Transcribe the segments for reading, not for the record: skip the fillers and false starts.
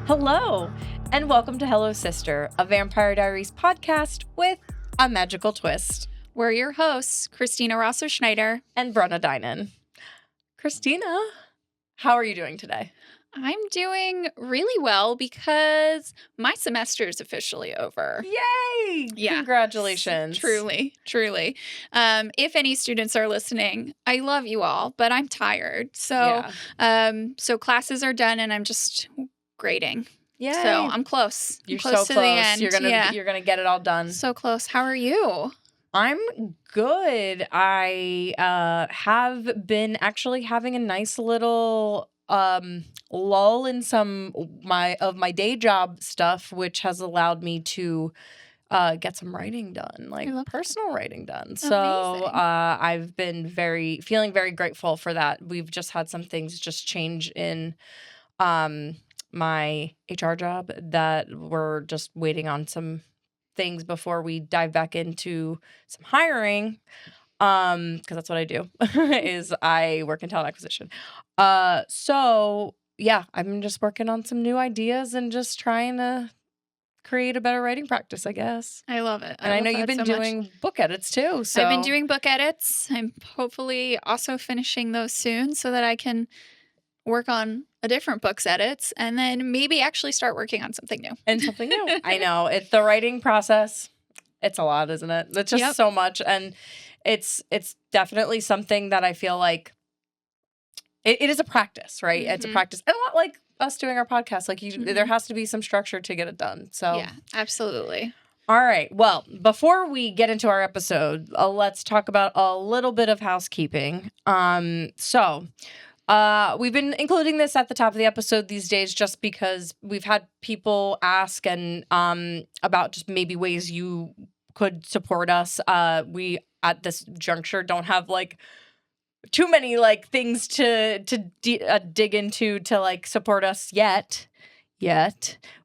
Hello, and welcome to Hello Sister, a Vampire Diaries podcast with a magical twist. We're your hosts, Christina Rosso-Schneider and Brenna Dinon. Christina, how are you doing today? I'm doing really well because my semester is officially over. Yay! Yeah. Congratulations. Truly. If any students are listening, I love you all, but I'm tired. So, so classes are done and I'm just grading. Yeah. So I'm close. You're close so to close. the end. You're gonna get it all done. So close. How are you? I'm good. I have been actually having a nice little lull in some of my day job stuff, which has allowed me to get some writing done, like personal writing done. So I've been feeling very grateful for that. We've just had some things just change in my HR job that we're just waiting on some things before we dive back into some hiring. Because that's what I do is I work in talent acquisition. So yeah, I'm just working on some new ideas and just trying to create a better writing practice, I guess. I love it. And I know you've been doing book edits too. So I've been doing book edits. I'm hopefully also finishing those soon so that I can work on a different book's edits and then maybe actually start working on something new. I know. It's the writing process. It's a lot, isn't it? It's just so much. And it's definitely something that I feel like it is a practice, right? Mm-hmm. It's a practice. And a lot like us doing our podcast. Like there has to be some structure to get it done. So yeah, absolutely. All right. Well, before we get into our episode, let's talk about a little bit of housekeeping. We've been including this at the top of the episode these days just because we've had people ask and about just maybe ways you could support us. We at this juncture don't have like too many like things to dig into to like support us yet.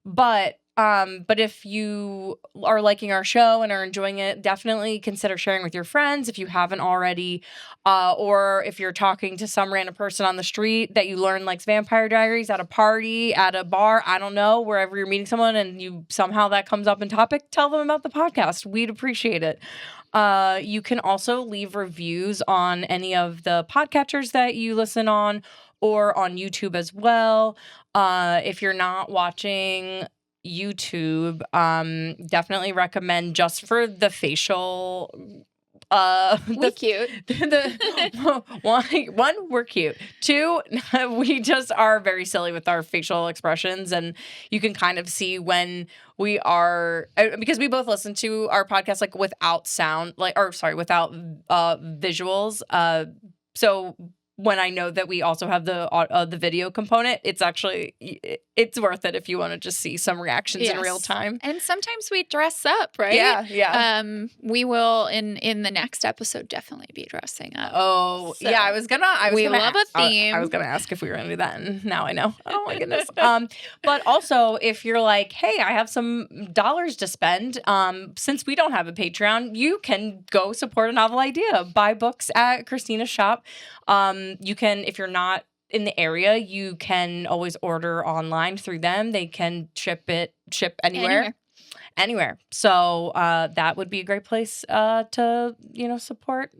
But if you are liking our show and are enjoying it, definitely consider sharing with your friends if you haven't already. Or if you're talking to some random person on the street that you learn likes Vampire Diaries at a party, at a bar, I don't know, wherever you're meeting someone and you somehow that comes up in topic, tell them about the podcast. We'd appreciate it. You can also leave reviews on any of the podcatchers that you listen on or on YouTube as well. If you're not watching YouTube, definitely recommend just for the facial we're cute. One, we're cute. Two, we just are very silly with our facial expressions, and you can kind of see when we are because we both listen to our podcast like without sound, without visuals. So when I know that we also have the video component, it's worth it if you want to just see some reactions in real time. And sometimes we dress up, right? Yeah. We will in the next episode definitely be dressing up. Oh, so, yeah. I was gonna love a theme. I was gonna ask if we were gonna do that, and now I know. Oh my goodness. But also if you're like, hey, I have some dollars to spend. Since we don't have a Patreon, you can go support a novel idea. Buy books at Christina's shop. You can, if you're not in the area, you can always order online through them. They can ship anywhere. So that would be a great place to, support,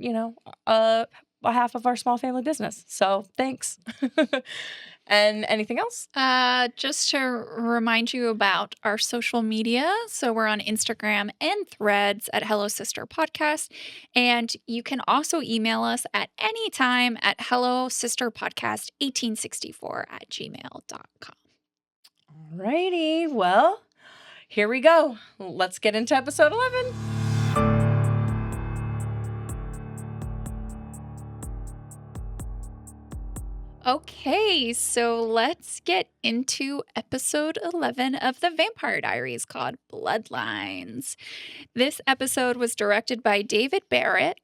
a half of our small family business. So thanks. And anything else? Just to remind you about our social media. So we're on Instagram and Threads at Hello Sister Podcast. And you can also email us at any time at hellosisterpodcast1864@gmail.com. All righty. Well, here we go. Let's get into episode 11. Okay, so let's get into episode 11 of the Vampire Diaries called Bloodlines. This episode was directed by David Barrett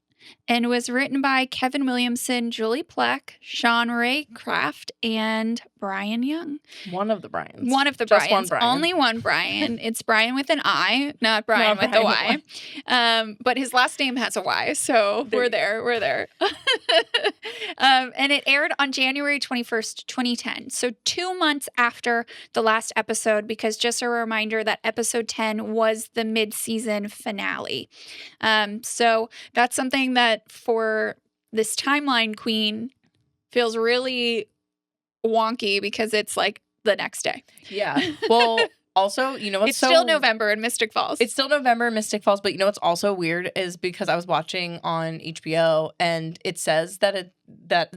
and was written by Kevin Williamson, Julie Plec, Sean Ray Kraft, and Brian Young. One of the Bryans. Just one Brian. Only one Brian. It's Brian with an I, not Brian with a Y. But his last name has a Y, so we're there. And it aired on January 21st, 2010. So 2 months after the last episode, because just a reminder that episode 10 was the mid-season finale. So that's something that for this timeline queen feels really wonky because it's like the next day. Yeah. Well, also, you know what's it's still November in Mystic Falls. It's still November in Mystic Falls, but you know what's also weird is because I was watching on HBO and it says that that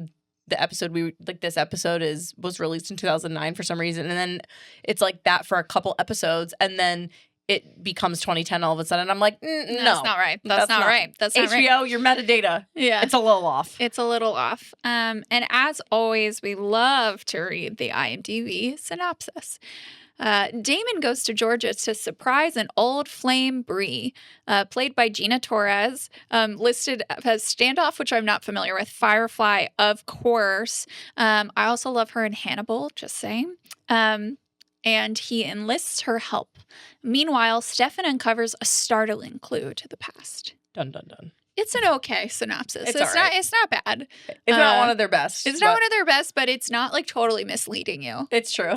the episode this episode was released in 2009 for some reason, and then it's like that for a couple episodes, and then it becomes 2010 all of a sudden. I'm like, no, that's not right. That's not right. That's not HBO, right. Your metadata. Yeah. It's a little off. It's a little off. And as always, we love to read the IMDb synopsis. Damon goes to Georgia to surprise an old flame Bree, played by Gina Torres, listed as Standoff, which I'm not familiar with, Firefly, of course. I also love her in Hannibal, just saying. And he enlists her help. Meanwhile, Stefan uncovers a startling clue to the past. Dun, dun, dun. It's an okay synopsis. It's all right. It's not bad. It's not one of their best. It's not one of their best, but it's not like totally misleading you. It's true.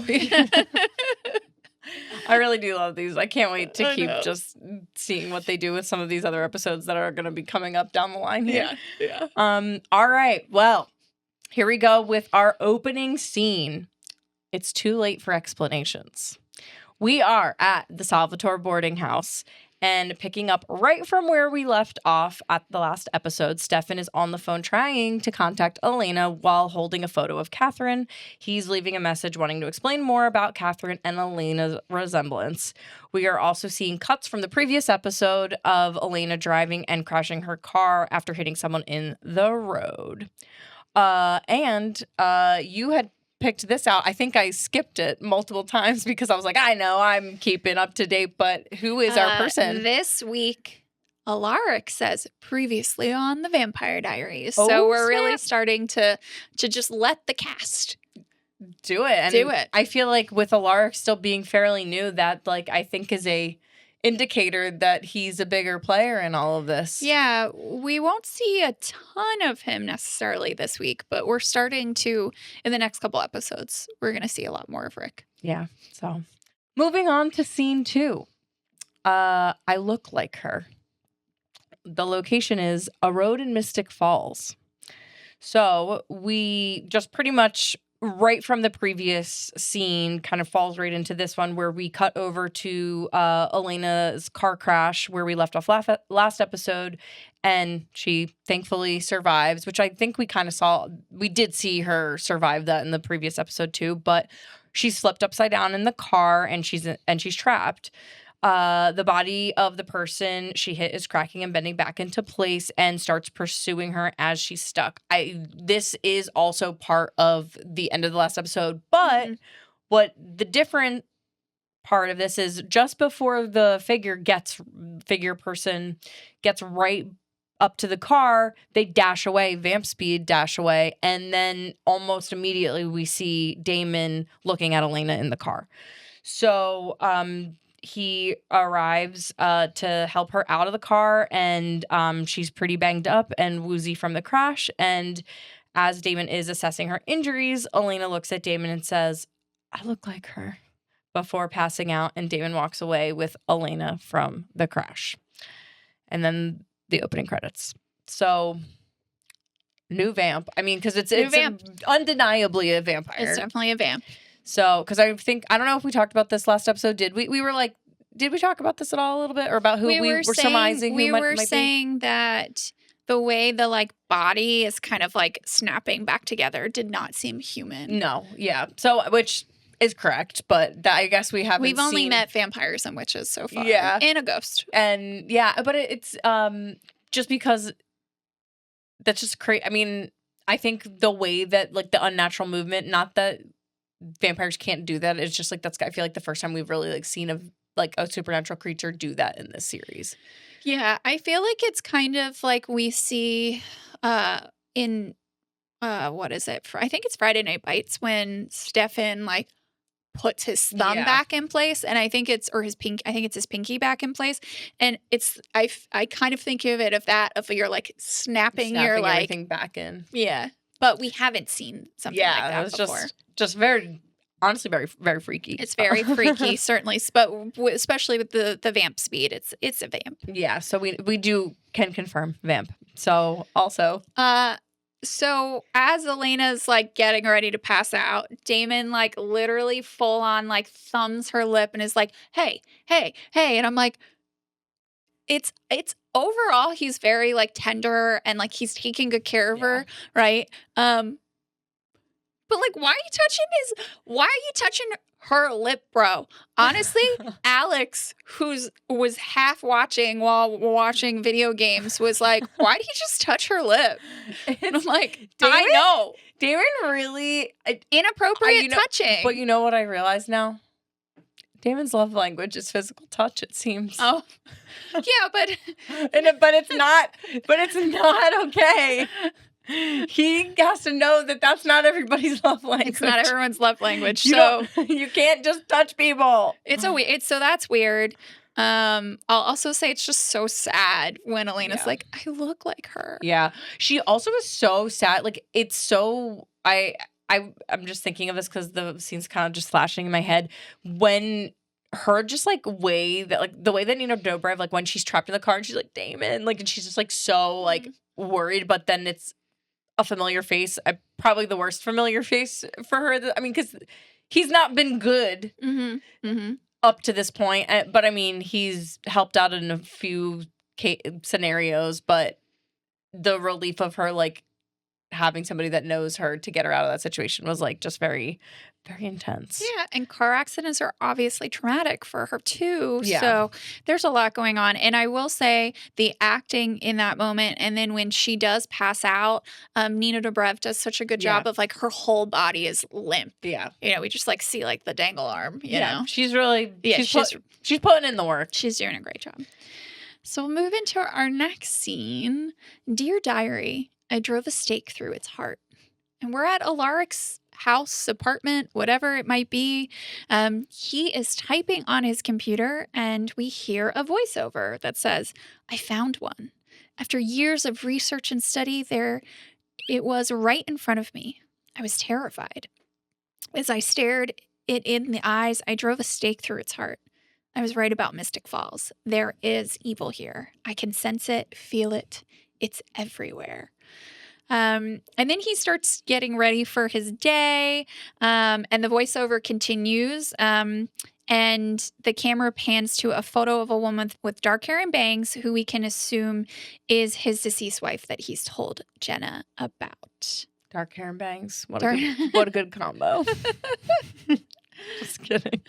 I really do love these. I can't wait to keep just seeing what they do with some of these other episodes that are going to be coming up down the line here. Yeah. All right. Well, here we go with our opening scene. It's too late for explanations. We are at the Salvatore boarding house, and picking up right from where we left off at the last episode, Stefan is on the phone trying to contact Elena while holding a photo of Catherine. He's leaving a message wanting to explain more about Catherine and Elena's resemblance. We are also seeing cuts from the previous episode of Elena driving and crashing her car after hitting someone in the road. And you had picked this out. I think I skipped it multiple times because I was like, I know I'm keeping up to date, but who is our person? This week, Alaric says previously on the Vampire Diaries. So we're really starting to just let the cast do it. And do it. I feel like with Alaric still being fairly new, that like I think is a indicator that he's a bigger player in all of this. Yeah, we won't see a ton of him necessarily this week, but we're starting to, in the next couple episodes, we're going to see a lot more of Rick. Yeah, so moving on to scene 2. I look like her. The location is a road in Mystic Falls. So we just pretty much right from the previous scene kind of falls right into this one where we cut over to Elena's car crash where we left off last episode, and she thankfully survives, which I think we kind of saw. We did see her survive that in the previous episode too, but she's flipped upside down in the car and she's trapped. The body of the person she hit is cracking and bending back into place and starts pursuing her as she's stuck. This is also part of the end of the last episode, but what the different part of this is just before the figure person gets right up to the car, they dash away, vamp speed dash away, and then almost immediately we see Damon looking at Elena in the car. So, he arrives to help her out of the car, and she's pretty banged up and woozy from the crash. And as Damon is assessing her injuries, Elena looks at Damon and says, I look like her, before passing out, and Damon walks away with Elena from the crash. And then the opening credits. So, new vamp. I mean, because it's undeniably a vampire. It's definitely a vamp. So, because I don't know if we talked about this last episode. Did we? We were like, did we talk about this at all a little bit, or about who we were surmising? We who were might saying be? that the way the like body is kind of like snapping back together did not seem human. No, yeah. So, which is correct, but that, I guess we've only met vampires and witches so far. Yeah, and a ghost. And yeah, but it's just because that's just crazy. I mean, I think the way that like the unnatural movement, not that vampires can't do that. It's just like I feel like the first time we've really like seen a supernatural creature do that in this series. Yeah, I feel like it's kind of like we see in what is it? I think it's Friday Night Bites when Stefan like puts his thumb back in place, and I think it's his pinky back in place, and it's I kind of think of it of you're like snapping your like everything back in. Yeah. but we haven't seen something like that it was before. just very, honestly, very, very freaky. It's very freaky, certainly, but especially with the vamp speed, it's a vamp. Yeah, so we can confirm vamp. So also, so as Elena's like getting ready to pass out, Damon like literally full on like thumbs her lip and is like, "Hey, hey, hey," and I'm like, it's overall he's very like tender and like he's taking good care of her, right? But like, why are you touching her lip, bro? Honestly, Alex, was half watching while watching video games, was like, why did he just touch her lip? And I'm like, I know. Damon really Inappropriate touching. But you know what I realize now? Damon's love language is physical touch, it seems. Oh. Yeah, but but it's not okay. He has to know that that's not everybody's love language. It's not everyone's love language. You can't just touch people. So that's weird. I'll also say it's just so sad when Elena's like, I look like her. Yeah. She also was so sad. Like, it's so I'm just thinking of this because the scene's kind of just flashing in my head when her just like the way that Nina Dobrev, like when she's trapped in the car and she's like, Damon, like, and she's just like so like worried, but then it's a familiar face, probably the worst familiar face for her. I mean, because he's not been good up to this point, but I mean, he's helped out in a few scenarios, but the relief of her like having somebody that knows her to get her out of that situation was like just very, very intense. Yeah, and car accidents are obviously traumatic for her too. Yeah. So there's a lot going on. And I will say the acting in that moment, and then when she does pass out, Nina Dobrev does such a good job of like her whole body is limp. Yeah. You know, we just like see like the dangle arm, you know. She's really she's putting in the work. She's doing a great job. So we'll move into our next scene. Dear Diary, I drove a stake through its heart. And we're at Alaric's house, apartment, whatever it might be. He is typing on his computer and we hear a voiceover that says, I found one. After years of research and study, it was right in front of me. I was terrified. As I stared it in the eyes, I drove a stake through its heart. I was right about Mystic Falls. There is evil here. I can sense it, feel it. It's everywhere. And then he starts getting ready for his day, and the voiceover continues, and the camera pans to a photo of a woman with dark hair and bangs who we can assume is his deceased wife that he's told Jenna about. Dark hair and bangs. What a good combo. Just kidding.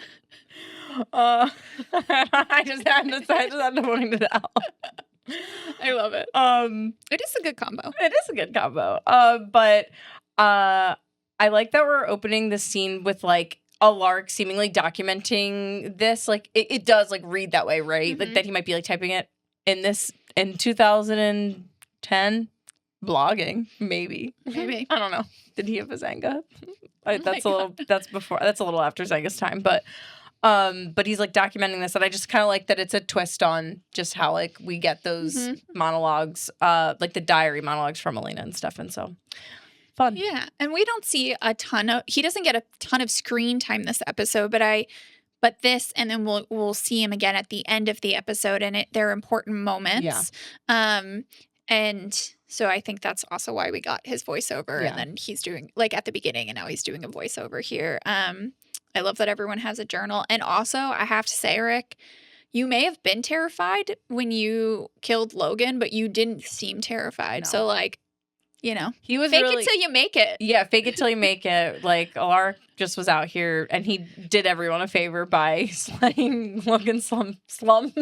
I just had to point it out. I love it. It is a good combo. It is a good combo. But I like that we're opening the scene with like Alaric seemingly documenting this. Like it does like read that way, right? Mm-hmm. Like that he might be like typing it in 2010, blogging maybe. Maybe. I don't know. Did he have a Zanga? That's a little after Zanga's time, but he's like documenting this, and I just kind of like that it's a twist on just how like we get those monologues, like the diary monologues from Elena and Stefan. So fun. Yeah, and we don't see he doesn't get a ton of screen time this episode, but this, and then we'll see him again at the end of the episode, and they're important moments. Yeah. And so I think that's also why we got his voiceover, and then he's doing like at the beginning, and now he's doing a voiceover here. I love that everyone has a journal. And also, I have to say, Rick, you may have been terrified when you killed Logan, but you didn't seem terrified. No. So, like, you know, he was fake it till you make it. Yeah, fake it till you make it. Like, Alaric just was out here, and he did everyone a favor by slaying Logan slumming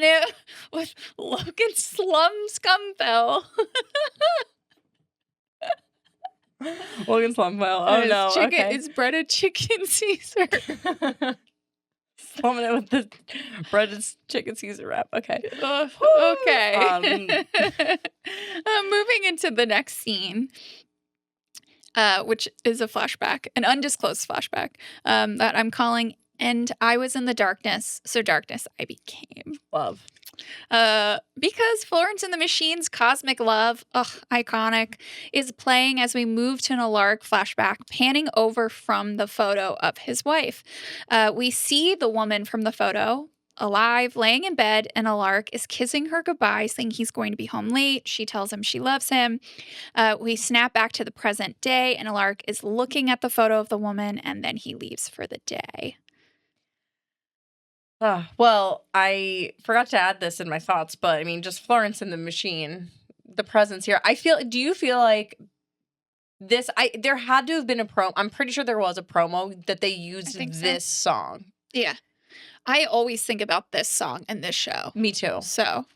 it with Logan Slum Scumfell. Logan Slumwell. Oh no. Okay. It's breaded chicken Caesar. Slumming it with the breaded chicken Caesar wrap. Okay. Okay. Moving into the next scene, which is a flashback, an undisclosed flashback, that I'm calling "And I Was in the Darkness, so darkness I became." Love. Because Florence and the Machine's Cosmic Love, iconic, is playing as we move to an Alaric flashback, panning over from the photo of his wife. We see the woman from the photo alive, laying in bed, and Alaric is kissing her goodbye, saying he's going to be home late. She tells him she loves him. We snap back to the present day, and Alaric is looking at the photo of the woman, and then he leaves for the day. Well, I forgot to add this in my thoughts, but I mean, just Florence and the Machine, the presence here. Do you feel like there had to have been I'm pretty sure there was a promo that they used this song. Yeah. I always think about this song and this show. Me too. So,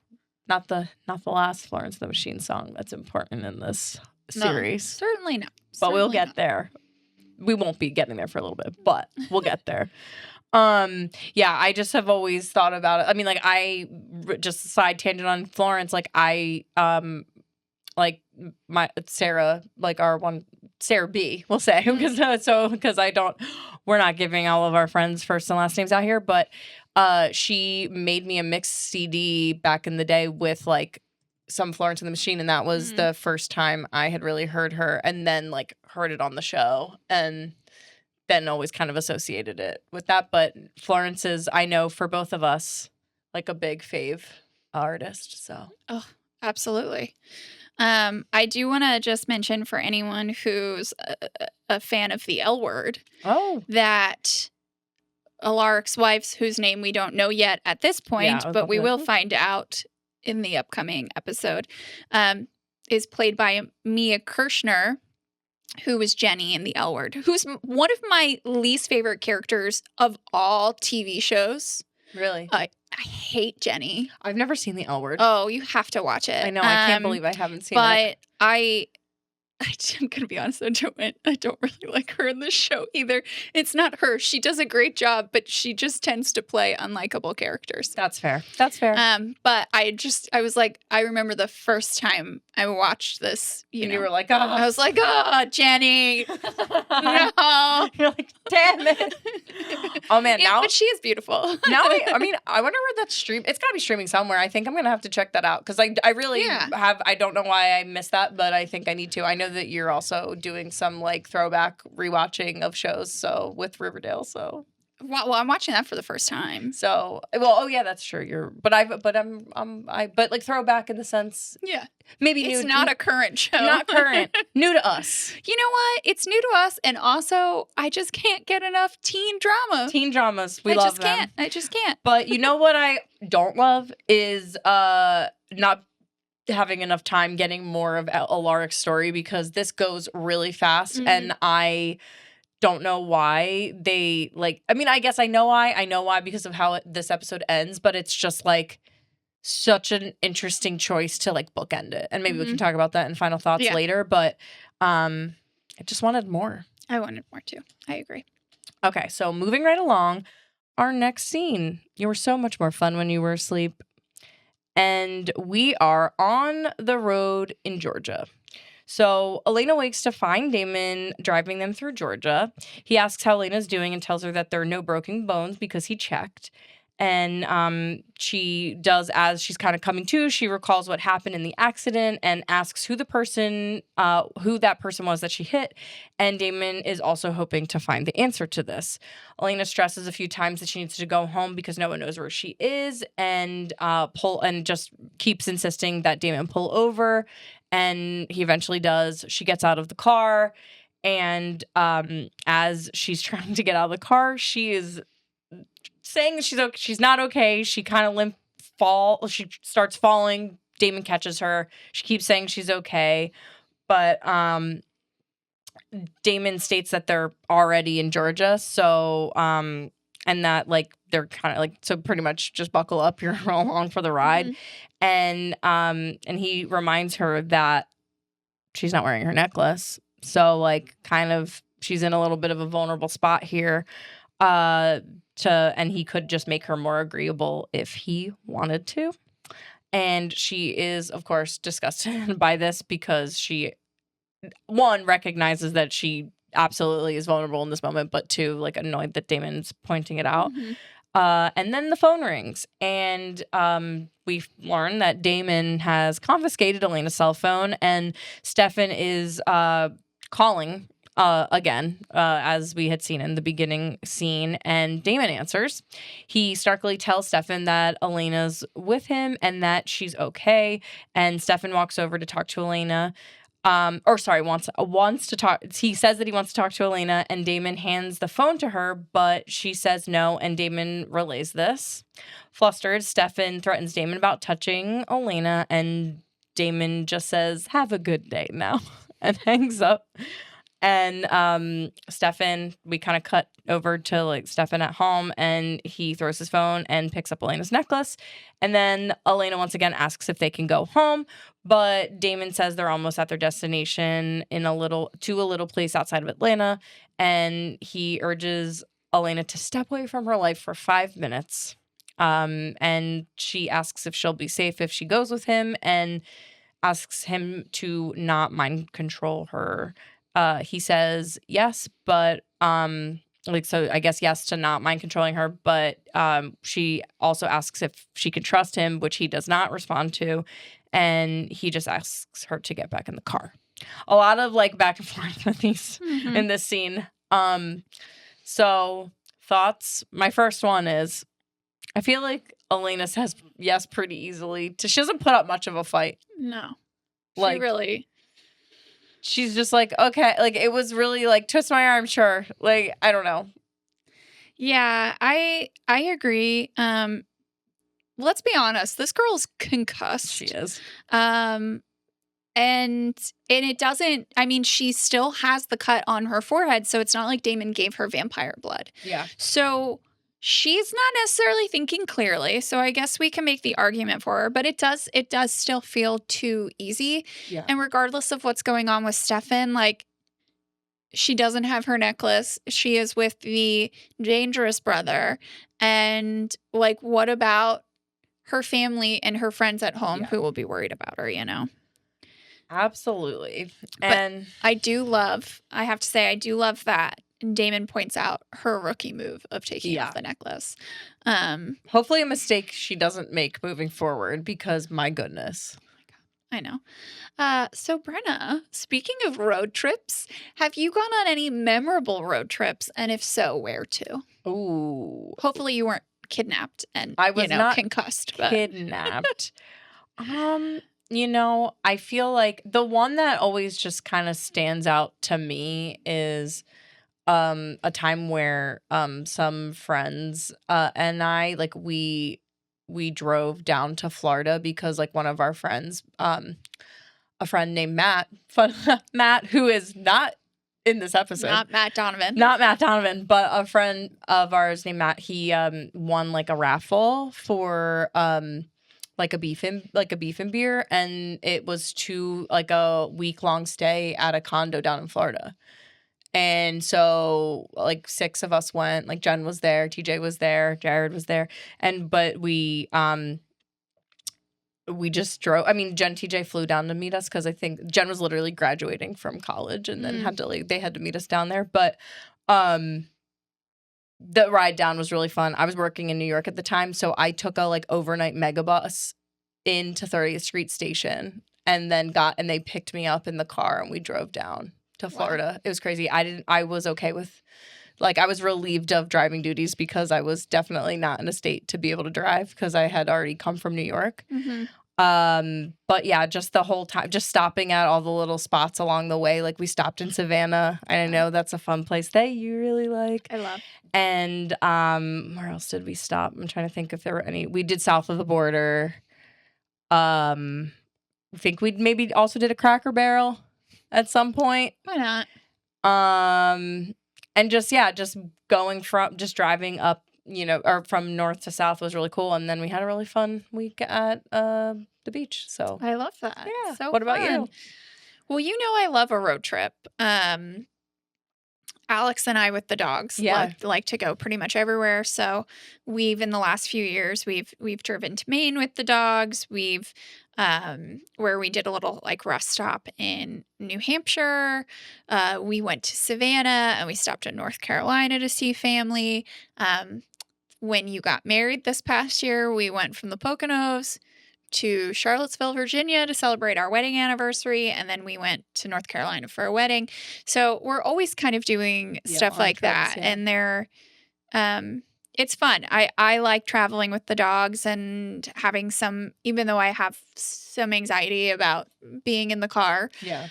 not the last Florence and the Machine song that's important in this series. Certainly not. But we'll get there. We won't be getting there for a little bit, but we'll get there. Yeah, I just have always thought about it. I mean, like, just a side tangent on Florence, like, like my Sarah, like our one Sarah B, we'll say, because we're not giving all of our friends first and last names out here, but she made me a mixed CD back in the day with like some Florence and the Machine, and that was the first time I had really heard her, and then like heard it on the show, and then always kind of associated it with that. But Florence is, I know for both of us, like a big fave artist. So absolutely. I do want to just mention for anyone who's a fan of the L Word, that Alaric's wife, whose name we don't know yet at this point, but we will find out in the upcoming episode, is played by Mia Kirshner, who was Jenny in the L Word, who's one of my least favorite characters of all TV shows. Really? I hate Jenny. I've never seen the L Word. Oh, you have to watch it. I know. I can't believe I haven't seen it. But I'm going to be honest, I don't really like her in this show either. It's not her. She does a great job, but she just tends to play unlikable characters. That's fair. That's fair. But I was like, I remember the first time I watched this, you were like, oh. I was like, Jenny. No. You're like, damn it. Oh, man. Yeah, but she is beautiful. Now, I mean, I wonder where that's streamed. It's got to be streaming somewhere. I think I'm going to have to check that out because I really I don't know why I missed that, but I think I need to. I know that you're also doing some like throwback rewatching of shows, so with Riverdale. So well, I'm watching that for the first time. So that's true. But like throwback in the sense, maybe new. It's not a current show, not current, new to us. You know what? It's new to us, and also I just can't get enough teen drama. Teen dramas, we love them. I just can't. But you know what I don't love is not having enough time getting more of Alaric's story, because this goes really fast, and I don't know why they I guess I know why because of how this episode ends, but it's just like such an interesting choice to like bookend it, and maybe we can talk about that in final thoughts later, but I just wanted more. I wanted more too. I agree. Okay, so moving right along, our next scene. You were so much more fun when you were asleep. And we are on the road in Georgia. So Elena wakes to find Damon driving them through Georgia. He asks how Elena's doing and tells her that there are no broken bones because he checked. And she does, as she's kind of coming to, she recalls what happened in the accident and asks who that person was that she hit. And Damon is also hoping to find the answer to this. Elena stresses a few times that she needs to go home because no one knows where she is, and just keeps insisting that Damon pull over. And he eventually does. She gets out of the car, and as she's trying to get out of the car, she is saying that she's not okay. She kind of she starts falling. Damon catches her. She keeps saying she's okay, but Damon states that they're already in Georgia, so and that like they're kind of like, so pretty much just buckle up, you're along for the ride. And he reminds her that she's not wearing her necklace, so like kind of she's in a little bit of a vulnerable spot here. And he could just make her more agreeable if he wanted to. And she is, of course, disgusted by this because she, one, recognizes that she absolutely is vulnerable in this moment, but two, like annoyed that Damon's pointing it out. And then the phone rings, and we learn that Damon has confiscated Elena's cell phone, and Stefan is calling again, as we had seen in the beginning scene, and Damon answers. He starkly tells Stefan that Elena's with him and that she's okay, and Stefan walks over to talk to Elena. Wants to talk. He says that he wants to talk to Elena, and Damon hands the phone to her, but she says no, and Damon relays this. Flustered, Stefan threatens Damon about touching Elena, and Damon just says, "Have a good day now," and hangs up. And Stefan, we kind of cut over to like Stefan at home, and he throws his phone and picks up Elena's necklace. And then Elena once again asks if they can go home, but Damon says they're almost at their destination to a little place outside of Atlanta, and he urges Elena to step away from her life for 5 minutes. And she asks if she'll be safe if she goes with him, and asks him to not mind control her. He says yes, but so I guess yes to not mind controlling her, but she also asks if she can trust him, which he does not respond to, and he just asks her to get back in the car. A lot of like back and forth with these in this scene. So thoughts. My first one is, I feel like Elena says yes pretty easily. She doesn't put up much of a fight. No, like really. She's just like, okay, like it was really like twist my arm, sure. Like, I don't know. Yeah, I agree. Let's be honest, this girl's concussed. She is. And it doesn't, I mean, she still has the cut on her forehead, so it's not like Damon gave her vampire blood. Yeah. So she's not necessarily thinking clearly, so I guess we can make the argument for her, but it does still feel too easy. Yeah. And regardless of what's going on with Stefan, like, she doesn't have her necklace. She is with the dangerous brother. And like, what about her family and her friends at home who will be worried about her, you know? Absolutely. And I have to say, I do love that Damon points out her rookie move of taking off the necklace. Hopefully a mistake she doesn't make moving forward, because my goodness. I know. So Brenna, speaking of road trips, have you gone on any memorable road trips? And if so, where to? Ooh. Hopefully you weren't kidnapped and I was not concussed. But... Kidnapped. I feel like the one that always just kind of stands out to me is a time where some friends and I, like, we drove down to Florida because like one of our friends, a friend named Matt, who is not in this episode. Not Matt Donovan, but a friend of ours named Matt, he won like a raffle for like a beef and beer, and it was to like a week-long stay at a condo down in Florida. And so like 6 of us went. Like Jen was there, TJ was there, Jared was there, but we just drove. I mean, Jen, TJ flew down to meet us because I think Jen was literally graduating from college, and then they had to meet us down there. But the ride down was really fun. I was working in New York at the time, so I took a like overnight megabus into 30th Street Station, and then they picked me up in the car, and we drove down to Florida. Wow. It was crazy. I was okay with, like, I was relieved of driving duties because I was definitely not in a state to be able to drive because I had already come from New York. But yeah, just the whole time, just stopping at all the little spots along the way. Like we stopped in Savannah, and I know that's a fun place that you really like. I love. And where else did we stop? I'm trying to think if there were any. We did south of the border. I think we maybe also did a Cracker Barrel at some point. Why not? And just driving up, or from north to south was really cool. And then we had a really fun week at the beach. So I love that. Yeah. So what about fun. you? Well, I love a road trip. Alex and I with the dogs like to go pretty much everywhere. So we've, in the last few years, we've driven to Maine with the dogs. We've where we did a little like rest stop in New Hampshire. We went to Savannah, and we stopped in North Carolina to see family. when you got married this past year, we went from the Poconos to Charlottesville, Virginia to celebrate our wedding anniversary. And then we went to North Carolina for a wedding. So we're always kind of doing stuff like that. And they're, it's fun. I like traveling with the dogs and having some, even though I have some anxiety about being in the car. Yeah.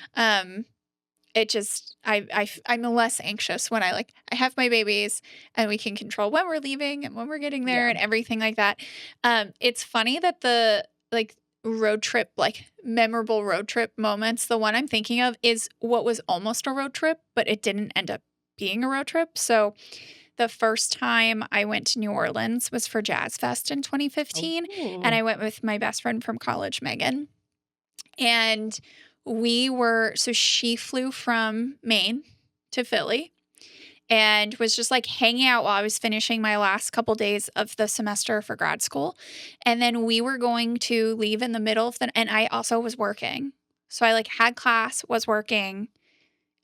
It just, I'm less anxious when I have my babies and we can control when we're leaving and when we're getting there and everything like that. It's funny that the road trip, memorable road trip moments, the one I'm thinking of is what was almost a road trip, but it didn't end up being a road trip. So the first time I went to New Orleans was for Jazz Fest in 2015. And I went with my best friend from college, Megan. And so she flew from Maine to Philly and was just hanging out while I was finishing my last couple days of the semester for grad school. And then we were going to leave in the middle of and I also was working. So I had class, was working,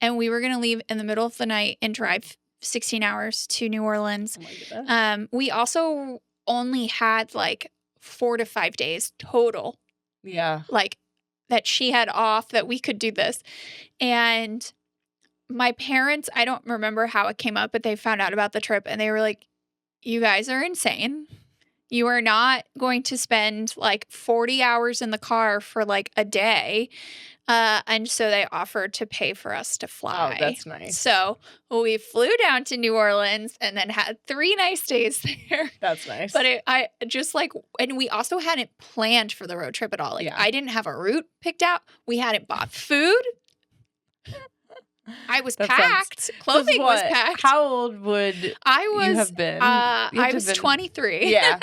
and we were going to leave in the middle of the night and drive 16 hours to New Orleans. Oh my goodness. We also only had 4 to 5 days total. Yeah. That she had off that we could do this. And my parents, I don't remember how it came up, but they found out about the trip and they were like, you guys are insane. You are not going to spend 40 hours in the car for a day. And so they offered to pay for us to fly. Oh, that's nice. So we flew down to New Orleans and then had 3 nice days there. That's nice. But I just and we also hadn't planned for the road trip at all. I didn't have a route picked out. We hadn't bought food. I was packed. Clothing was packed. How old would you have been? I was 23. Yeah.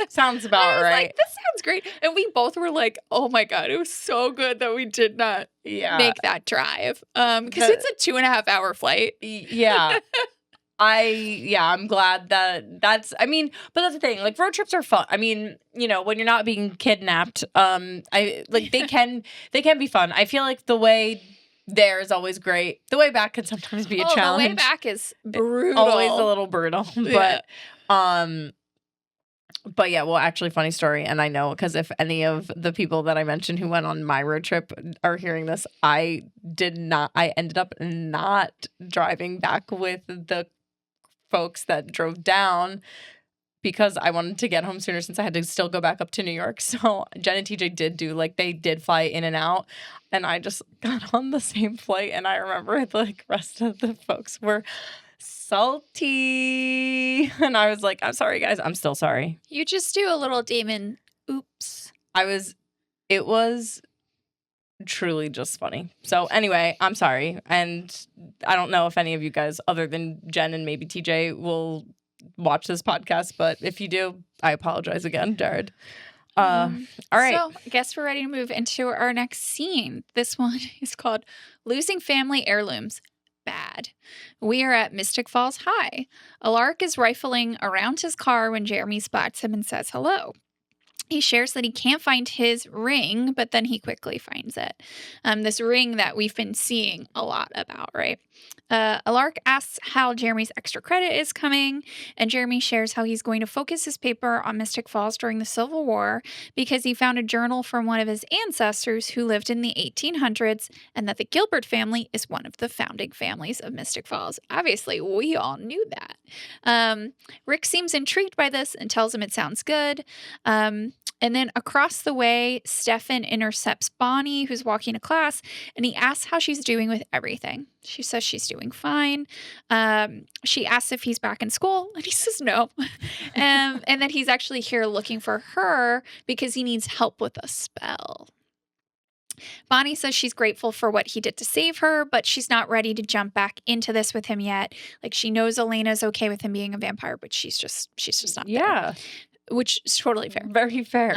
Sounds about right. This sounds great. And we both were like, oh my God, it was so good that we did not make that drive. Because it's a 2.5 hour flight. Yeah. I'm glad but that's the thing, road trips are fun. When you're not being kidnapped, they can be fun. I feel like the way there is always great. The way back can sometimes be a challenge. The way back is brutal. Always a little brutal. But yeah, well, actually, funny story. And I know because if any of the people that I mentioned who went on my road trip are hearing this, I ended up not driving back with the folks that drove down because I wanted to get home sooner since I had to still go back up to New York. So Jen and TJ did they did fly in and out. And I just got on the same flight. And I remember the rest of the folks were salty. And I was like, I'm sorry, guys. I'm still sorry. You just do a little Damon oops. It was truly just funny. So anyway, I'm sorry. And I don't know if any of you guys, other than Jen and maybe TJ, will watch this podcast, but if you do, I apologize again, Jared. All right. So I guess we're ready to move into our next scene. This one is called Losing Family Heirlooms. Bad. We are at Mystic Falls High. Alark is rifling around his car when Jeremy spots him and says hello. He shares that he can't find his ring, but then he quickly finds it. This ring that we've been seeing a lot about, right? Alark asks how Jeremy's extra credit is coming, and Jeremy shares how he's going to focus his paper on Mystic Falls during the Civil War because he found a journal from one of his ancestors who lived in the 1800s, and that the Gilbert family is one of the founding families of Mystic Falls. Obviously, we all knew that. Rick seems intrigued by this and tells him it sounds good. And then across the way, Stefan intercepts Bonnie, who's walking to class, and he asks how she's doing with everything. She says she's doing fine. She asks if he's back in school, and he says no. And then he's actually here looking for her because he needs help with a spell. Bonnie says she's grateful for what he did to save her, but she's not ready to jump back into this with him yet. She knows Elena's okay with him being a vampire, but she's just not there. Which is totally fair. Very fair.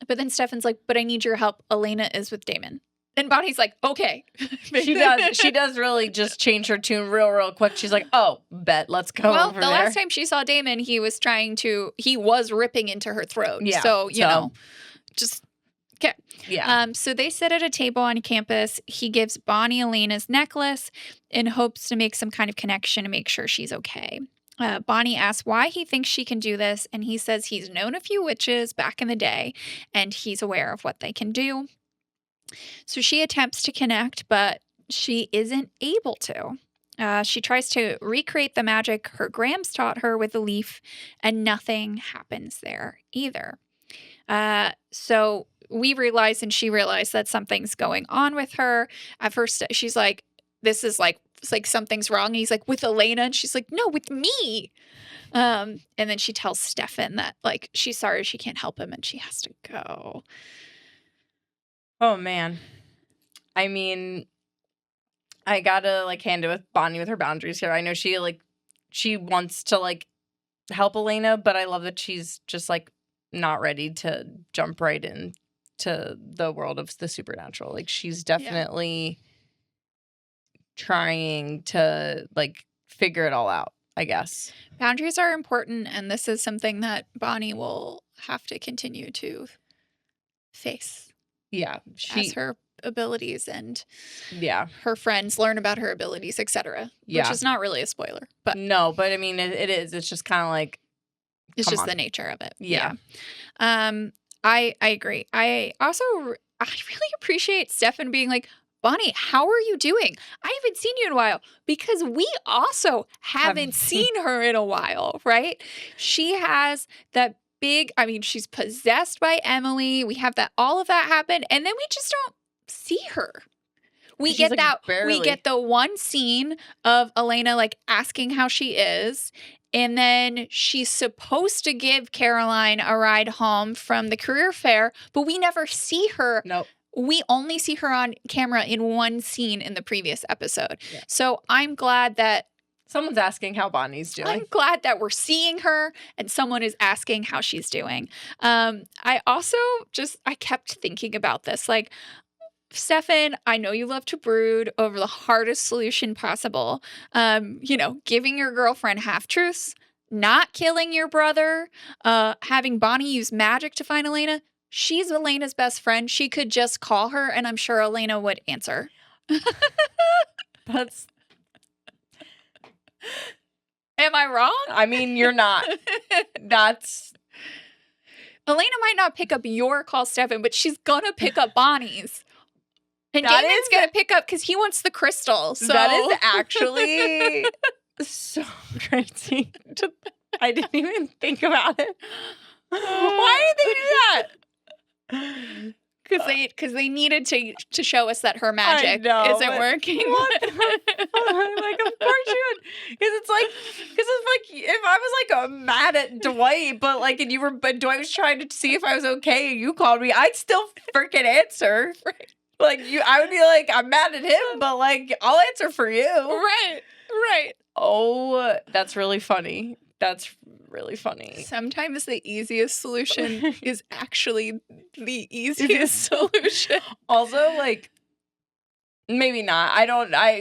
But then Stefan's like, but I need your help. Elena is with Damon. And Bonnie's like, okay. She does really just change her tune real quick. She's like, oh, bet, let's go over there. Well, the last time she saw Damon, he was ripping into her throat. Yeah. So, you know, just, okay. Yeah. So they sit at a table on campus. He gives Bonnie Elena's necklace in hopes to make some kind of connection to make sure she's okay. Bonnie asks why he thinks she can do this, and he says he's known a few witches back in the day, and he's aware of what they can do. So she attempts to connect, but she isn't able to. She tries to recreate the magic her Grams taught her with the leaf, and nothing happens there either. So we realize, and she realized, that something's going on with her. At first, she's like, this is like, it's like something's wrong. And he's like, with Elena? And she's like, no, with me. And then she tells Stefan that, like, she's sorry she can't help him and she has to go. Oh, man. I mean, I gotta, like, hand it with Bonnie with her boundaries here. I know she wants to, like, help Elena, but I love that she's just, like, not ready to jump right into the world of the supernatural. Like, she's definitely trying to, like, figure it all out, I guess. Boundaries are important, and this is something that Bonnie will have to continue to face. Yeah. As her abilities and yeah, her friends learn about her abilities, etc. Yeah. Which is not really a spoiler, but no, but I mean it is. It's just kind of like it's just the nature of it. Yeah. I agree. I really appreciate Stefan being like, Bonnie, how are you doing? I haven't seen you in a while, because we also haven't seen her in a while, right? She has that big, I mean, she's possessed by Emily. We have all of that happen, and then we just don't see her. We get the one scene of Elena, like, asking how she is, and then she's supposed to give Caroline a ride home from the career fair, but we never see her. Nope. We only see her on camera in one scene in the previous episode. Yeah. So I'm glad that someone's asking how Bonnie's doing. I'm glad that we're seeing her and someone is asking how she's doing. I also I kept thinking about this. Like, Stefan, I know you love to brood over the hardest solution possible. Giving your girlfriend half-truths, not killing your brother, having Bonnie use magic to find Elena. She's Elena's best friend. She could just call her, and I'm sure Elena would answer. That's... Am I wrong? I mean, you're not. That's... Elena might not pick up your call, Stefan, but she's gonna pick up Bonnie's. And Damon's gonna pick up because he wants the crystal. So that is actually so crazy. I didn't even think about it. Why did they do that? Because they needed to show us that her magic isn't working. What? Like, of course you would. Because it's like if I was like mad at Dwight, but Dwight was trying to see if I was okay, and you called me, I'd still freaking answer. Right. Like, I would be like, I'm mad at him, but like, I'll answer for you. Right. Oh, that's really funny. That's really funny. Sometimes the easiest solution is actually the easiest solution. Also, like, maybe not.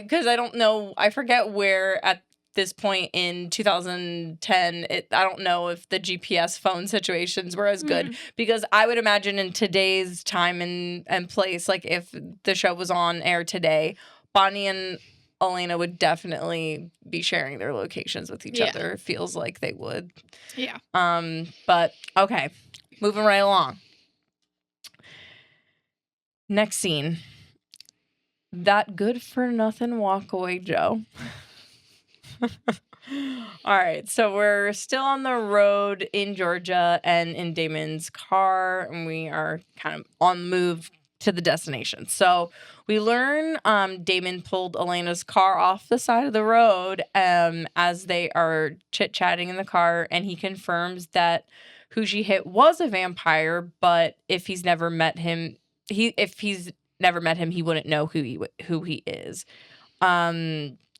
Because I don't know. I forget where at this point in 2010, I don't know if the GPS phone situations were as good, because I would imagine in today's time and place, like if the show was on air today, Bonnie and Elena would definitely be sharing their locations with each other. It feels like they would. Yeah. But okay, moving right along. Next scene. That good for nothing walk away Joe. All right, so we're still on the road in Georgia and in Damon's car, and we are kind of on the move to the destination. So we learn Damon pulled Elena's car off the side of the road as they are chit-chatting in the car, and he confirms that who she hit was a vampire, but if he's never met him, he wouldn't know who he is.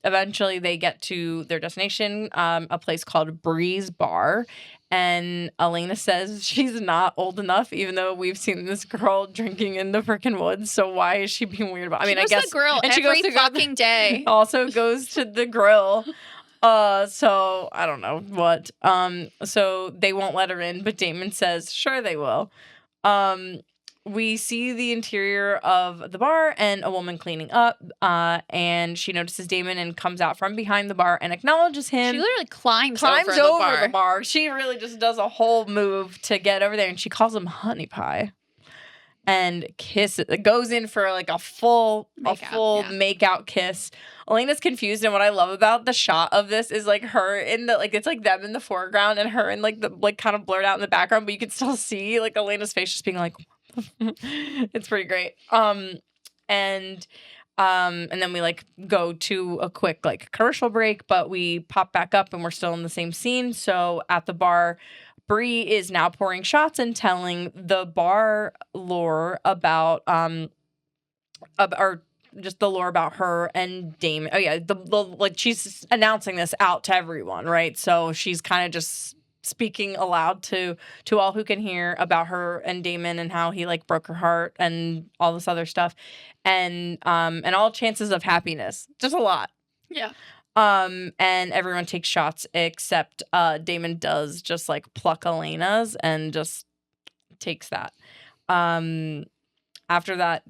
Eventually, they get to their destination, a place called Breeze Bar, and Elena says she's not old enough, even though we've seen this girl drinking in the freaking woods. So why is she being weird about? I mean, I guess the grill and every fucking day. Also goes to the grill. So I don't know what. So they won't let her in, but Damon says sure they will. we see the interior of the bar and a woman cleaning up, and she notices Damon and comes out from behind the bar and acknowledges him. She literally climbs over the the bar. She really just does a whole move to get over there, and she calls him honey pie and kisses. It goes in for like a full make-out kiss. Elena's confused, and what I love about the shot of this is like her in the it's like them in the foreground and her in like the kind of blurred out in the background, but you can still see like Elena's face just being like it's pretty great. And then we like go to a quick like commercial break, but we pop back up and we're still in the same scene. So at the bar, Bree is now pouring shots and telling the bar lore about or just the lore about her and Damon. Oh yeah, the like she's announcing this out to everyone, right? So she's kind of just speaking aloud to all who can hear about her and Damon and how he like broke her heart and all this other stuff, and all chances of happiness, just a lot. Yeah. And everyone takes shots except Damon does just like pluck Elena's and just takes that. After that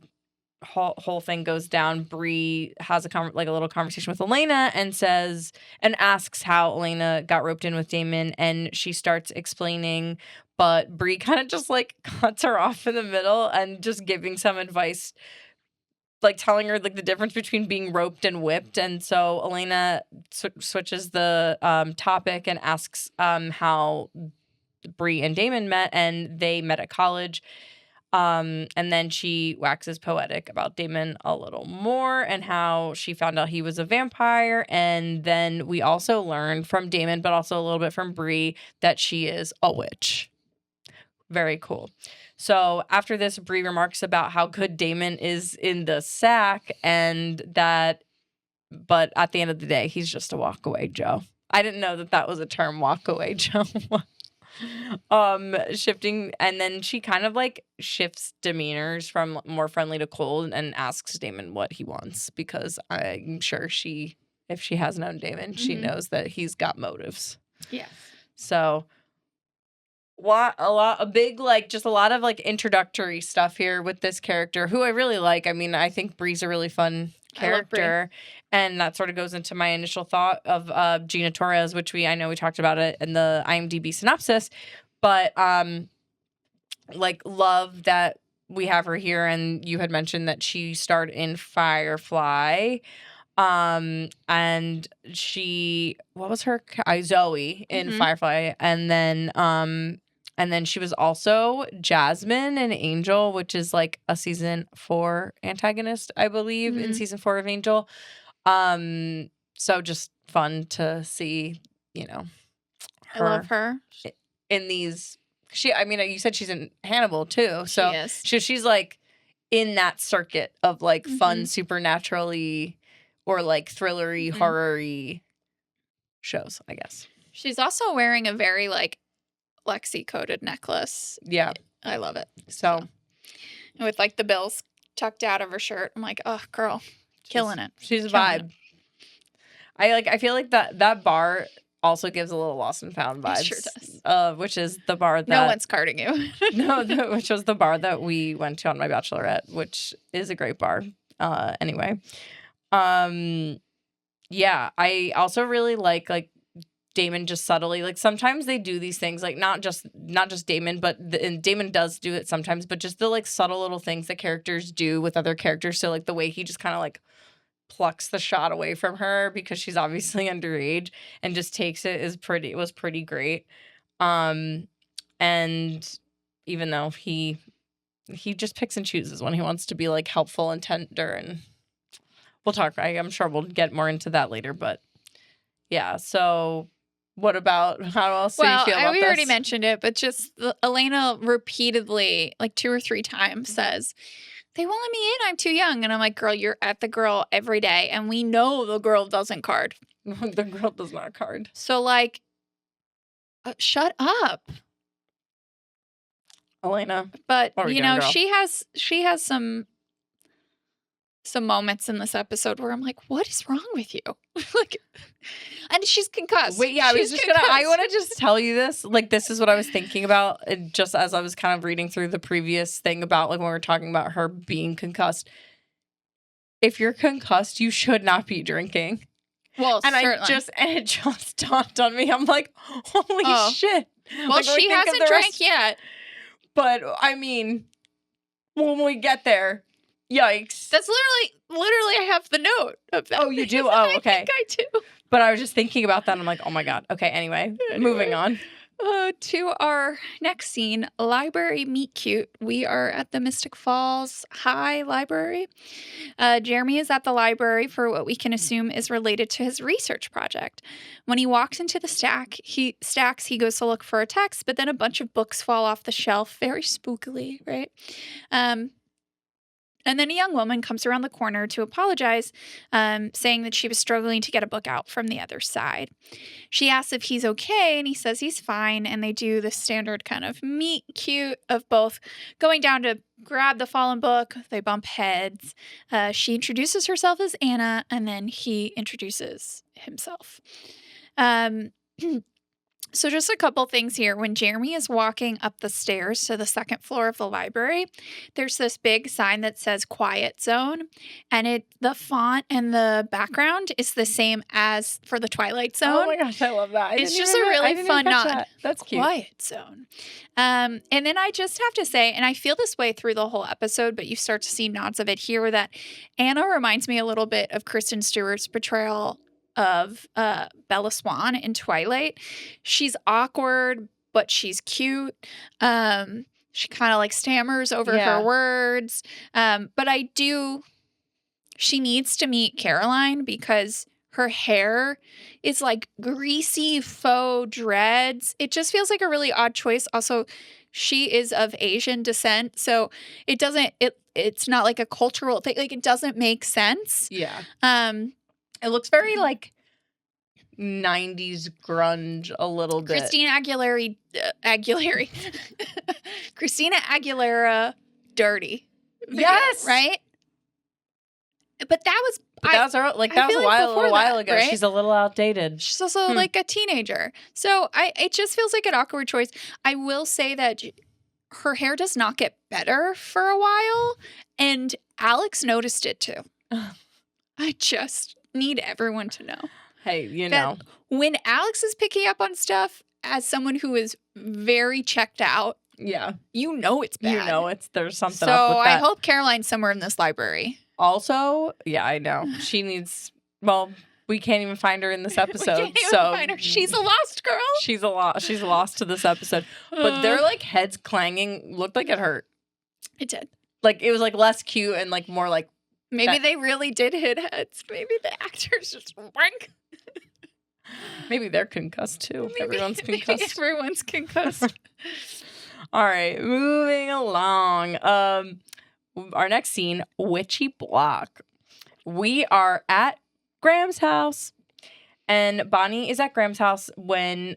whole thing goes down, Bree has a little conversation with Elena and asks how Elena got roped in with Damon, and she starts explaining, but Bree kind of just like cuts her off in the middle and just giving some advice, like telling her like the difference between being roped and whipped. And so Elena switches the topic and asks how Bree and Damon met, and they met at college. And then she waxes poetic about Damon a little more and how she found out he was a vampire. And then we also learn from Damon, but also a little bit from Bree, that she is a witch. Very cool. So after this, Bree remarks about how good Damon is in the sack, and but at the end of the day, he's just a walkaway Joe. I didn't know that was a term, walkaway Joe. Shifting, and then she kind of like shifts demeanors from more friendly to cold and asks Damon what he wants, because I'm sure if she has known Damon, she knows that he's got motives. Yeah. So a big like just a lot of like introductory stuff here with this character, who I really like. I mean, I think Bree's a really fun character, and that sort of goes into my initial thought of Gina Torres, which I know we talked about it in the IMDb synopsis, but like love that we have her here. And you had mentioned that she starred in Firefly, and she what was her Zoe in Firefly, and then she was also Jasmine in Angel, which is like a season 4 antagonist, I believe, in season 4 of Angel. So just fun to see, her. I love her in these. You said she's in Hannibal too, so she is. She's like in that circuit of like fun, supernaturally or like thrillery, horror-y shows, I guess. She's also wearing a very like Lexi coded necklace. Yeah. I love it. So with like the bills tucked out of her shirt. I'm like, oh girl, killing it. She's a vibe. I feel like that bar also gives a little Lost and Found vibes. It sure does. Which is the bar that no one's carding you. which was the bar that we went to on my bachelorette, which is a great bar. Anyway. Yeah, I also really like Damon just subtly, like sometimes they do these things, like not just Damon, but and Damon does do it sometimes, but just the like subtle little things that characters do with other characters. So like the way he just kind of like plucks the shot away from her because she's obviously underage and just takes it was pretty great. And even though he just picks and chooses when he wants to be like helpful and tender, and we'll talk, I'm sure we'll get more into that later, but yeah. So what about, how else do you feel about this? We already mentioned it, but just Elena repeatedly, like 2 or 3 times, says, they won't let me in, I'm too young. And I'm like, girl, you're at the girl every day, and we know the girl doesn't card. The girl does not card. So like, shut up, Elena. But you know, she has some some moments in this episode where I'm like, what is wrong with you? Like, and she's concussed. Wait, yeah, She's I want to just tell you this. Like, this is what I was thinking about, just as I was kind of reading through the previous thing about, like, when we were talking about her being concussed. If you're concussed, you should not be drinking. Well, and certainly. it just dawned on me. I'm like, holy shit. Well, like, she hasn't drank yet. But, I mean, when we get there, yikes. That's literally, I have the note of that. Oh, you do? Oh, okay. I think I do. But I was just thinking about that. And I'm like, oh my God. Okay, anyway. Moving on. To our next scene, library meet cute. We are at the Mystic Falls High Library. Jeremy is at the library for what we can assume is related to his research project. When he walks into the stacks, he goes to look for a text, but then a bunch of books fall off the shelf, very spookily, right? And then a young woman comes around the corner to apologize, saying that she was struggling to get a book out from the other side. She asks if he's okay, and he says he's fine, and they do the standard kind of meet cute of both going down to grab the fallen book. They bump heads. She introduces herself as Anna, and then he introduces himself. So just a couple things here. When Jeremy is walking up the stairs to the second floor of the library, there's this big sign that says Quiet Zone, and the font and the background is the same as for the Twilight Zone. Oh my gosh, I love that. It's just a really fun nod. That's cute. Quiet Zone. And then I just have to say, and I feel this way through the whole episode, but you start to see nods of it here, that Anna reminds me a little bit of Kristen Stewart's portrayal of Bella Swan in Twilight. She's awkward, but she's cute. She kind of like stammers over her words. But she needs to meet Caroline because her hair is like greasy faux dreads. It just feels like a really odd choice. Also, she is of Asian descent, so it's not like a cultural thing. Like, it doesn't make sense. Yeah. It looks very like 90s grunge a little bit. Christina Aguilera dirty. Yes. Right? But that was a while ago. Right? She's a little outdated. She's also like a teenager. So it just feels like an awkward choice. I will say that her hair does not get better for a while, and Alex noticed it too. I just need everyone to know. Hey, you know. When Alex is picking up on stuff, as someone who is very checked out, you know it's bad. You know there's something up with that. So I hope Caroline's somewhere in this library. Also, yeah, I know. She needs, we can't even find her in this episode. We can't even find her. She's a lost girl. She's lost to this episode. But their like heads clanging looked like it hurt. It did. Like, it was like less cute and like more like. Maybe they really did hit heads. Maybe the actors just rank. Maybe they're concussed too. Everyone's concussed. Everyone's concussed. All right, moving along. Our next scene, Witchy Block. We are at Graham's house, and Bonnie is at Graham's house when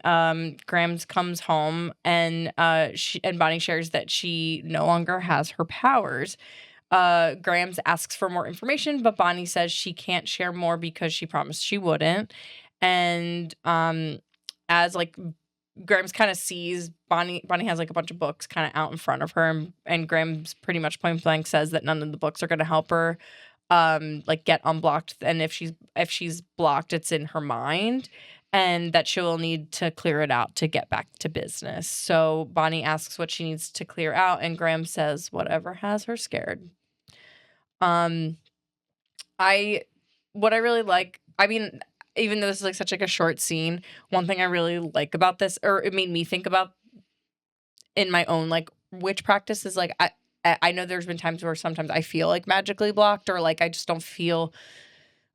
Grams comes home, and Bonnie shares that she no longer has her powers. Grams asks for more information, but Bonnie says she can't share more because she promised she wouldn't. And as like Grams kind of sees Bonnie has like a bunch of books kind of out in front of her, and Grams pretty much point blank says that none of the books are going to help her like get unblocked, and if she's blocked, it's in her mind, and that she will need to clear it out to get back to business. So Bonnie asks what she needs to clear out, and Grams says whatever has her scared. What I really like, I mean, even though this is like such like a short scene, one thing I really like about this, or it made me think about in my own like witch practice, is like I know there's been times where sometimes I feel like magically blocked, or like I just don't feel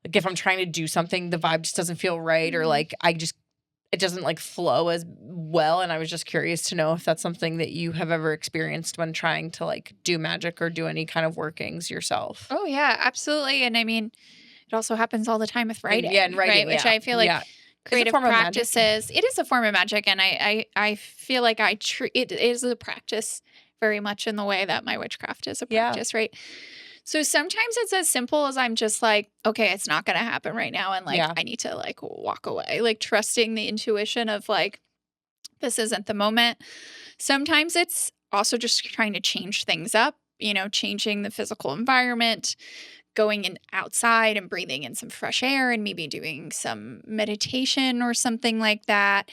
like if I'm trying to do something, the vibe just doesn't feel right, or like it doesn't like flow as well. And I was just curious to know if that's something that you have ever experienced when trying to like do magic or do any kind of workings yourself. Oh yeah, absolutely. And I mean, it also happens all the time with writing. And writing, right? Which I feel like creative practices. It is a form of magic, and I feel like it is a practice very much in the way that my witchcraft is a practice, right? So sometimes it's as simple as I'm just like, okay, it's not going to happen right now. And like, Yeah. I need to like walk away, like trusting the intuition of like, this isn't the moment. Sometimes it's also just trying to change things up, changing the physical environment, going in outside and breathing in some fresh air and maybe doing some meditation or something like that.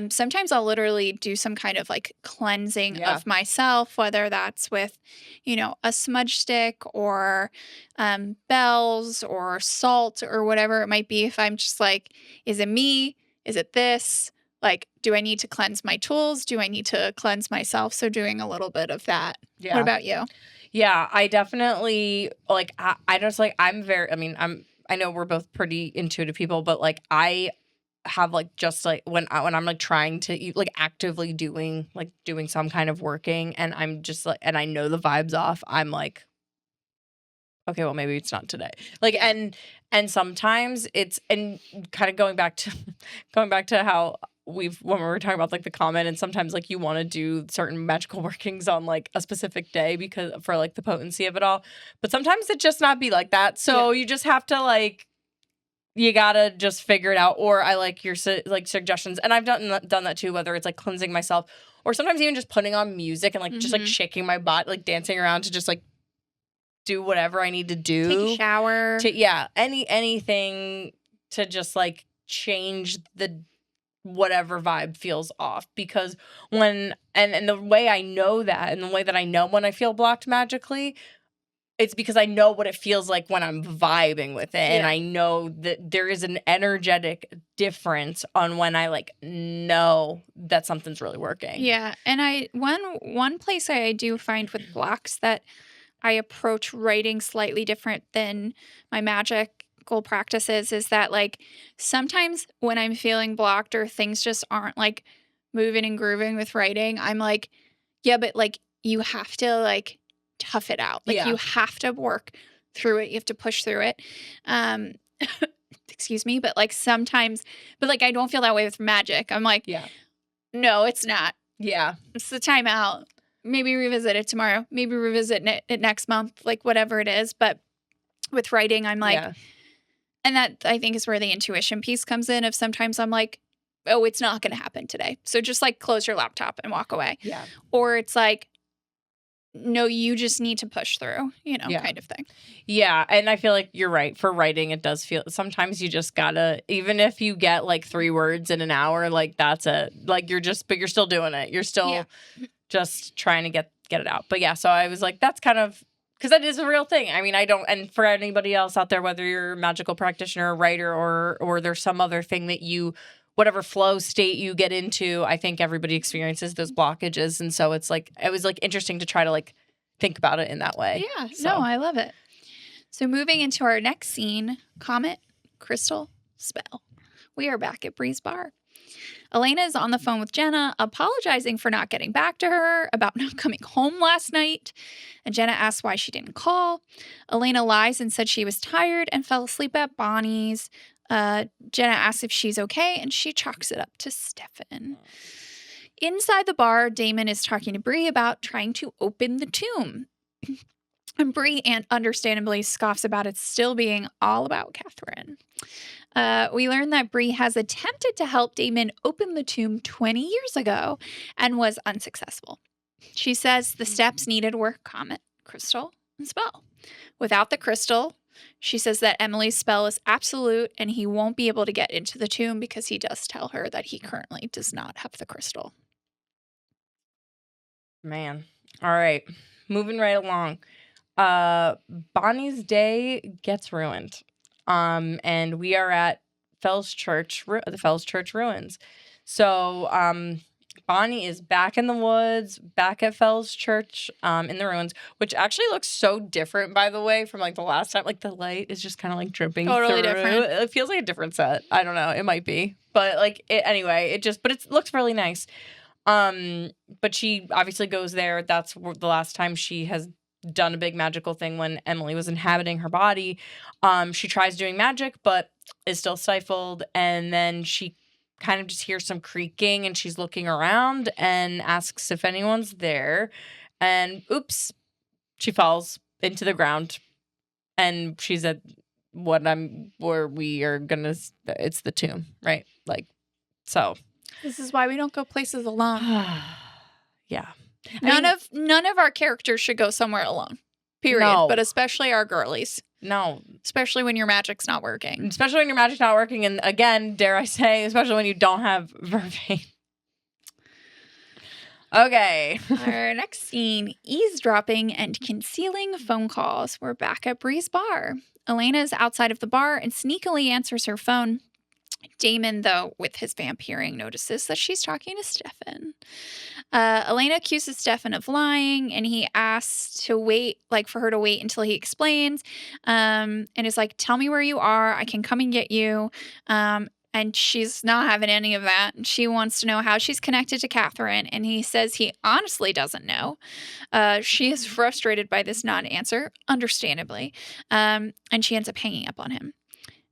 Sometimes I'll literally do some kind of like cleansing Yeah. of myself, whether that's with, a smudge stick or bells or salt or whatever it might be. If I'm just like, is it me? Is it this? Like, do I need to cleanse my tools? Do I need to cleanse myself? So doing a little bit of that. Yeah. What about you? Yeah, I definitely like I just like I'm very I know we're both pretty intuitive people, but like I have like just like when I'm like trying to like actively doing some kind of working and I'm just like and I know the vibes off, I'm like okay, well maybe it's not today. Like and sometimes it's and kind of going back to how when we were talking about like the comment and sometimes like you want to do certain magical workings on like a specific day because for like the potency of it all. But sometimes it just not be like that. So you just have to like you gotta just figure it out. Or I like your like suggestions, and I've done that too. Whether it's like cleansing myself, or sometimes even just putting on music and like just like shaking my butt, like dancing around to just like do whatever I need to do. Take a shower. Anything to just like change the whatever vibe feels off. Because when and the way I know that and the way that I know when I feel blocked magically, it's because I know what it feels like when I'm vibing with it. And I know that there is an energetic difference on when I like know that something's really working. Yeah. And one place I do find with blocks that I approach writing slightly different than my magical practices is that like sometimes when I'm feeling blocked or things just aren't like moving and grooving with writing, I'm like, yeah, but like you have to like tough it out. Like you have to work through it. You have to push through it. Excuse me, but like sometimes, but like I don't feel that way with magic. I'm like, no, it's not. Yeah. It's the timeout. Maybe revisit it tomorrow. Maybe revisit it next month, like whatever it is. But with writing, I'm like, and that I think is where the intuition piece comes in. If sometimes I'm like, oh, it's not going to happen today. So just like close your laptop and walk away. Yeah. Or it's like, no, you just need to push through, kind of thing. Yeah. And I feel like you're right. For writing, it does feel sometimes you just gotta, even if you get like 3 words in an hour, like that's it. Like but you're still doing it. You're still just trying to get it out. But yeah, so I was like, that's kind of because that is a real thing. I mean, and for anybody else out there, whether you're a magical practitioner, a writer, or there's some other thing that whatever flow state you get into, I think everybody experiences those blockages. And so it was like interesting to try to like think about it in that way. Yeah, no, I love it. So moving into our next scene, Comet, Crystal, Spell. We are back at Bree's bar. Elena is on the phone with Jenna, apologizing for not getting back to her about not coming home last night. And Jenna asks why she didn't call. Elena lies and said she was tired and fell asleep at Bonnie's. Jenna asks if she's okay, and she chalks it up to Stefan. Inside the bar, Damon is talking to Bree about trying to open the tomb. And Bree understandably scoffs about it still being all about Catherine. We learn that Bree has attempted to help Damon open the tomb 20 years ago and was unsuccessful. She says the steps needed were Comet, Crystal, and Spell. Without the crystal, she says that Emily's spell is absolute and he won't be able to get into the tomb because he does tell her that he currently does not have the crystal. Man. All right. Moving right along. Bonnie's day gets ruined. And we are at Fells Church, the Fells Church ruins. So, Bonnie is back in the woods, back at Fells Church, in the ruins, which actually looks so different, by the way, from like the last time. Like the light is just kind of like dripping totally through. Different. It feels like a different set. I don't know. It might be, but like anyway, but it looks really nice. But she obviously goes there. That's the last time she has done a big magical thing when Emily was inhabiting her body. She tries doing magic, but is still stifled. And then she kind of just hears some creaking and she's looking around and asks if anyone's there. And oops, she falls into the ground and she's at where we are gonna. It's the tomb, right? Like, so. This is why we don't go places alone. Yeah. None of our characters should go somewhere alone. Period. No. But especially our girlies. No. Especially when your magic's not working. Especially when your magic's not working. And again, dare I say, especially when you don't have vervain. Okay. Our next scene, eavesdropping and concealing phone calls. We're back at Bree's bar. Elena is outside of the bar and sneakily answers her phone. Damon, though, with his vamp hearing, notices that she's talking to Stefan. Elena accuses Stefan of lying, and he asks to wait, like for her to wait until he explains, and is like, tell me where you are. I can come and get you. And she's not having any of that. She wants to know how she's connected to Catherine, and he says he honestly doesn't know. She is frustrated by this non-answer, understandably, and she ends up hanging up on him.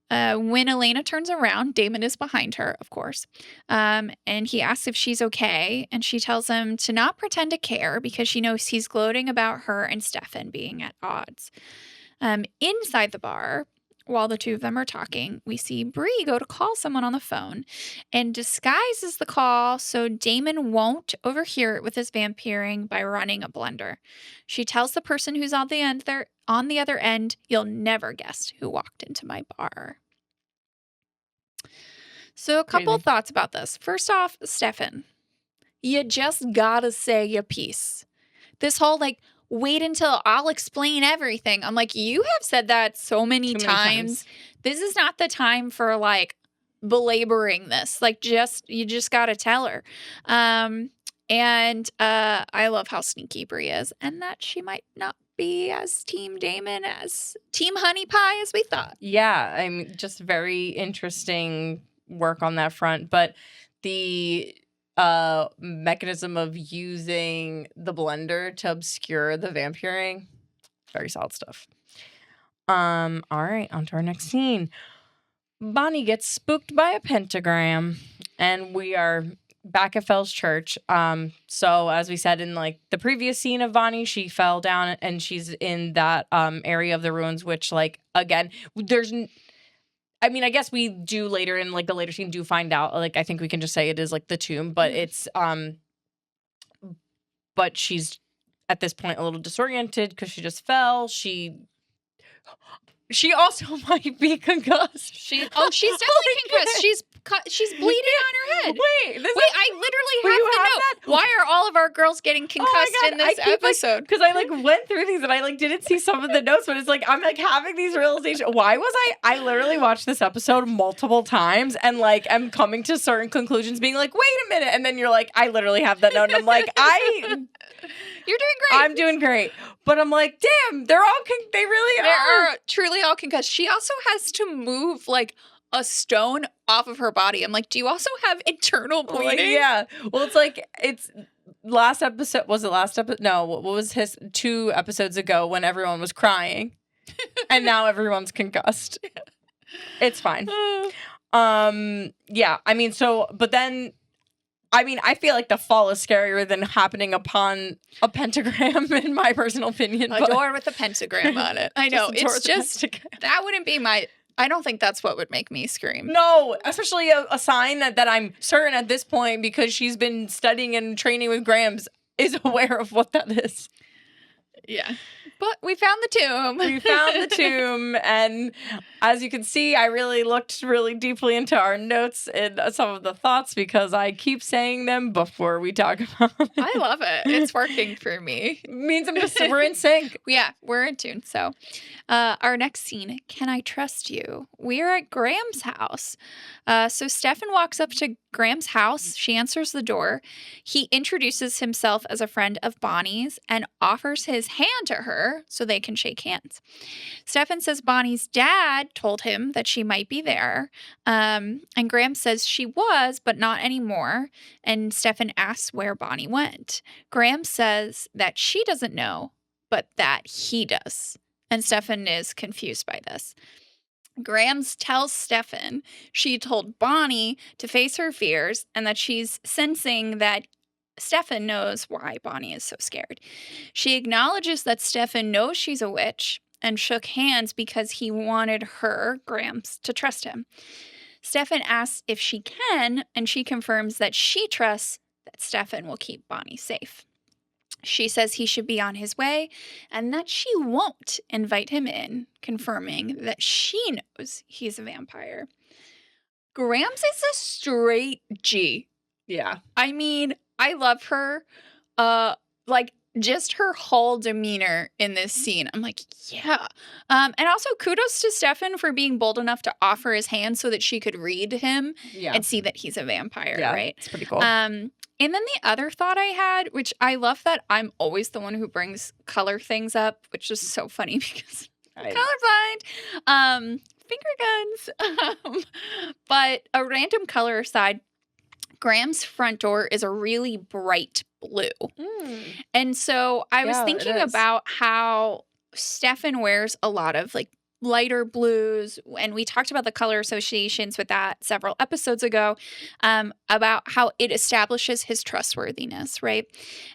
When Elena turns around, Damon is behind her, of course, and he asks if she's okay, and she tells him to not pretend to care because she knows he's gloating about her and Stefan being at odds. Inside the bar, while the two of them are talking, we see Bree go to call someone on the phone and disguises the call so Damon won't overhear it with his vamp hearing by running a blender. She tells the person who's on the other end, you'll never guess who walked into my bar. So a couple thoughts about this. First off, Stefan, you just gotta say your piece. This whole wait until I'll explain everything. I'm like, you have said that so many times. This is not the time for belaboring this. You just gotta tell her. And I love how sneaky Bree is, and that she might not be as Team Damon as Team Honey Pie as we thought. Yeah, I mean, just very interesting work on that front. But the mechanism of using the blender to obscure the vamp hearing, very solid stuff. All right, on to our next scene. Bonnie gets spooked by a pentagram, and we are back at Fell's church. So as we said in the previous scene of Bonnie, she fell down and she's in that area of the ruins, which again, I guess we do later in the later scene do find out, I think we can just say it is the tomb, but it's but she's at this point a little disoriented because she just fell. She also might be concussed. She's definitely concussed. She's bleeding on her head. Wait, I literally have the note. Why are all of our girls getting concussed in this episode? Because I went through these and I didn't see some of the notes, but it's I'm having these realizations. Why was I literally watched this episode multiple times and am coming to certain conclusions, being wait a minute, and then you're I literally have that note, and I'm You're doing great. I'm doing great. But I'm damn, they really are truly all concussed. She also has to move a stone off of her body. I'm do you also have internal bleeding? Yeah. Well, it's last episode. Was it last episode? No, what was 2 episodes ago when everyone was crying and now everyone's concussed. It's fine. Yeah. But then I feel the fall is scarier than happening upon a pentagram, in my personal opinion. A door with a pentagram on it. I know. It's just, that wouldn't be I don't think that's what would make me scream. No, especially a sign that I'm certain at this point, because she's been studying and training with Grams, is aware of what that is. Yeah. But we found the tomb. We found the tomb. And as you can see, I really looked really deeply into our notes and some of the thoughts because I keep saying them before we talk about it. I love it. It's working for me. It means we're in sync. Yeah, we're in tune. So our next scene, Can I Trust You? We're at Graham's house. So Stefan walks up to Graham's house. She answers the door. He introduces himself as a friend of Bonnie's and offers his hand to her so they can shake hands. Stefan says Bonnie's dad told him that she might be there. And Graham says she was, but not anymore. And Stefan asks where Bonnie went. Graham says that she doesn't know, but that he does. And Stefan is confused by this. Graham tells Stefan she told Bonnie to face her fears and that she's sensing that Stefan knows why Bonnie is so scared. She acknowledges that Stefan knows she's a witch and shook hands because he wanted her, Grams, to trust him. Stefan asks if she can, and she confirms that she trusts that Stefan will keep Bonnie safe. She says he should be on his way and that she won't invite him in, confirming that she knows he's a vampire. Grams is a straight G. Yeah. I mean, I love her. Just her whole demeanor in this scene. I'm like, yeah. And also kudos to Stefan for being bold enough to offer his hand so that she could read him and see that he's a vampire, right? It's pretty cool. And then the other thought I had, which I love that I'm always the one who brings color things up, which is so funny because I'm colorblind. Finger guns. But a random color aside, Graham's front door is a really bright blue. And so I was thinking about how Stefan wears a lot of like lighter blues, and we talked about the color associations with that several episodes ago, about how it establishes his trustworthiness, right?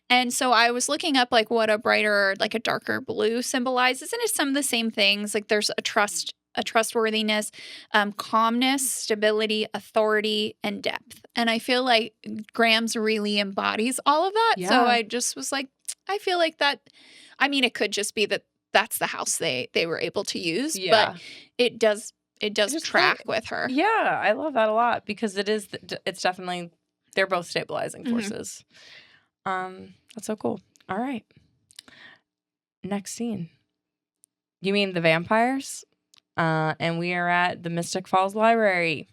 And so I was looking up like what a brighter, like a darker blue symbolizes, and it's some of the same things. Like there's a trustworthiness, calmness, stability, authority, and depth. And I feel like Grams really embodies all of that. So I just was like, I feel like that. I mean, it could just be that that's the house they were able to use, but it does track with her. Yeah, I love that a lot because it's definitely, they're both stabilizing forces. That's so cool. All right. Next scene. You mean the vampires? And we are at the Mystic Falls Library.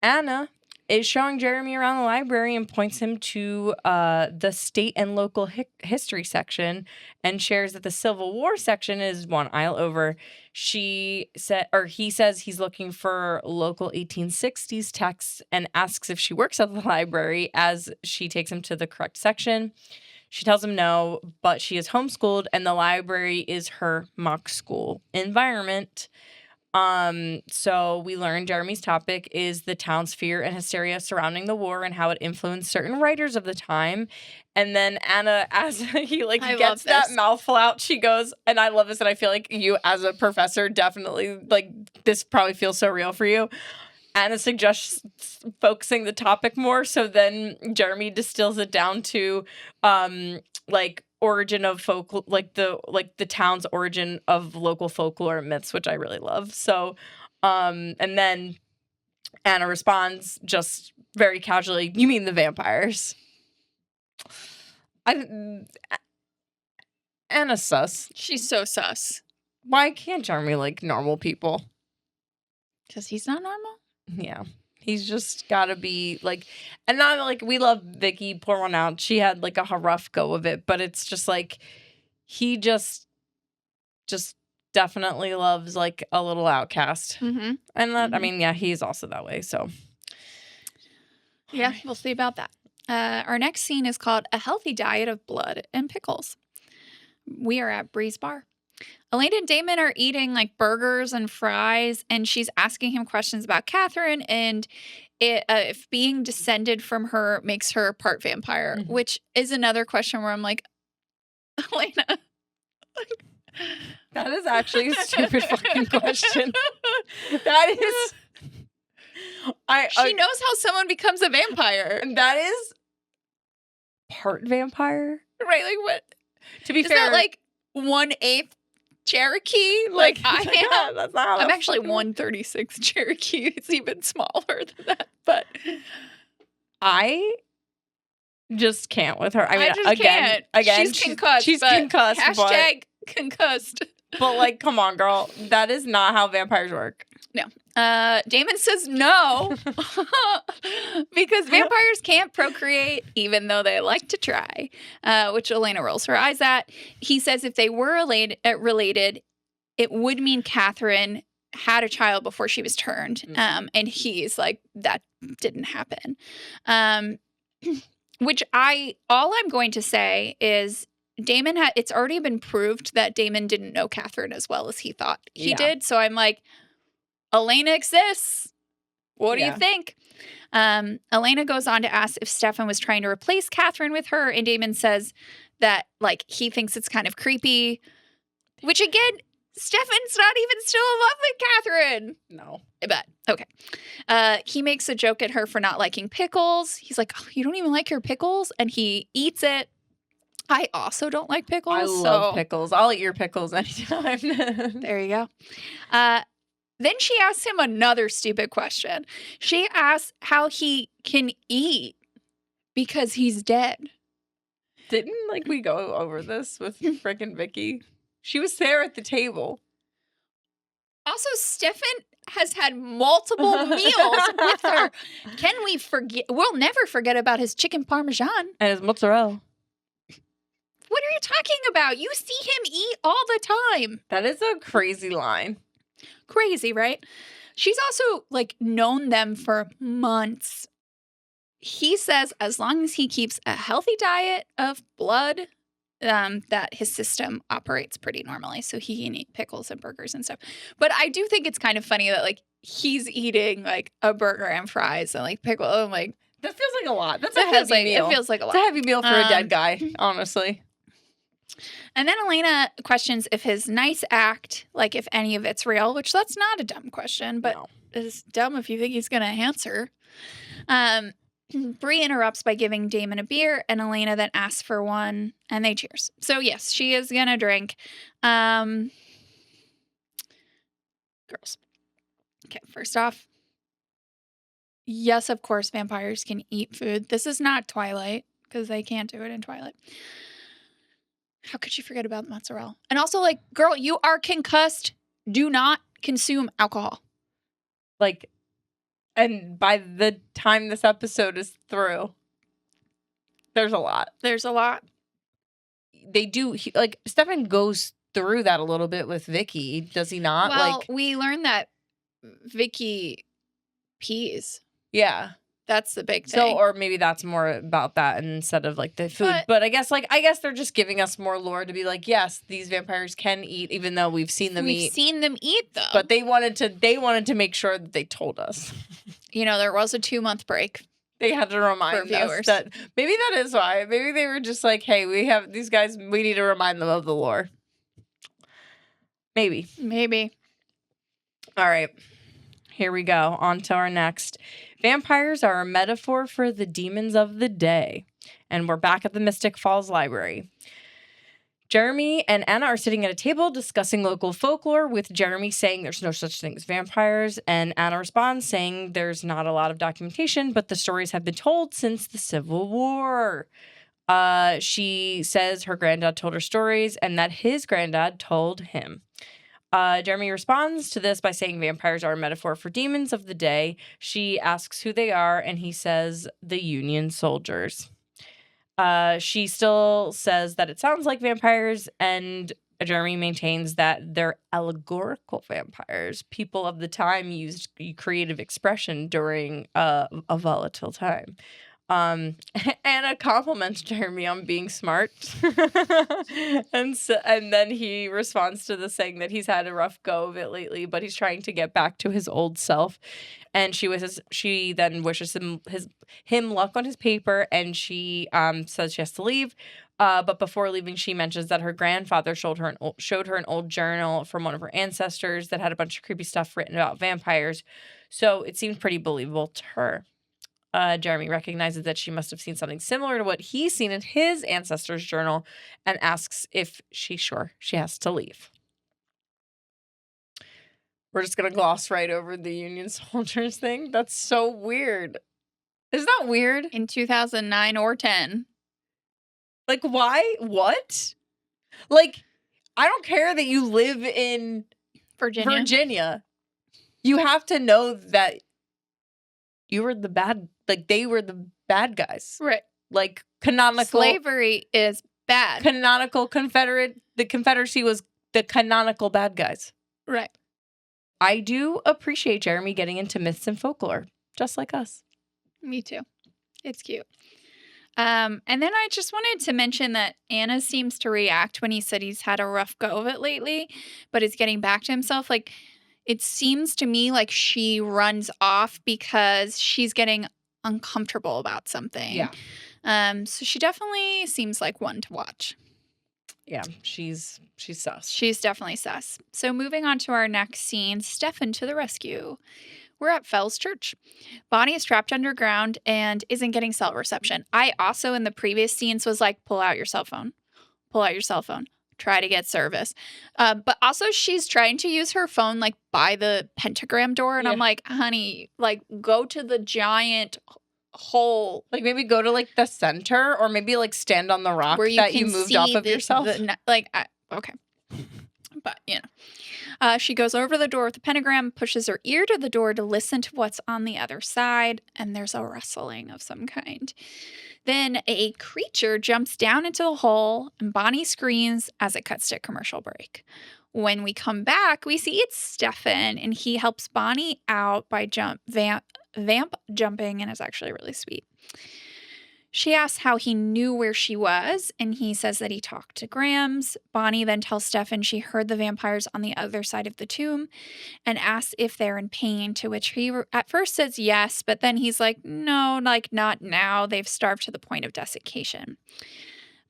Anna is showing Jeremy around the library and points him to the state and local history section and shares that the Civil War section is one aisle over. He says he's looking for local 1860s texts and asks if she works at the library as she takes him to the correct section. She tells him no, but she is homeschooled and the library is her mock school environment. So we learned Jeremy's topic is the town's fear and hysteria surrounding the war and how it influenced certain writers of the time. And then Anna, as he gets that mouthful out, she goes, and I love this, and I feel like you as a professor definitely, this probably feels so real for you. Anna suggests focusing the topic more, so then Jeremy distills it down to, origin of folk, the town's origin of local folklore and myths, which I really love. So, and then Anna responds just very casually, "You mean the vampires?" Anna's sus. She's so sus. Why can't Jeremy like normal people? Because he's not normal? Yeah. He's just gotta be and not we love Vicky, pour one out. She had a rough go of it, but it's just he just definitely loves a little outcast. And that, I mean, yeah, he's also that way. So yeah, we'll see about that. Our next scene is called A Healthy Diet of Blood and Pickles. We are at Bree's Bar. Elena and Damon are eating burgers and fries, and she's asking him questions about Catherine and if being descended from her makes her part vampire, which is another question where I'm like, Elena. That is actually a stupid fucking question. That is. She knows how someone becomes a vampire. That is part vampire. Right, what? To be is fair. That 1/8 Cherokee? I am. That's not how I'm actually 1/36 Cherokee. It's even smaller than that. But I just can't with her. I mean, can't. Again, she's concussed. She's concussed. Hashtag concussed. But come on, girl. That is not how vampires work. No. Damon says no because vampires can't procreate even though they like to try, which Elena rolls her eyes at. He says if they were related, it would mean Catherine had a child before she was turned. And he's like, that didn't happen. All I'm going to say is Damon it's already been proved that Damon didn't know Catherine as well as he thought he did. So I'm like, Elena exists. What do you think? Elena goes on to ask if Stefan was trying to replace Catherine with her, and Damon says that he thinks it's kind of creepy. Which again, Stefan's not even still in love with Catherine. No. But, okay. He makes a joke at her for not liking pickles. He's like, oh, you don't even like your pickles? And he eats it. I also don't like pickles. I love pickles. I'll eat your pickles anytime. There you go. Then she asks him another stupid question. She asks how he can eat because he's dead. Didn't we go over this with frickin' Vicky? She was there at the table. Also, Stefan has had multiple meals with her. Can we forget? We'll never forget about his chicken parmesan. And his mozzarella. What are you talking about? You see him eat all the time. That is a crazy line. Crazy, right? She's also known them for months. He says as long as he keeps a healthy diet of blood, that his system operates pretty normally. So he can eat pickles and burgers and stuff. But I do think it's kind of funny that he's eating a burger and fries and pickle. I'm like, that feels like a lot. That's a heavy meal. It feels like a lot. It's a heavy meal for a dead guy, honestly. And then Elena questions if his nice act, if any of it's real, which that's not a dumb question, but it's dumb if you think he's going to answer. Bree interrupts by giving Damon a beer, and Elena then asks for one, and they cheers. So, yes, she is going to drink. Girls. Okay, first off, yes, of course, vampires can eat food. This is not Twilight, because they can't do it in Twilight. How could you forget about mozzarella? And also, girl, you are concussed. Do not consume alcohol. And by the time this episode is through, there's a lot. There's a lot. They do, Stefan goes through that a little bit with Vicky, does he not? Well, we learned that Vicky pees. Yeah. That's the big thing. So, or maybe that's more about that instead of the food. But I guess they're just giving us more lore to be yes, these vampires can eat, even though we've seen them eat. We've seen them eat them. But they wanted to make sure that they told us. There was a 2-month break. They had to remind us that maybe that is why. Maybe they were just hey, we have these guys, we need to remind them of the lore. Maybe. All right. Here we go. On to our next. Vampires are a metaphor for the demons of the day. And we're back at the Mystic Falls Library. Jeremy and Anna are sitting at a table discussing local folklore, with Jeremy saying there's no such thing as vampires, and Anna responds saying there's not a lot of documentation, but the stories have been told since the Civil War. She says her granddad told her stories and that his granddad told him. Jeremy responds to this by saying vampires are a metaphor for demons of the day. She asks who they are, and he says the Union soldiers. She still says that it sounds like vampires, and Jeremy maintains that they're allegorical vampires. People of the time used creative expression during a volatile time. Anna compliments Jeremy on being smart. and then he responds to this saying that he's had a rough go of it lately, but he's trying to get back to his old self. And she then wishes him luck on his paper, and she says she has to leave. But before leaving, she mentions that her grandfather showed her an old journal from one of her ancestors that had a bunch of creepy stuff written about vampires. So it seemed pretty believable to her. Jeremy recognizes that she must have seen something similar to what he's seen in his ancestor's journal and asks if she's sure she has to leave. We're just going to gloss right over the Union soldiers thing. That's so weird. Isn't that weird? In 2009 or 10. Why? What? I don't care that you live in Virginia. You have to know that you were the bad, they were the bad guys. Right. Canonical. Slavery is bad. Canonical the Confederacy was the canonical bad guys. Right. I do appreciate Jeremy getting into myths and folklore, just like us. Me too. It's cute. And then I just wanted to mention that Anna seems to react when he said he's had a rough go of it lately, but is getting back to himself. It seems to me like she runs off because she's getting uncomfortable about something. Yeah. So she definitely seems like one to watch. Yeah, she's sus. She's definitely sus. So moving on to our next scene, Stefan to the rescue. We're at Fell's church. Bonnie is trapped underground and isn't getting cell reception. I also, in the previous scenes, was like, pull out your cell phone. Pull out your cell phone. Try to get service. But also she's trying to use her phone like by the pentagram door. And I'm like, honey, like go to the giant hole. Like maybe go to like the center or maybe like stand on the rock where you that can you moved see off of yourself. Okay. But, she goes over to the door with the pentagram, pushes her ear to the door to listen to what's on the other side, and there's a rustling of some kind. Then a creature jumps down into the hole, and Bonnie screams as it cuts to commercial break. When we come back, we see it's Stefan, and he helps Bonnie out by vamp jumping, and it's actually really sweet. She asks how he knew where she was, and he says that he talked to Grams. Bonnie then tells Stefan she heard the vampires on the other side of the tomb and asks if they're in pain, to which he at first says yes, but then he's like, no, like not now. They've starved to the point of desiccation.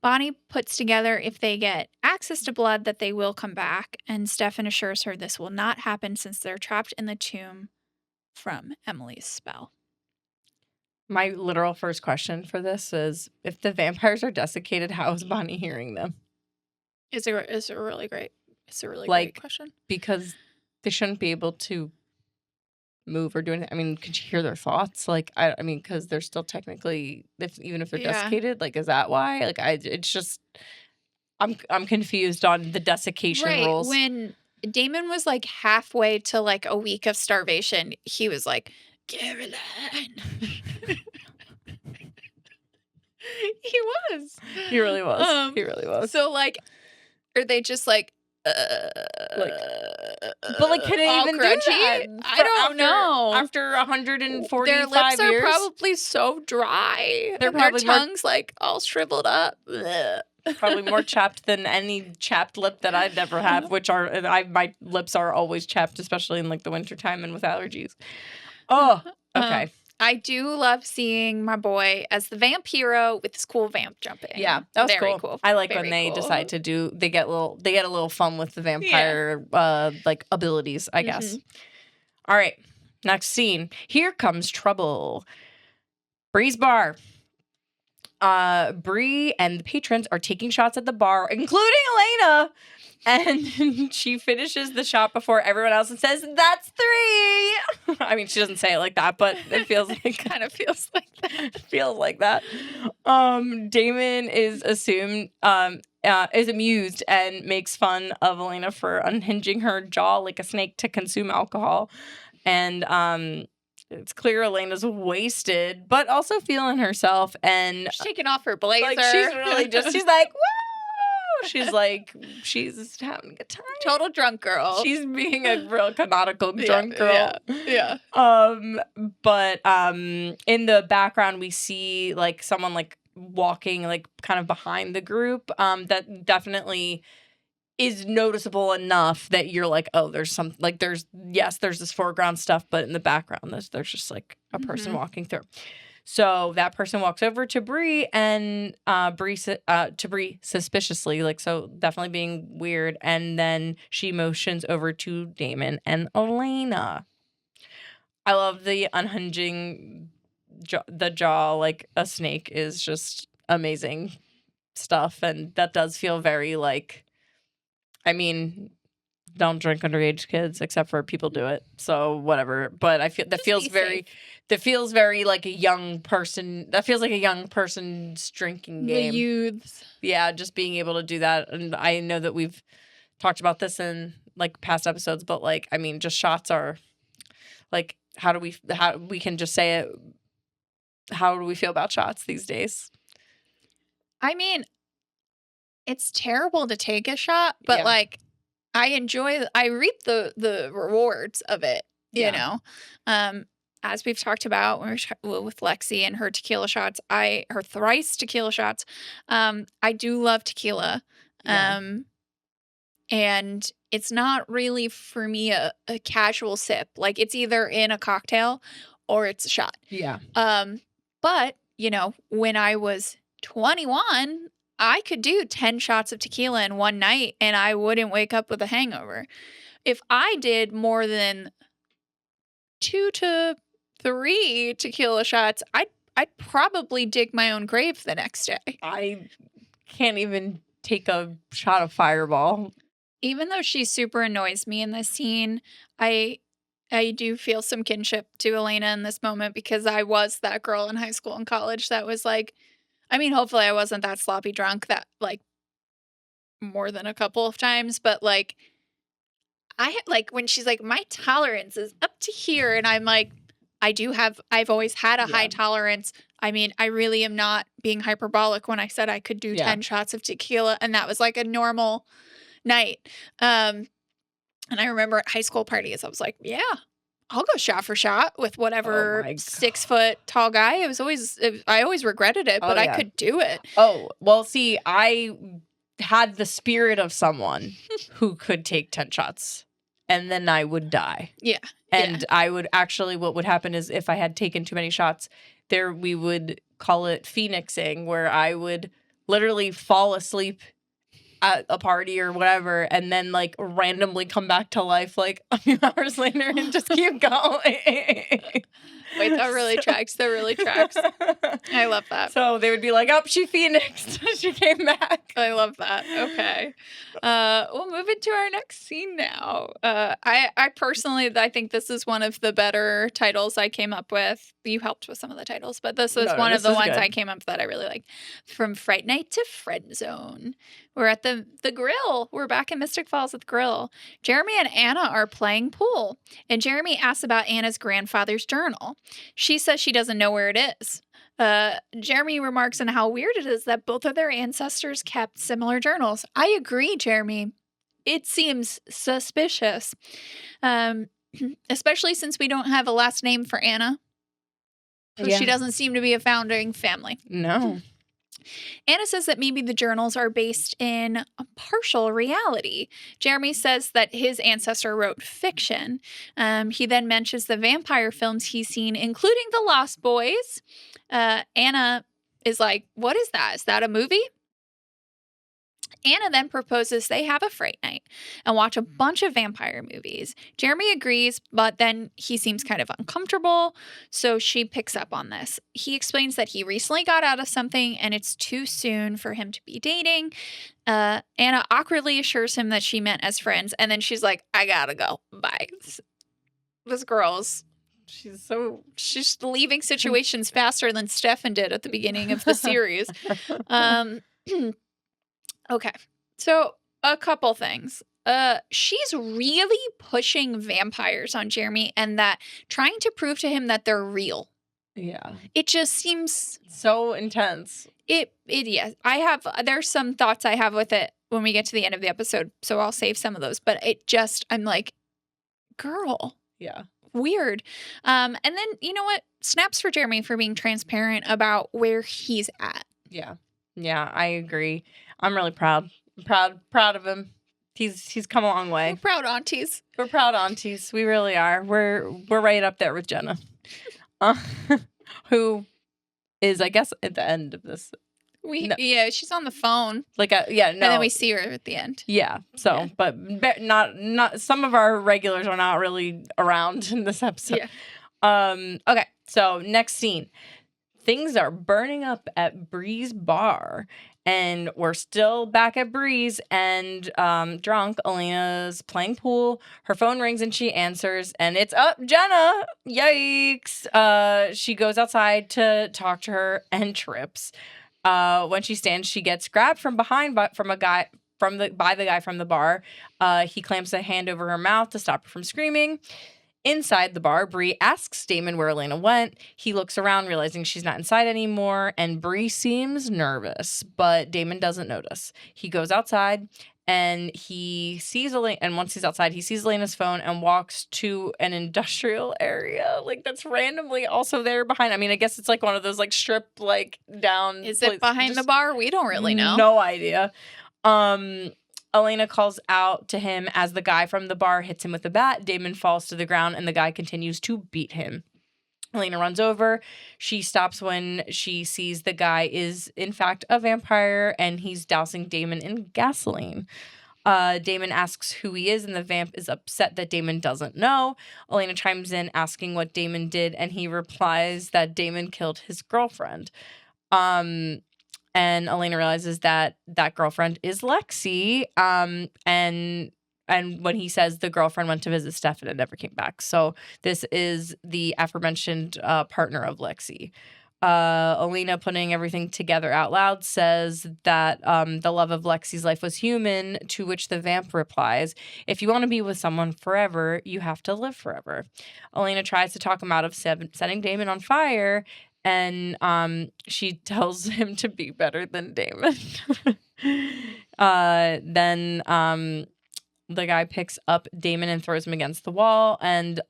Bonnie puts together if they get access to blood that they will come back, and Stefan assures her this will not happen since they're trapped in the tomb from Emily's spell. My literal first question for this is, if the vampires are desiccated, how is Bonnie hearing them? It's a really great question. Because they shouldn't be able to move or do anything. I mean, could you hear their thoughts? Like, I mean, because they're still technically, even if they're desiccated, like, is that why? Like, it's just, I'm confused on the desiccation rules. When Damon was like halfway to like a week of starvation, he was like, Caroline. He was. He really was. He really was. So like, are they just like, but like, can they even crunchy? do that? I don't know. After 145 their lips are years, probably so dry. Their tongues like all shriveled up. Probably more chapped than any chapped lip that I'd ever have, which my lips are always chapped, especially in like the wintertime and with allergies. Oh, okay. I do love seeing my boy as the vamp hero with his cool vamp jumping. Yeah, that was Very cool. I like when they decide to they get a little fun with the vampire like abilities, I guess. All right, next scene. Here comes trouble. Bree's bar. Bree and the patrons are taking shots at the bar, including Elena. And she finishes the shot before everyone else and says, "That's 3." I mean, she doesn't say it like that, but it feels like kind of feels like that. It feels like that. Damon is amused and makes fun of Elena for unhinging her jaw like a snake to consume alcohol. And it's clear Elena's wasted, but also feeling herself. And she's taking off her blazer. Like, she's really she's like, woo! She's like, she's having a good time. Total drunk girl. She's being a real canonical drunk girl. Yeah. But in the background, we see like someone like walking like kind of behind the group. That definitely is noticeable enough that you're like, oh, there's some like there's this foreground stuff, but in the background, there's just like a person walking through. So that person walks over to Bree and Bree suspiciously, like, so definitely being weird. And then she motions over to Damon and Elena. I love the unhinging the jaw like a snake is just amazing stuff. And that does feel very like, I mean, don't drink underage kids, except for people do it. So whatever. But I feel that feels very like a young person. That feels like a young person's drinking game. The youths. Yeah, just being able to do that. And I know that we've talked about this in like past episodes, but like, I mean, just shots are like, how we can just say it. How do we feel about shots these days? I mean, it's terrible to take a shot, but like, I reap the rewards of it, you know? As we've talked about with Lexi and her tequila shots, her thrice tequila shots, I do love tequila. And it's not really for me a casual sip. Like it's either in a cocktail or it's a shot. Yeah. But, you know, when I was 21, I could do 10 shots of tequila in one night and I wouldn't wake up with a hangover. If I did more than 2 to 3 tequila shots, I'd probably dig my own grave the next day. I can't even take a shot of Fireball. Even though she super annoys me in this scene, I do feel some kinship to Elena in this moment because I was that girl in high school and college that was like, I mean, hopefully I wasn't that sloppy drunk that like more than a couple of times, but like when she's like, my tolerance is up to here, and I'm like, I've always had a high tolerance. I mean, I really am not being hyperbolic when I said I could do 10 shots of tequila, and that was like a normal night. And I remember at high school parties, I was like, yeah, I'll go shot for shot with whatever 6 foot tall guy. I always regretted it, but I could do it. Oh, well, see, I had the spirit of someone who could take 10 shots and then I would die. Yeah. And I would actually, what would happen is if I had taken too many shots, we would call it phoenixing, where I would literally fall asleep at a party or whatever, and then like randomly come back to life like a few hours later and just keep going. Wait, that really tracks. That really tracks. I love that. So they would be like, oh, she phoenixed. She came back. I love that. Okay. We'll move into our next scene now. I personally, I think this is one of the better titles I came up with. You helped with some of the titles, but this was one of the ones I came up with that I really liked. From Fright Night to Friend Zone. We're at the grill. We're back in Mystic Falls at the grill. Jeremy and Anna are playing pool, and Jeremy asks about Anna's grandfather's journal. She says she doesn't know where it is. Jeremy remarks on how weird it is that both of their ancestors kept similar journals. I agree, Jeremy. It seems suspicious, especially since we don't have a last name for Anna. She doesn't seem to be a founding family. No. Anna says that maybe the journals are based in a partial reality. Jeremy says that his ancestor wrote fiction. He then mentions the vampire films he's seen, including The Lost Boys. Anna is like, what is that? Is that a movie? Anna then proposes they have a fright night and watch a bunch of vampire movies. Jeremy agrees, but then he seems kind of uncomfortable, so she picks up on this. He explains that he recently got out of something and it's too soon for him to be dating. Anna awkwardly assures him that she meant as friends, and then she's like, I gotta go. Bye. This girl's... She's leaving situations faster than Stefan did at the beginning of the series. Okay, so a couple things. She's really pushing vampires on Jeremy and that trying to prove to him that they're real. Yeah. It just seems so intense. Yes. There's some thoughts I have with it when we get to the end of the episode, so I'll save some of those, but I'm like, girl. Yeah. Weird. And then, you know what? Snaps for Jeremy for being transparent about where he's at. Yeah. Yeah, I agree. I'm really proud. I'm proud of him. He's come a long way. We're proud aunties. We're proud aunties. We really are. We're right up there with Jenna, who is, I guess, at the end of this. Yeah, she's on the phone. And then we see her at the end. Yeah. So, yeah. But not some of our regulars are not really around in this episode. Yeah. Okay. So next scene. Things are burning up at Bree's bar, and we're still back at Bree's and drunk. Elena's playing pool. Her phone rings and she answers, and it's Jenna. Yikes. She goes outside to talk to her and trips. When she stands, she gets grabbed from behind by the guy from the bar. He clamps a hand over her mouth to stop her from screaming. Inside the bar, Bree asks Damon where Elena went. He looks around, realizing she's not inside anymore, and Bree seems nervous, but Damon doesn't notice. He goes outside, and he sees Elena, and once he's outside, he sees Elena's phone and walks to an industrial area, that's randomly also there behind. I mean, I guess it's one of those strip down. Is it behind the bar? We don't really know. No idea. Elena calls out to him as the guy from the bar hits him with a bat. Damon falls to the ground, and the guy continues to beat him. Elena runs over. She stops when she sees the guy is, in fact, a vampire, and he's dousing Damon in gasoline. Damon asks who he is, and the vamp is upset that Damon doesn't know. Elena chimes in asking what Damon did, and he replies that Damon killed his girlfriend. And Elena realizes that that girlfriend is Lexi. And when he says the girlfriend went to visit Stefan and never came back. So this is the aforementioned partner of Lexi. Elena, putting everything together out loud, says that the love of Lexi's life was human, to which the vamp replies, if you want to be with someone forever, you have to live forever. Elena tries to talk him out of setting Damon on fire, and she tells him to be better than Damon. Then the guy picks up Damon and throws him against the wall, and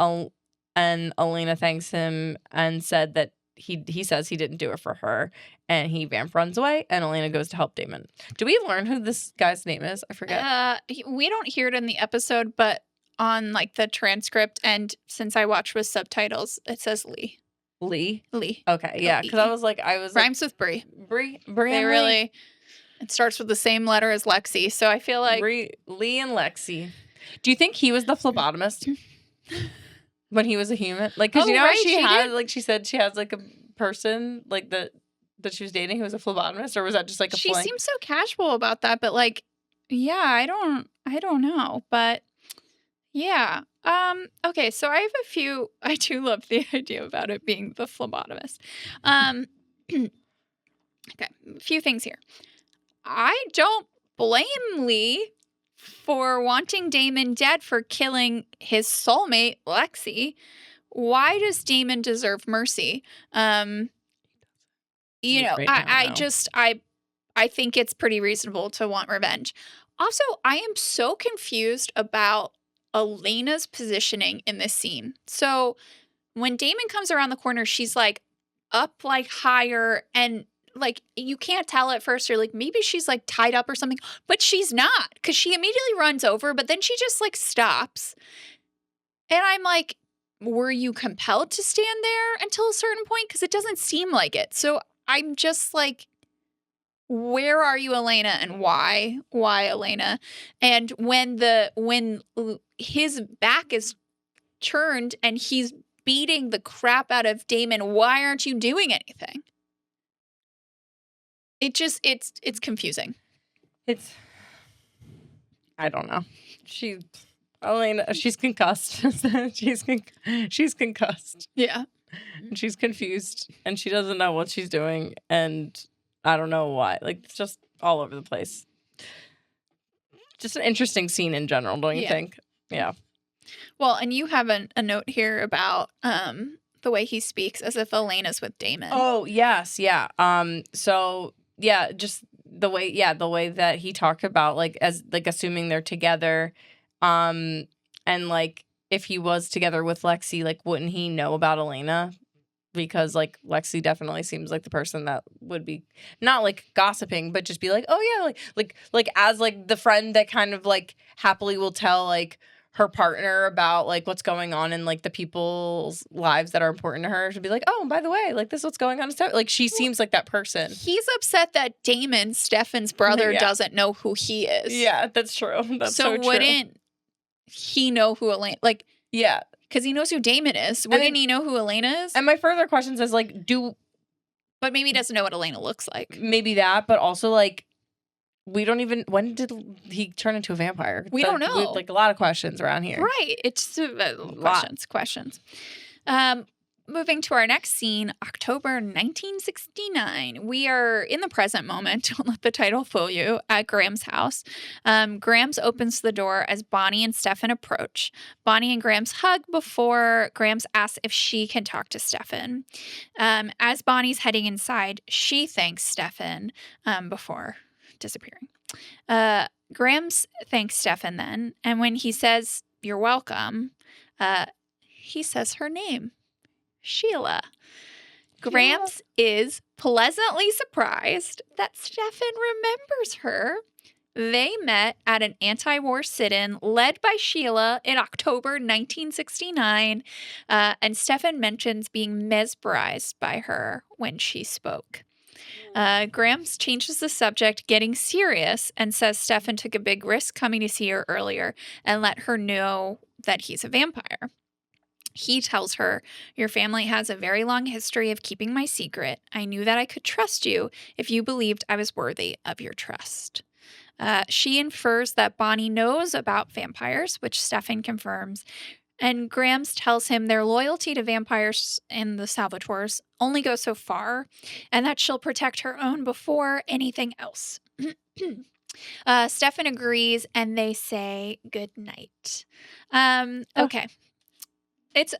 Elena thanks him and said that he says he didn't do it for her, and he vamp runs away, and Elena goes to help Damon. Do we learn who this guy's name is? I forget. We don't hear it in the episode, but on like the transcript, and since I watched with subtitles, it says Lee. Lee? Lee. Okay, yeah, because I was like, rhymes with Bree. Bree They really, it starts with the same letter as Lexi, so I feel like Lee and Lexi. Do you think he was the phlebotomist? When he was a human, like, because right, she had, like, she said she has like a person like that she was dating who was a phlebotomist, or was that just like a she fling? seems so casual about that, but like, yeah, I don't know, but yeah. Okay, so I have a few. I do love the idea about it being the phlebotomist. Okay, a few things here. I don't blame Lee for wanting Damon dead for killing his soulmate, Lexi. Why does Damon deserve mercy? I think it's pretty reasonable to want revenge. Also, I am so confused about Elena's positioning in this scene. So when Damon comes around the corner, she's like up like higher, and like you can't tell at first. You're like, maybe she's like tied up or something, but she's not, because she immediately runs over, but then she just like stops. And I'm like, were you compelled to stand there until a certain point? Because it doesn't seem like it. So I'm just like, where are you, Elena, and why? Why, Elena? And when his back is turned and he's beating the crap out of Damon, why aren't you doing anything? It just it's confusing. I don't know. Elena, she's concussed. she's concussed. Yeah. And she's confused, and she doesn't know what she's doing, and I don't know why. Like, it's just all over the place. Just an interesting scene in general, don't you think? Yeah. Well, and you have a note here about the way he speaks as if Elena's with Damon. Oh, yes, yeah. So yeah, just the way that he talked about, like, as like assuming they're together, and like if he was together with Lexi, like, wouldn't he know about Elena? Because like Lexi definitely seems like the person that would be not like gossiping, but just be like, oh yeah, like as like the friend that kind of like happily will tell like her partner about like what's going on in like the people's lives that are important to her. She'd be like, oh, by the way, like this is what's going on. Like she seems like that person. He's upset that Damon, Stefan's brother, doesn't know who he is. Yeah, that's true. That's so true. Wouldn't he know who Elena? Like, yeah. Because he knows who Damon is. Wouldn't he know who Elena is? And my further questions is like, but maybe he doesn't know what Elena looks like. Maybe that, but also like, we don't even, when did he turn into a vampire? We don't know. Like a lot of questions around here. Right. It's questions. Moving to our next scene, October 1969. We are in the present moment. Don't let the title fool you. At Grams' house. Grams opens the door as Bonnie and Stefan approach. Bonnie and Grams hug before Grams asks if she can talk to Stefan. As Bonnie's heading inside, she thanks Stefan before disappearing. Grams thanks Stefan then, and when he says, "You're welcome," he says her name. Sheila. Grams is pleasantly surprised that Stefan remembers her They met at an anti-war sit-in led by Sheila in October 1969, and Stefan mentions being mesmerized by her when she spoke. Grams changes the subject, getting serious, and says Stefan took a big risk coming to see her earlier and let her know that he's a vampire. He tells her, "Your family has a very long history of keeping my secret. I knew that I could trust you if you believed I was worthy of your trust." She infers that Bonnie knows about vampires, which Stefan confirms, and Grams tells him their loyalty to vampires and the Salvatores only goes so far, and that she'll protect her own before anything else. Stefan agrees, and they say good night. Okay. It's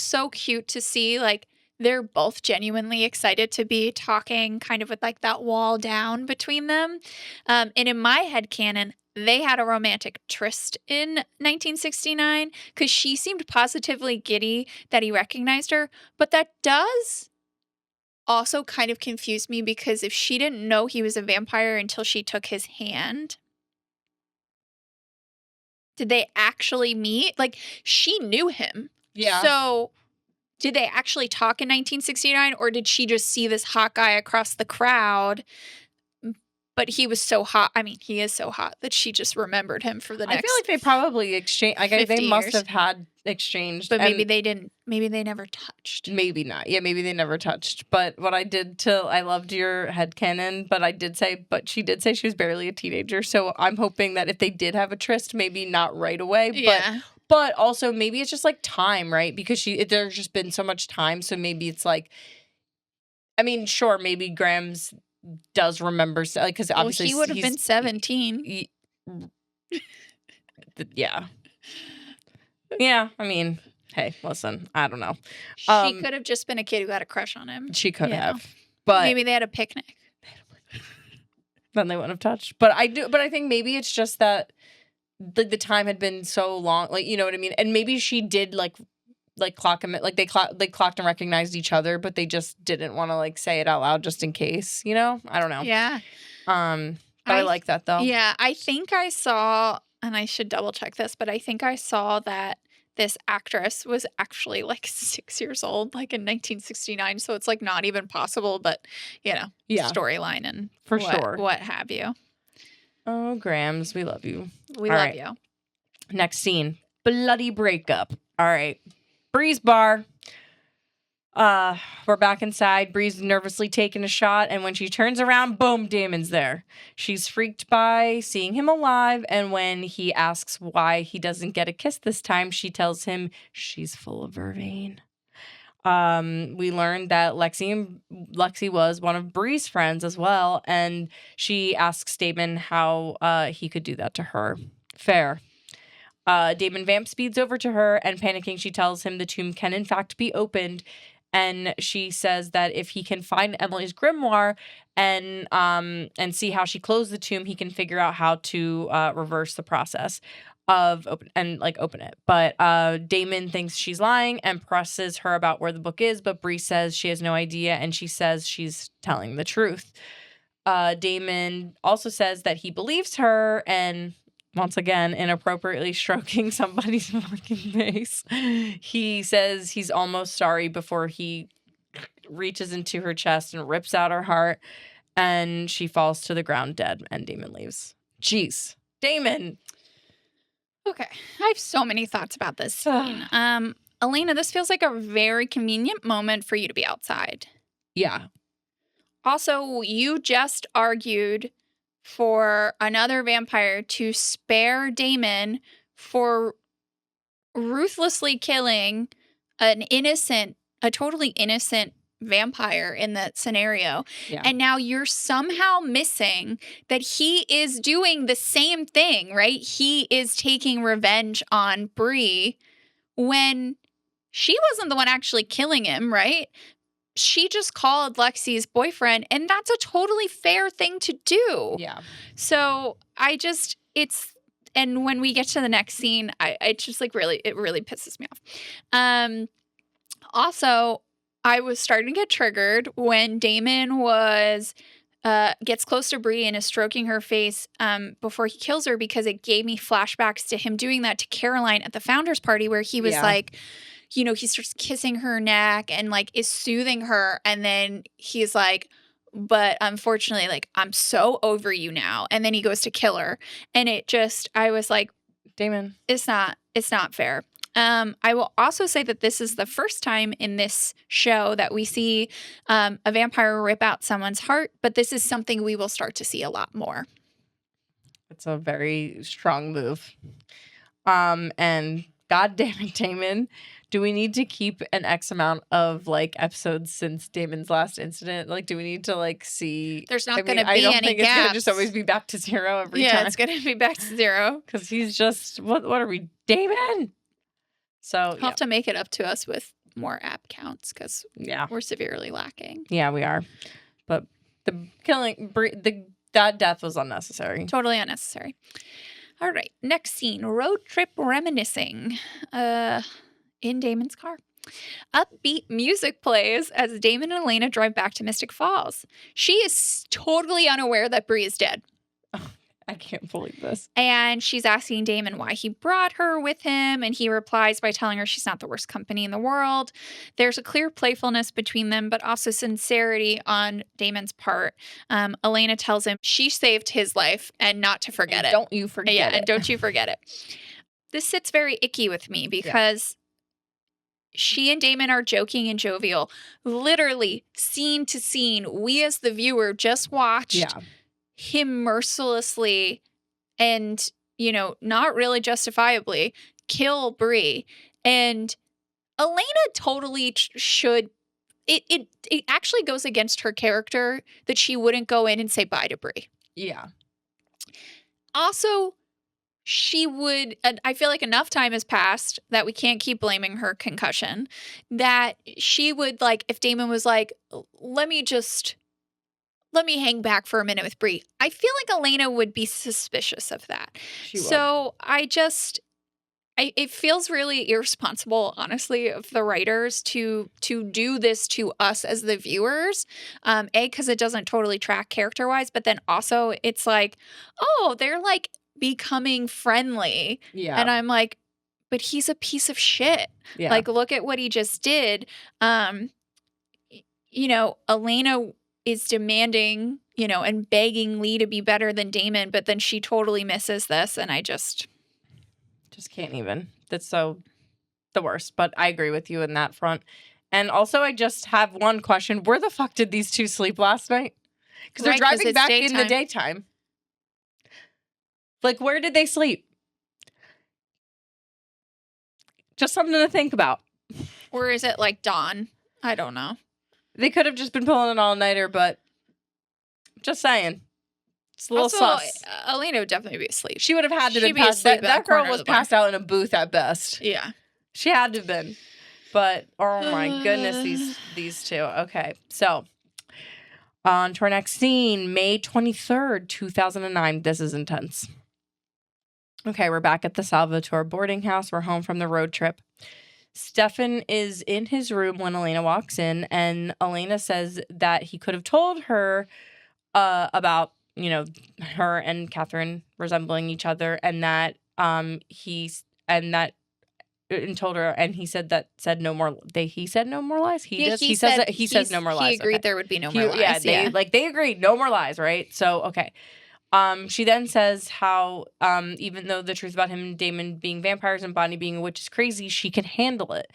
so cute to see, like, they're both genuinely excited to be talking, kind of with like that wall down between them. And in my headcanon, they had a romantic tryst in 1969 because she seemed positively giddy that he recognized her. But that does also kind of confuse me because if she didn't know he was a vampire until she took his hand, did they actually meet? Like, she knew him. Yeah. So did they actually talk in 1969, or did she just see this hot guy across the crowd? But he was so hot. I mean, he is so hot that she just remembered him for the next. I feel like they probably exchanged. Like, they 50 must years. have had exchanged. But maybe they didn't. Maybe they never touched. Maybe not. Yeah, maybe they never touched. But what I loved your headcanon, but she did say she was barely a teenager. So I'm hoping that if they did have a tryst, maybe not right away. Yeah. But also maybe it's just like time, right? Because there's just been so much time. So maybe it's like, I mean, sure, maybe Grams does remember, like, because obviously he would have been 17. Yeah. Yeah, I mean, hey, listen, I don't know. She could have just been a kid who had a crush on him. She could Yeah. have. But maybe they had a picnic. Then they wouldn't have touched. But I think maybe it's just that the time had been so long, like, you know what I mean? And maybe she did like clock him, like they clocked and recognized each other, but they just didn't want to like say it out loud just in case, you know? I don't know. Yeah. But I like that though. Yeah, I think I saw, and I should double check this, but I think I saw that this actress was actually like 6 years old, like in 1969. So it's like not even possible, but you know, storyline and for sure, what have you. Oh, Grams, we love you. We love you. Next scene, bloody breakup. All right, Bree's bar. We're back inside. Bree's nervously taking a shot, and when she turns around, boom, Damon's there. She's freaked by seeing him alive, and when he asks why he doesn't get a kiss this time, she tells him she's full of vervain. We learned that Lexi was one of Bree's friends as well, and she asks Damon how he could do that to her. Fair. Damon vamp speeds over to her, and panicking, she tells him the tomb can in fact be opened. And she says that if he can find Emily's grimoire and see how she closed the tomb, he can figure out how to reverse the process of open it. But Damon thinks she's lying and presses her about where the book is, but Bree says she has no idea, and she says she's telling the truth. Damon also says that he believes her, and once again, inappropriately stroking somebody's fucking face. He says he's almost sorry before he reaches into her chest and rips out her heart, and she falls to the ground dead, and Damon leaves. Jeez. Damon! Okay. I have so many thoughts about this scene. Elena, this feels like a very convenient moment for you to be outside. Yeah. Also, you just argued for another vampire to spare Damon for ruthlessly killing a totally innocent vampire in that scenario. Yeah. And now you're somehow missing that he is doing the same thing, right? He is taking revenge on Bree when she wasn't the one actually killing him, right? She just called Lexi's boyfriend, and that's a totally fair thing to do. Yeah. So and when we get to the next scene, it just like really pisses me off. Also, I was starting to get triggered when Damon was gets close to Bree and is stroking her face before he kills her, because it gave me flashbacks to him doing that to Caroline at the founders party, where he was like, you know, he starts kissing her neck and like is soothing her. And then he's like, but unfortunately, like, I'm so over you now. And then he goes to kill her. And it just, I was like, Damon, it's not fair. I will also say that this is the first time in this show that we see a vampire rip out someone's heart, but this is something we will start to see a lot more. it's a very strong move. And God damn it, Damon, do we need to keep an X amount of like episodes since Damon's last incident? Like, do we need to like see? There's not going to be I don't any think gaps. it's gonna just always be back to zero every time. Yeah, it's going to be back to zero because he's just what are we, Damon? So he'll have to make it up to us with more app counts, because we're severely lacking. Yeah, we are. But the killing, that death was unnecessary. Totally unnecessary. All right, next scene: road trip reminiscing. In Damon's car. Upbeat music plays as Damon and Elena drive back to Mystic Falls. She is totally unaware that Bree is dead. I can't believe this. And she's asking Damon why he brought her with him, and he replies by telling her she's not the worst company in the world. There's a clear playfulness between them, but also sincerity on Damon's part. Elena tells him she saved his life and not to forget it. Don't you forget it. Yeah, and don't you forget it. This sits very icky with me because she and Damon are joking and jovial. Literally, scene to scene, we as the viewer just watched him mercilessly and, you know, not really justifiably kill Bree. And Elena totally should. It actually goes against her character that she wouldn't go in and say bye to Bree. Yeah. Also, she would, I feel like enough time has passed that we can't keep blaming her concussion, that she would, like, if Damon was like, let me hang back for a minute with Bree, I feel like Elena would be suspicious of that. So it feels really irresponsible, honestly, of the writers to do this to us as the viewers. Because it doesn't totally track character-wise, but then also it's like, oh, they're like becoming friendly. Yeah. And I'm like, but he's a piece of shit. Yeah. Like, look at what he just did. You know, Elena is demanding, you know, and begging Lee to be better than Damon, but then she totally misses this, and I just can't even. That's so the worst. But I agree with you in that front. And also, I just have one question. Where the fuck did these two sleep last night? Because they're driving back in the daytime. Like, where did they sleep? Just something to think about. Or is it like dawn? I don't know. They could have just been pulling an all-nighter, but just saying. It's a little sus. Elena would definitely be asleep. She would have had to be passed. That girl was passed out in a booth at best. Yeah. She had to have been. But, oh my goodness, these two. Okay, so on to our next scene, May 23rd, 2009. This is intense. Okay, we're back at the Salvatore boarding house. We're home from the road trip. Stefan is in his room when Elena walks in, and Elena says that he could have told her about, you know, her and Catherine resembling each other, and that he said no more lies. He says no more lies. He agreed there would be no more lies. They agreed no more lies, right? So okay. She then says how even though the truth about him and Damon being vampires and Bonnie being a witch is crazy, she can handle it.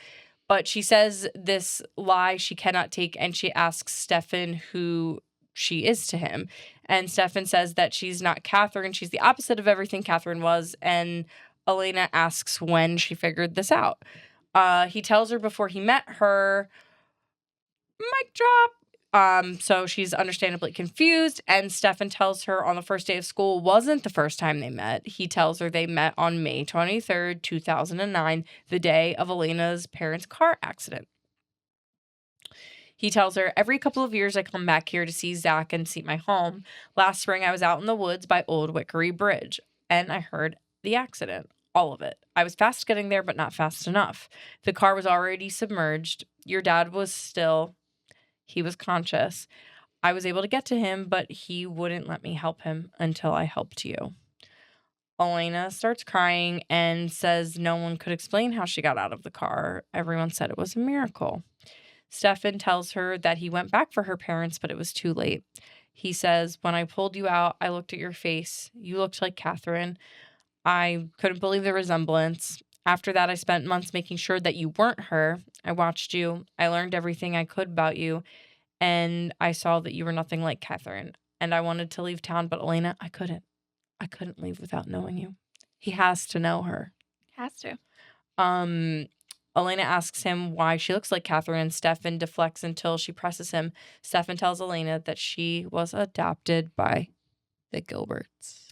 But she says this lie she cannot take, and she asks Stefan who she is to him. And Stefan says that she's not Catherine. She's the opposite of everything Catherine was. And Elena asks when she figured this out. He tells her before he met her. Mic drop. So she's understandably confused, and Stefan tells her on the first day of school wasn't the first time they met. He tells her they met on May 23rd, 2009, the day of Elena's parents' car accident. He tells her, every couple of years I come back here to see Zach and see my home. Last spring I was out in the woods by Old Wickory Bridge, and I heard the accident. All of it. I was fast getting there, but not fast enough. The car was already submerged. Your dad was still... He was conscious. I was able to get to him, but he wouldn't let me help him until I helped you. Elena starts crying and says no one could explain how she got out of the car. Everyone said it was a miracle. Stefan tells her that he went back for her parents, but it was too late. He says, when I pulled you out, I looked at your face. You looked like Catherine. I couldn't believe the resemblance. After that, I spent months making sure that you weren't her. I watched you. I learned everything I could about you. And I saw that you were nothing like Catherine. And I wanted to leave town, but Elena, I couldn't. I couldn't leave without knowing you. He has to know her. Has to. Elena asks him why she looks like Catherine, and Stefan deflects until she presses him. Stefan tells Elena that she was adopted by the Gilberts.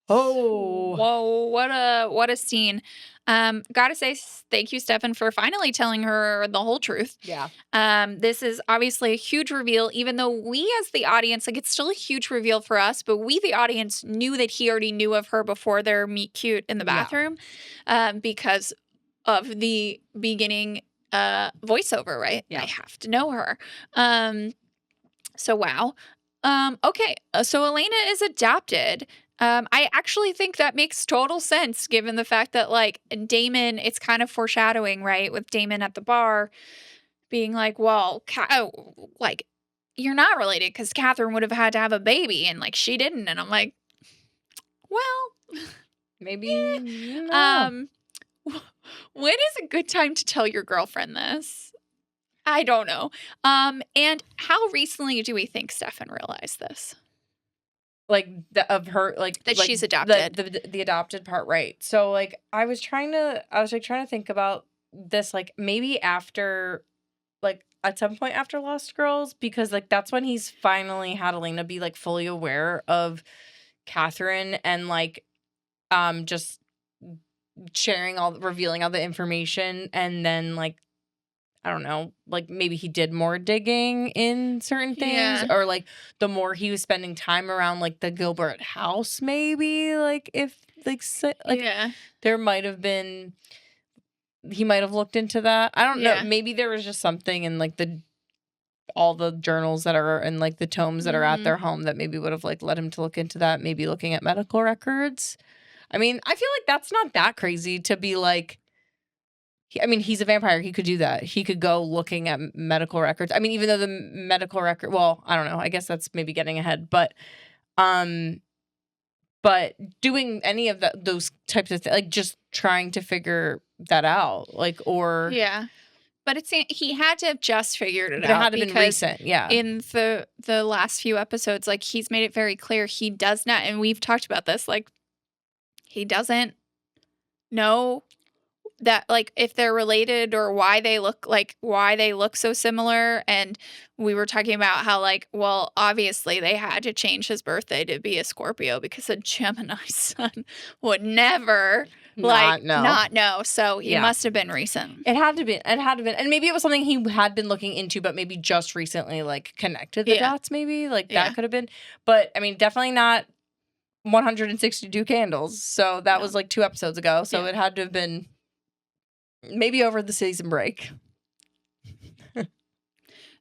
Oh. Whoa, what a scene. Gotta say thank you, Stefan, for finally telling her the whole truth. Yeah. This is obviously a huge reveal, even though we as the audience, like, it's still a huge reveal for us, but we, the audience, knew that he already knew of her before their meet cute in the bathroom, because of the beginning voiceover, right? Yeah. I have to know her. So wow. Okay, so Elena is adopted. I actually think that makes total sense given the fact that, like, Damon, it's kind of foreshadowing, right? With Damon at the bar being like, well, like, you're not related because Catherine would have had to have a baby and, like, she didn't. And I'm like, well, maybe. when is a good time to tell your girlfriend this? I don't know. And how recently do we think Stefan realized this? Like of her, like that she's adopted, the adopted part, right? So like I was trying to think about this, like maybe after, like at some point after Lost Girls, because like that's when he's finally had Elena be like fully aware of Catherine and like just revealing all the information, and then like I don't know, like maybe he did more digging in certain things, or like the more he was spending time around like the Gilbert house, maybe like if like there might have been, he might have looked into that. I don't know. Maybe there was just something in like all the journals that are and like the tomes that are at their home that maybe would have like led him to look into that. Maybe looking at medical records. I mean, I feel like that's not that crazy to be like. I mean, he's a vampire. He could do that. He could go looking at medical records. I mean, even though the medical record, well, I don't know. I guess that's maybe getting ahead. But doing any of those types of things, like just trying to figure that out, like, or yeah. But he had to have just figured it out. It had to have been recent, yeah. In the last few episodes, like he's made it very clear he does not, and we've talked about this, like he doesn't know that, like, if they're related or why they look so similar. And we were talking about how, like, well, obviously they had to change his birthday to be a Scorpio because a Gemini sun would never not know. So he must have been recent. It had to be. And maybe it was something he had been looking into, but maybe just recently, like, connected the dots, maybe. Like, that could have been. But, I mean, definitely not 162 candles. So that was, like, 2 episodes ago. So it had to have been maybe over the season break.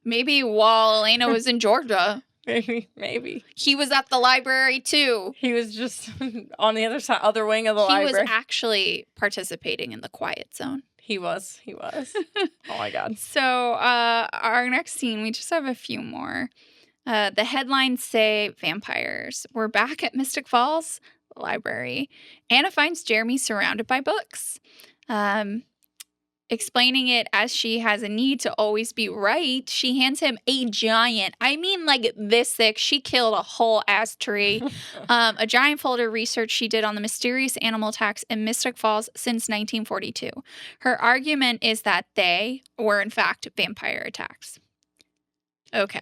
Maybe while Elena was in Georgia. Maybe. He was at the library too. He was just on the other wing of the library. He was actually participating in the quiet zone. He was. Oh my God. So our next scene, we just have a few more. The headlines say vampires. We're back at Mystic Falls Library. Anna finds Jeremy surrounded by books. Explaining it as she has a need to always be right, she hands him a giant, I mean like this thick, she killed a whole ass tree, a giant folder of research she did on the mysterious animal attacks in Mystic Falls since 1942. Her argument is that they were in fact vampire attacks. Okay.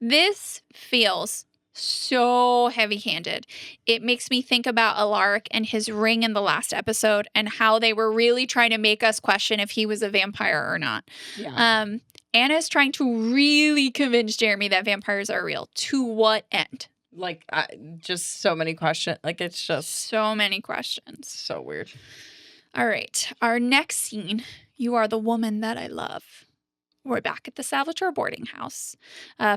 This feels so heavy-handed. It makes me think about Alaric and his ring in the last episode and how they were really trying to make us question if he was a vampire or not. Yeah. Anna's trying to really convince Jeremy that vampires are real. To what end? Like, just so many questions. Like, it's just... so many questions. So weird. All right. Our next scene, you are the woman that I love. We're back at the Salvatore boarding house.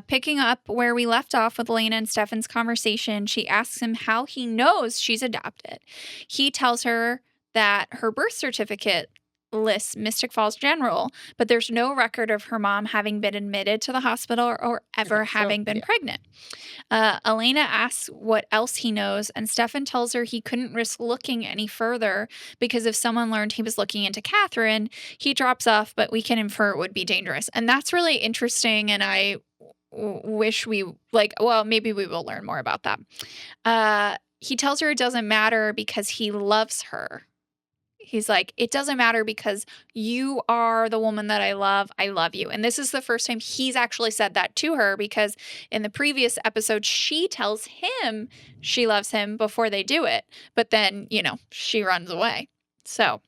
Picking up where we left off with Elena and Stefan's conversation, she asks him how he knows she's adopted. He tells her that her birth certificate lists Mystic Falls General, but there's no record of her mom having been admitted to the hospital or ever having been pregnant. Elena asks what else he knows, and Stefan tells her he couldn't risk looking any further because if someone learned he was looking into Catherine, he drops off, but we can infer it would be dangerous. And that's really interesting, and I wish we, maybe we will learn more about that. He tells her it doesn't matter because he loves her. He's like, it doesn't matter because you are the woman that I love. I love you. And this is the first time he's actually said that to her because in the previous episode, she tells him she loves him before they do it. But then, she runs away. So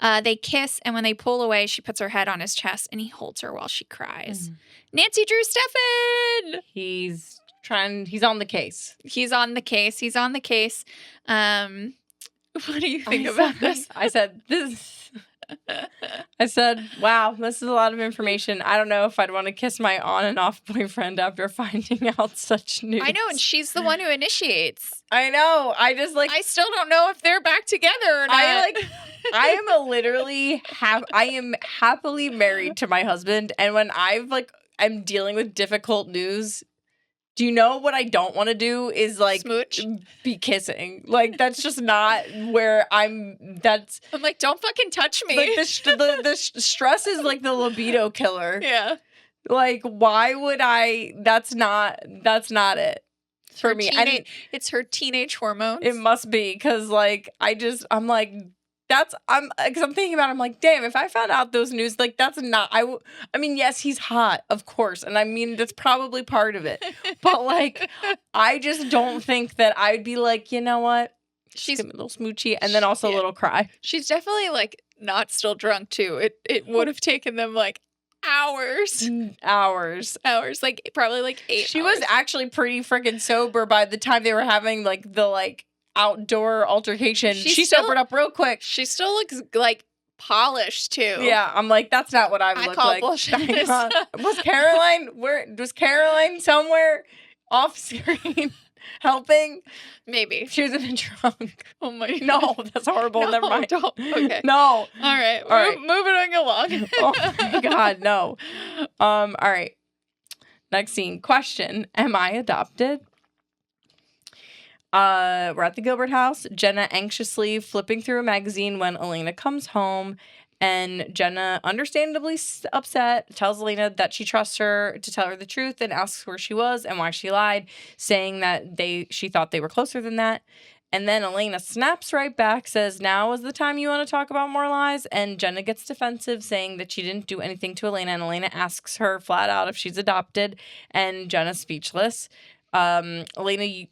they kiss. And when they pull away, she puts her head on his chest and he holds her while she cries. Nancy Drew Stefan! He's on the case. He's on the case. What do you think about this? I said, wow, this is a lot of information. I don't know if I'd want to kiss my on and off boyfriend after finding out such news. I know, and she's the one who initiates. I know. I still don't know if they're back together or not. I am happily married to my husband, and when I'm dealing with difficult news, do you know what I don't want to do is smooch? Be kissing. That's just not where I'm like, don't fucking touch me. The stress is like the libido killer. Yeah. Why would I? That's not it for me. It's her teenage hormones. It must be because I'm thinking about it, I'm like, damn, if I found out those news, that's not, I mean, yes, he's hot, of course. And I mean, that's probably part of it. But I just don't think that I'd be like, you know what? She's a little smoochy and then also a little cry. She's definitely not still drunk too. It would have taken them hours. Probably 8 She was actually pretty freaking sober by the time they were having the outdoor altercation. She sobered up real quick. She still looks polished too. Yeah, I'm like, that's not what I would look like. Bullshit. Was Caroline somewhere off screen helping? Maybe. She was a bit drunk. Oh my God. No, that's horrible. Never mind. Don't. Okay. No. All right. Moving along. Oh my God, no. All right. Next scene. Question. Am I adopted? We're at the Gilbert house. Jenna anxiously flipping through a magazine when Elena comes home, and Jenna, understandably upset, tells Elena that she trusts her to tell her the truth and asks where she was and why she lied, saying that she thought they were closer than that. And then Elena snaps right back, says, now is the time you want to talk about more lies, and Jenna gets defensive, saying that she didn't do anything to Elena, and Elena asks her flat out if she's adopted, and Jenna's speechless. Elena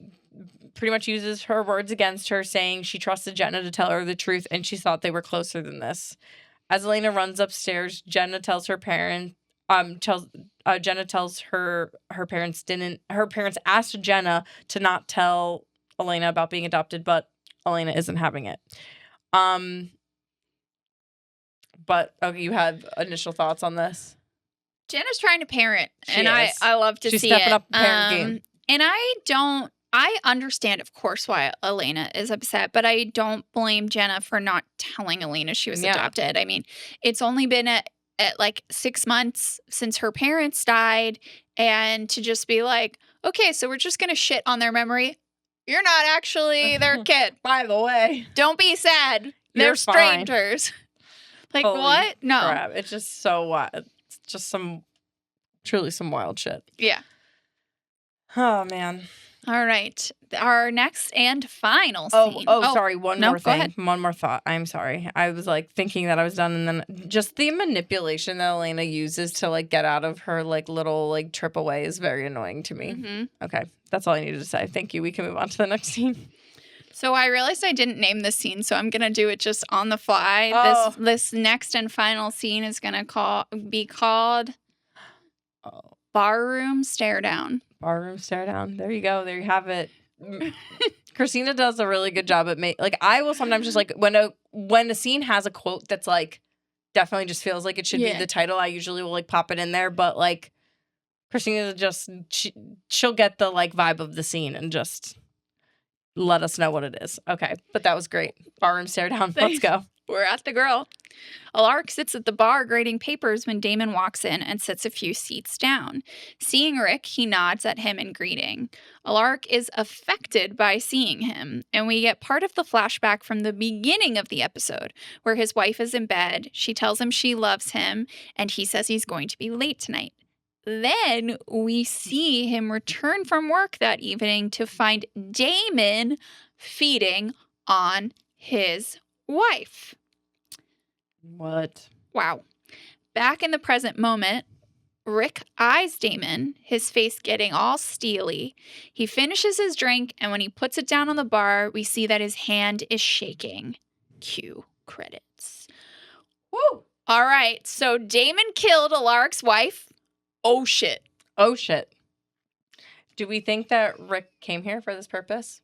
pretty much uses her words against her, saying she trusted Jenna to tell her the truth and she thought they were closer than this. As Elena runs upstairs, Jenna tells her parents her parents asked Jenna to not tell Elena about being adopted, but Elena isn't having it. But okay, you had initial thoughts on this? Jenna's trying to parent, I love to see it. She's stepping up the parent game. And I understand, of course, why Elena is upset, but I don't blame Jenna for not telling Elena she was adopted. I mean, it's only been at 6 months since her parents died, and to just be like, okay, so we're just going to shit on their memory. You're not actually their kid. By the way. Don't be sad. They're strangers. Holy what? No. Crap. It's just so wild. It's just truly some wild shit. Yeah. Oh, man. All right. Our next and final scene. Sorry. One more thing. Go ahead. One more thought. I'm sorry. I was thinking that I was done, and then just the manipulation that Elena uses to get out of her little trip away is very annoying to me. Mm-hmm. Okay. That's all I needed to say. Thank you. We can move on to the next scene. So I realized I didn't name this scene, so I'm going to do it just on the fly. Oh. This next and final scene is going to be called Barroom Stare Down. Barroom Stare Down. There you go. There you have it. Christina does a really good job at I will sometimes just when a scene has a quote that's definitely just feels like it should be the title. I usually will like pop it in there, but like Christina just she'll get the like vibe of the scene and just let us know what it is. Okay, but that was great. Barroom stare down. Let's go. We're at the grill. Alark sits at the bar grading papers when Damon walks in and sits a few seats down. Seeing Rick, he nods at him in greeting. Alark is affected by seeing him, and we get part of the flashback from the beginning of the episode, where his wife is in bed, she tells him she loves him, and he says he's going to be late tonight. Then we see him return from work that evening to find Damon feeding on his wife. What? Wow. Back in the present moment, Rick eyes Damon, his face getting all steely. He finishes his drink, and when he puts it down on the bar, we see that his hand is shaking. Cue credits. Woo! All right, so Damon killed Alark's wife. Oh, shit. Oh, shit. Do we think that Rick came here for this purpose?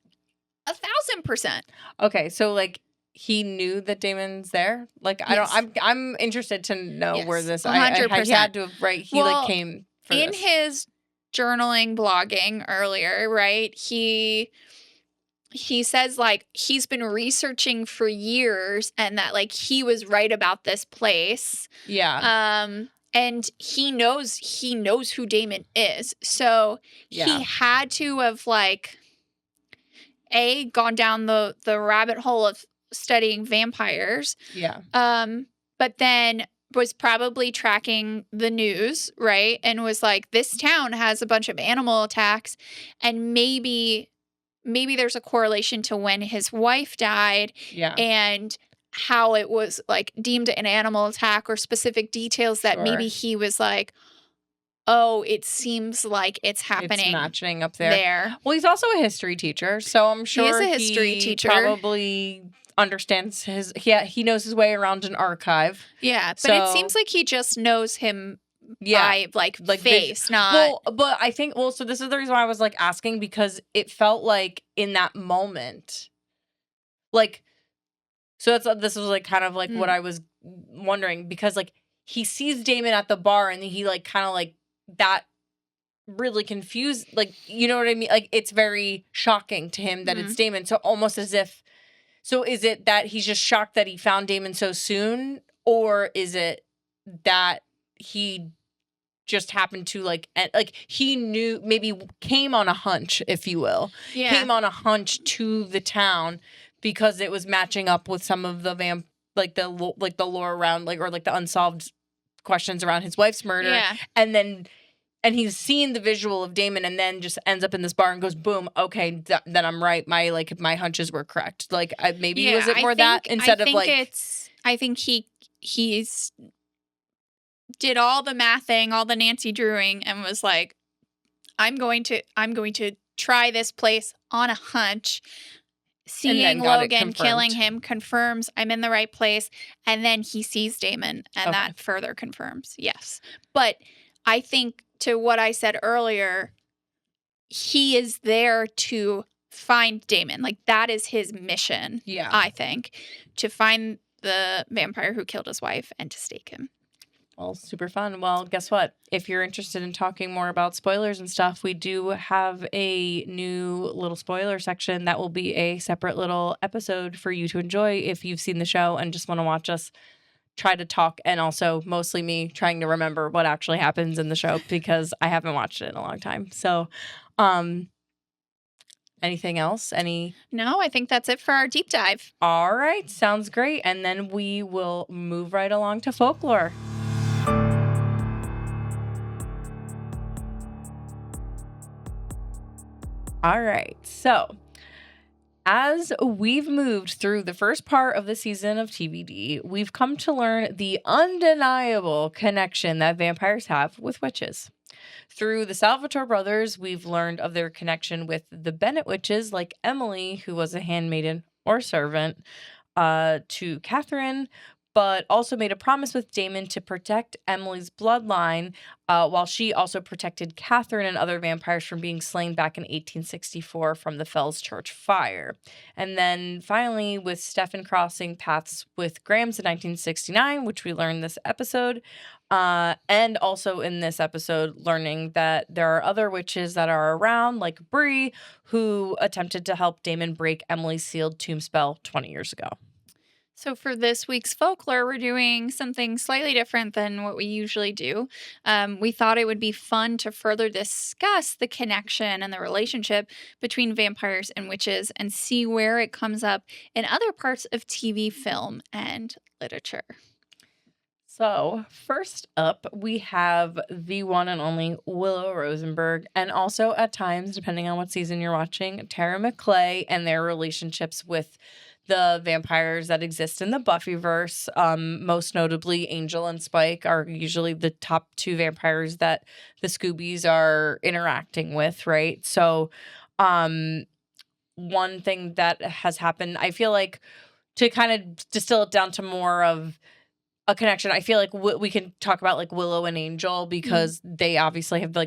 1,000%. Okay, so like he knew that Damon's there. Like I'm interested to know where this. 100%. He had to have, right. He like came for in this. His journaling blogging earlier, right? He says like he's been researching for years and that like he was right about this place. Yeah. And he knows who Damon is. So he had to have like gone down the rabbit hole of studying vampires. Yeah. But then was probably tracking the news, right? And was like, this town has a bunch of animal attacks, and maybe there's a correlation to when his wife died. Yeah. And how it was like deemed an animal attack, or specific details that maybe he was like, oh, it seems like it's happening. It's matching up there. Well, he's also a history teacher, so I'm sure he is a history teacher. Probably understands he knows his way around an archive. Yeah, but it seems like he just knows him by like face, not. Well, but I think so this is the reason why I was like asking, because it felt like in that moment, like. So this was like kind of like what I was wondering, because like he sees Damon at the bar and he like kind of like that really confused, like, you know what I mean? Like it's very shocking to him that it's Damon. So almost as if, so is it that he's just shocked that he found Damon so soon, or is it that he just happened to like he knew, maybe came on a hunch, if you will, came on a hunch to the town because it was matching up with some of the the lore around or the unsolved questions around his wife's murder, and he's seen the visual of Damon, and then just ends up in this bar and goes, boom, okay, then I'm right. My hunches were correct. Like maybe was it more that instead of like I think he's did all the mathing, all the Nancy Drewing, and was like, I'm going to try this place on a hunch. Seeing Logan killing him confirms I'm in the right place, and then he sees Damon, and that further confirms. Yes. But I think, to what I said earlier, he is there to find Damon. Like, that is his mission, I think, to find the vampire who killed his wife and to stake him. Well, super fun. Well, guess what? If you're interested in talking more about spoilers and stuff, we do have a new little spoiler section that will be a separate little episode for you to enjoy if you've seen the show and just want to watch us try to talk, and also mostly me trying to remember what actually happens in the show because I haven't watched it in a long time. So, anything else? No, I think that's it for our deep dive. All right. Sounds great. And then we will move right along to Folklore. All right, so as we've moved through the first part of the season of TVD, we've come to learn the undeniable connection that vampires have with witches. Through the Salvatore brothers, we've learned of their connection with the Bennett witches, like Emily, who was a handmaiden or servant, to Catherine, but also made a promise with Damon to protect Emily's bloodline, while she also protected Catherine and other vampires from being slain back in 1864 from the Fells Church fire. And then finally, with Stefan crossing paths with Grams in 1969, which we learned this episode, and also in this episode, learning that there are other witches that are around, like Bree, who attempted to help Damon break Emily's sealed tomb spell 20 years ago. So for this week's folklore, we're doing something slightly different than what we usually do. We thought it would be fun to further discuss the connection and the relationship between vampires and witches and see where it comes up in other parts of TV, film, and literature. So first up, we have the one and only Willow Rosenberg, and also at times, depending on what season you're watching, Tara McClay and their relationships with the vampires that exist in the Buffyverse. Most notably, Angel and Spike are usually the top two vampires that the Scoobies are interacting with, right? So, one thing that has happened, I feel like, to kind of distill it down to more of a connection, I feel like we can talk about like Willow and Angel because they obviously have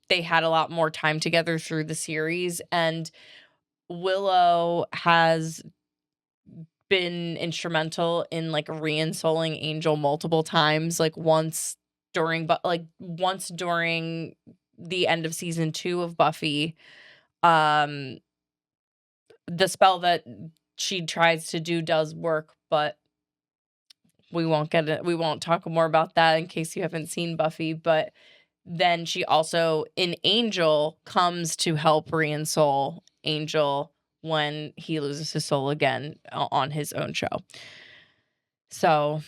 they had a lot more time together through the series, and Willow has been instrumental in like reinstalling Angel multiple times, like once during the end of season 2 of Buffy. The spell that she tries to do does work, but we won't talk more about that in case you haven't seen Buffy. But then she also in Angel comes to help reinstall Angel when he loses his soul again on his own show. So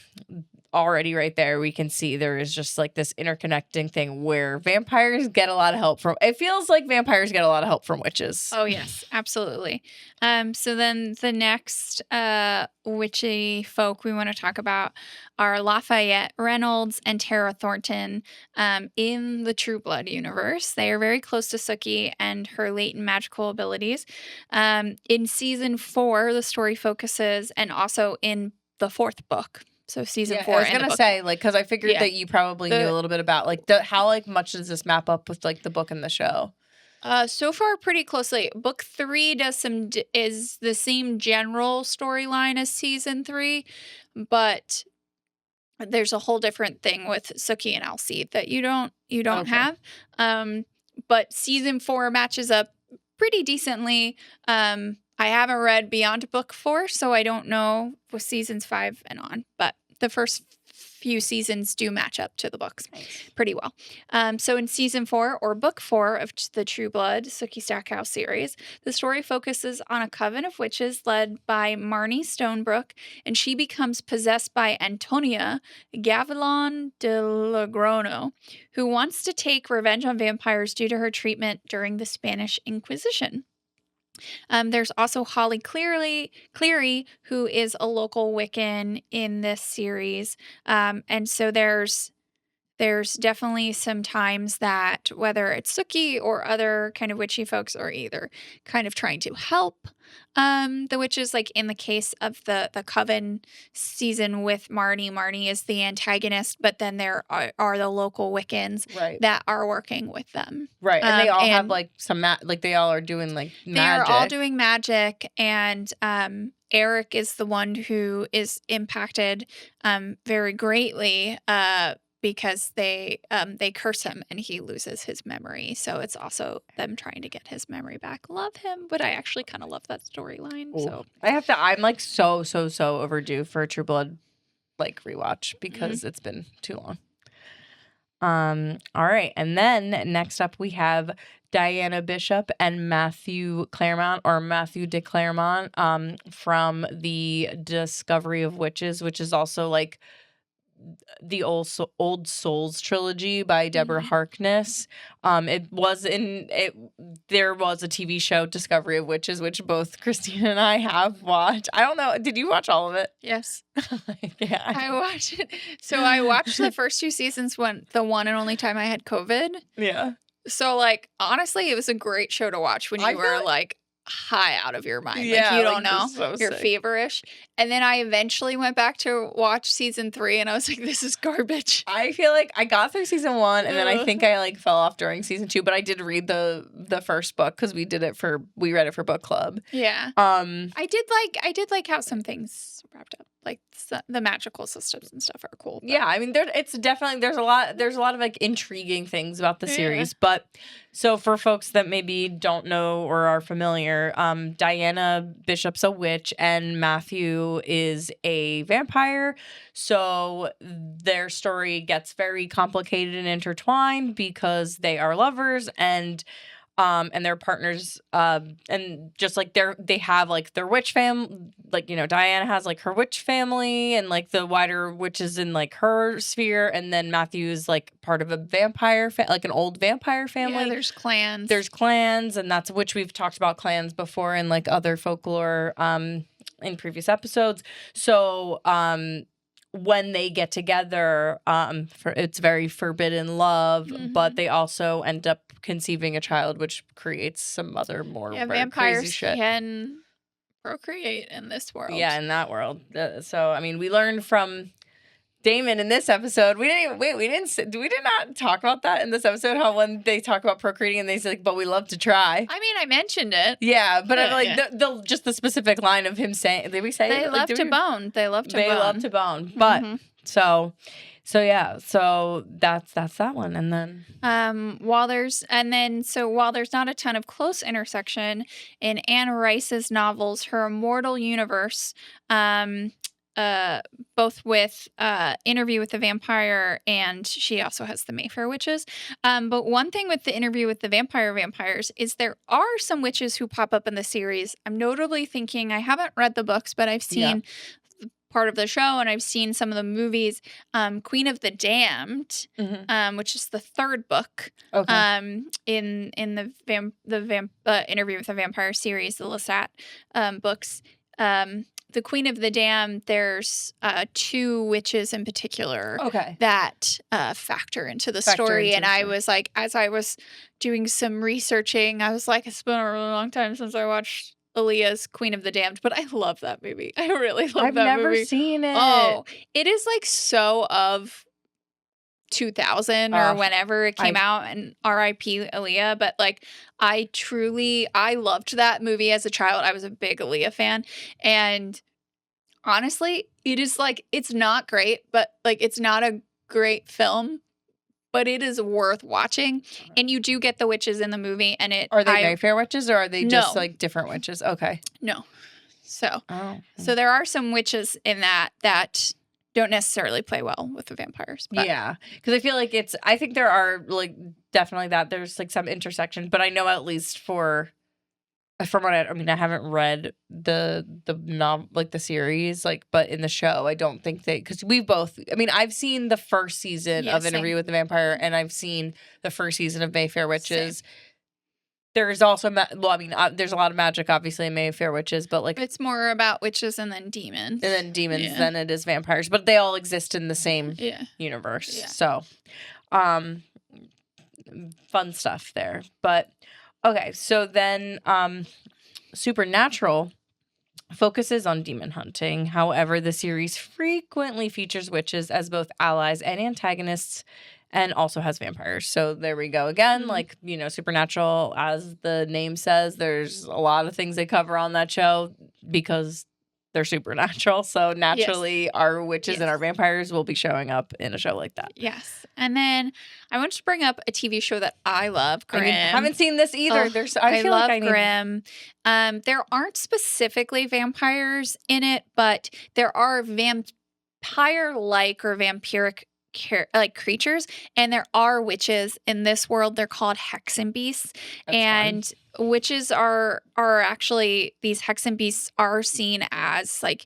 already right there, we can see there is just like this interconnecting thing where vampires get a lot of help from. It feels like vampires get a lot of help from witches. Oh, yes, absolutely. So then the next witchy folk we want to talk about are Lafayette Reynolds and Tara Thornton in the True Blood universe. They are very close to Sookie and her latent magical abilities. In season 4, the story focuses, and also in the 4th book. So season 4. I was gonna say, like, because I figured that you probably knew a little bit about like how like much does this map up with like the book and the show? So far, pretty closely. Book 3 is the same general storyline as season 3, but there's a whole different thing with Sookie and Elsie that you don't have. But season 4 matches up pretty decently. I haven't read beyond book 4, so I don't know with seasons 5 and on, but the first few seasons do match up to the books pretty well. So in season 4 or book 4 of the True Blood Sookie Stackhouse series, the story focuses on a coven of witches led by Marnie Stonebrook, and she becomes possessed by Antonia Gavilon de Logrono, who wants to take revenge on vampires due to her treatment during the Spanish Inquisition. There's also Holly Cleary, who is a local Wiccan in this series. And so there's definitely some times that whether it's Sookie or other kind of witchy folks are either kind of trying to help the witches, like in the case of the Coven season with Marnie is the antagonist, but then there are the local Wiccans that are working with them. Right. And they all have like some they all are doing like magic. They are all doing magic, and Eric is the one who is impacted very greatly because they curse him and he loses his memory. So it's also them trying to get his memory back. Love him, but I actually kind of love that storyline. So I'm like so overdue for a True Blood like rewatch because it's been too long. All right, and then next up we have Diana Bishop and Matthew Claremont, or Matthew de Claremont, from the Discovery of Witches, which is also like the Old Souls trilogy by Deborah Harkness. There was a TV show, Discovery of Witches, which both Christina and I have watched. I don't know. Did you watch all of it? Yes. Yeah. I watched it. So I watched the first 2 seasons the one and only time I had COVID. Yeah. So like honestly, it was a great show to watch when you were like high out of your mind. Yeah, like, you like, don't know. this is so You're sick. feverish. And then I eventually went back to watch season 3, and I was like, this is garbage. I feel like I got through season 1, and then I Ugh. think I like fell off during season 2, but I did read the first book because we read it for book club. Yeah. Um, I did like how some things wrapped up. Like the magical systems and stuff are cool. But yeah, I mean, it's definitely there's a lot of like intriguing things about the Yeah. series. But so for folks that maybe don't know or are familiar, Diana Bishop's a witch and Matthew is a vampire. So their story gets very complicated and intertwined because they are lovers and their partners, and just like they have like their witch like, you know, Diana has like her witch family and like the wider witches in like her sphere, and then Matthew's like part of a vampire like an old vampire family. Yeah, there's clans. There's clans, and that's which we've talked about clans before in like other folklore in previous episodes. So when they get together, it's very forbidden love, but they also end up conceiving a child, which creates some other more very vampires crazy shit. can procreate in this world. Yeah, in that world. So I mean, we learned from Damon in this episode. We did not talk about that in this episode. How when they talk about procreating and they say, like, but we love to try. I mean, I mentioned it. Yeah, but I'm like just the specific line of him saying, did we say They it? love to bone. They love to bone. They love to bone. But so yeah, so that's that one. And then while there's not a ton of close intersection in Anne Rice's novels, her immortal universe, both with Interview with the Vampire, and she also has the Mayfair Witches. But one thing with the Interview with the Vampires is there are some witches who pop up in the series. I'm notably thinking, I haven't read the books, but I've seen part of the show and I've seen some of the movies. Queen of the Damned, which is the third book in the Interview with the Vampire series, the Lestat books. The Queen of the Damned, there's 2 witches in particular that factor into the story. And I was like, as I was doing some researching, I was like, it's been a really long time since I watched Aaliyah's Queen of the Damned, but I love that movie. I really love that movie. I've never seen it. Oh, it is like so of 2000 or whenever it came out, and R.I.P. Aaliyah. But like, I loved that movie as a child. I was a big Aaliyah fan, and honestly, it is like, it's not great, but like, it's not a great film, but it is worth watching. And you do get the witches in the movie, and are they Mayfair witches or are they just like different witches? Okay, no. So there are some witches in that don't necessarily play well with the vampires. But. Yeah, because I feel like I think there are like definitely that there's like some intersection, but I know at least from what I haven't read the novel, like the series, like, but in the show, I don't think because I've seen the first season of Interview with the Vampire, and I've seen the first season of Mayfair Witches. Same. There's also, there's a lot of magic, obviously, in Mayfair Witches, but like it's more about witches and then demons, than it is vampires. But they all exist in the same universe. Yeah. So, fun stuff there. But okay, so then, Supernatural focuses on demon hunting. However, the series frequently features witches as both allies and antagonists, and also has vampires. So there we go again. Like, you know, Supernatural, as the name says, there's a lot of things they cover on that show because they're supernatural. So naturally, our witches and our vampires will be showing up in a show like that. Yes. And then I want to bring up a TV show that I love, Grimm. I haven't seen this either. I love Grimm. There aren't specifically vampires in it, but there are vampire-like or vampiric creatures, and there are witches in this world. They're called hexen beasts. That's and fun. Witches are actually, these hexen beasts are seen as like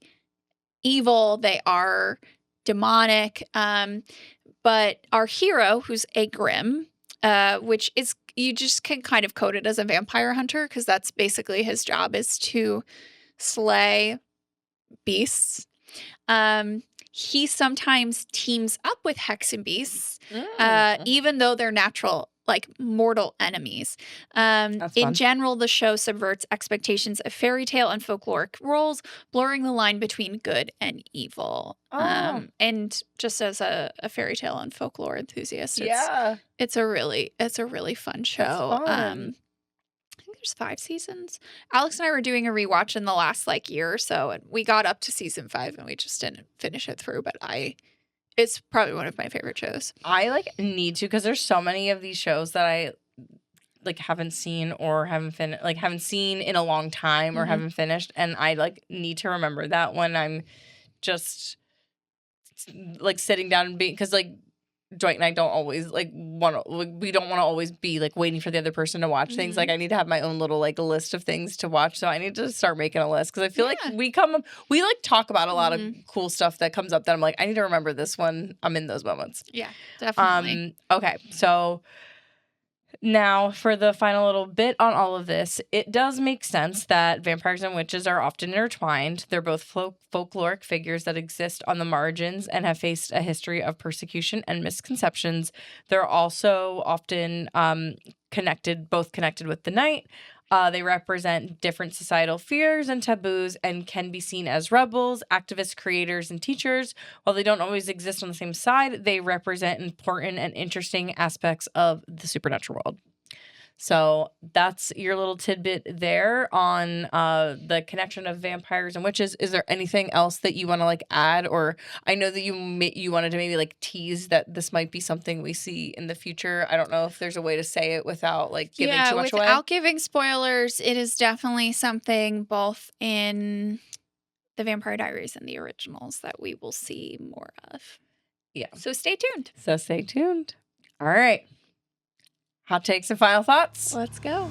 evil. They are demonic. But our hero, who's a Grimm, which is, you just can kind of code it as a vampire hunter, because that's basically his job, is to slay beasts. He sometimes teams up with hexen beasts, even though they're natural like mortal enemies. That's In fun. general, the show subverts expectations of fairy tale and folkloric roles, blurring the line between good and evil. Oh. And just as a fairy tale and folklore enthusiast, Yeah. it's a really fun show. Fun. I think there's 5 seasons. Alex and I were doing a rewatch in the last like year or so, and we got up to season 5 and we just didn't finish it through. But it's probably one of my favorite shows. I like need to, because there's so many of these shows that I like haven't seen or haven't seen in a long time or haven't finished, and I like need to remember that when I'm just like sitting down and being, because like Dwight and I don't always like we don't want to always be like waiting for the other person to watch things. Like I need to have my own little like list of things to watch, so I need to start making a list, because I feel like we like talk about a lot of cool stuff that comes up that I'm like, I need to remember this one. I'm in those moments. Yeah, definitely. Okay, so now, for the final little bit on all of this, it does make sense that vampires and witches are often intertwined. They're both folkloric figures that exist on the margins and have faced a history of persecution and misconceptions. They're also often connected with the night. They represent different societal fears and taboos and can be seen as rebels, activists, creators, and teachers. While they don't always exist on the same side, they represent important and interesting aspects of the supernatural world. So that's your little tidbit there on the connection of vampires and witches. Is there anything else that you want to like add? Or I know that you wanted to maybe like tease that this might be something we see in the future. I don't know if there's a way to say it without like giving too much away. Without giving spoilers, it is definitely something both in the Vampire Diaries and the originals that we will see more of. Yeah. So stay tuned. All right. Hot takes and final thoughts. Let's go.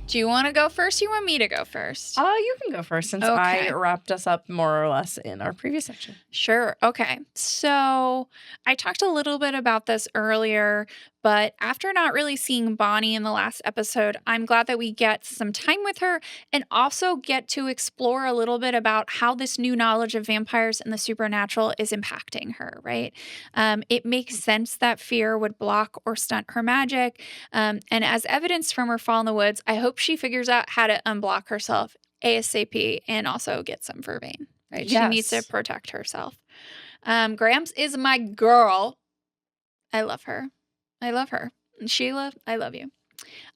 Do you want to go first? You want me to go first? You can go first, since I wrapped us up more or less in our previous section. Sure. Okay. So I talked a little bit about this earlier, but after not really seeing Bonnie in the last episode, I'm glad that we get some time with her and also get to explore a little bit about how this new knowledge of vampires and the supernatural is impacting her, right? It makes sense that fear would block or stunt her magic. And as evidenced from her fall in the woods, I hope she figures out how to unblock herself ASAP and also get some vervain, right? Yes. She needs to protect herself. Grams is my girl. I love her. And Sheila, I love you.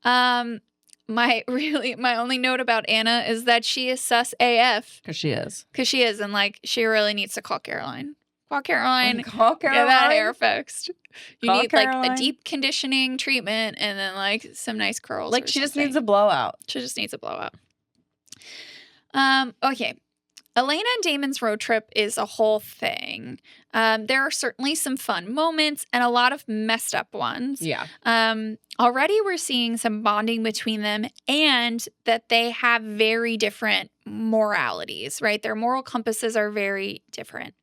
My only note about Anna is that she is sus AF. Because she is. And like, she really needs to call Caroline. Get Call Caroline. that hair fixed. You need Caroline. Like a deep conditioning treatment and then like some nice curls. Like she just needs a blowout. Okay. Elena and Damon's road trip is a whole thing. There are certainly some fun moments and a lot of messed up ones. Yeah. Already we're seeing some bonding between them and that they have very different moralities, right? Their moral compasses are very different.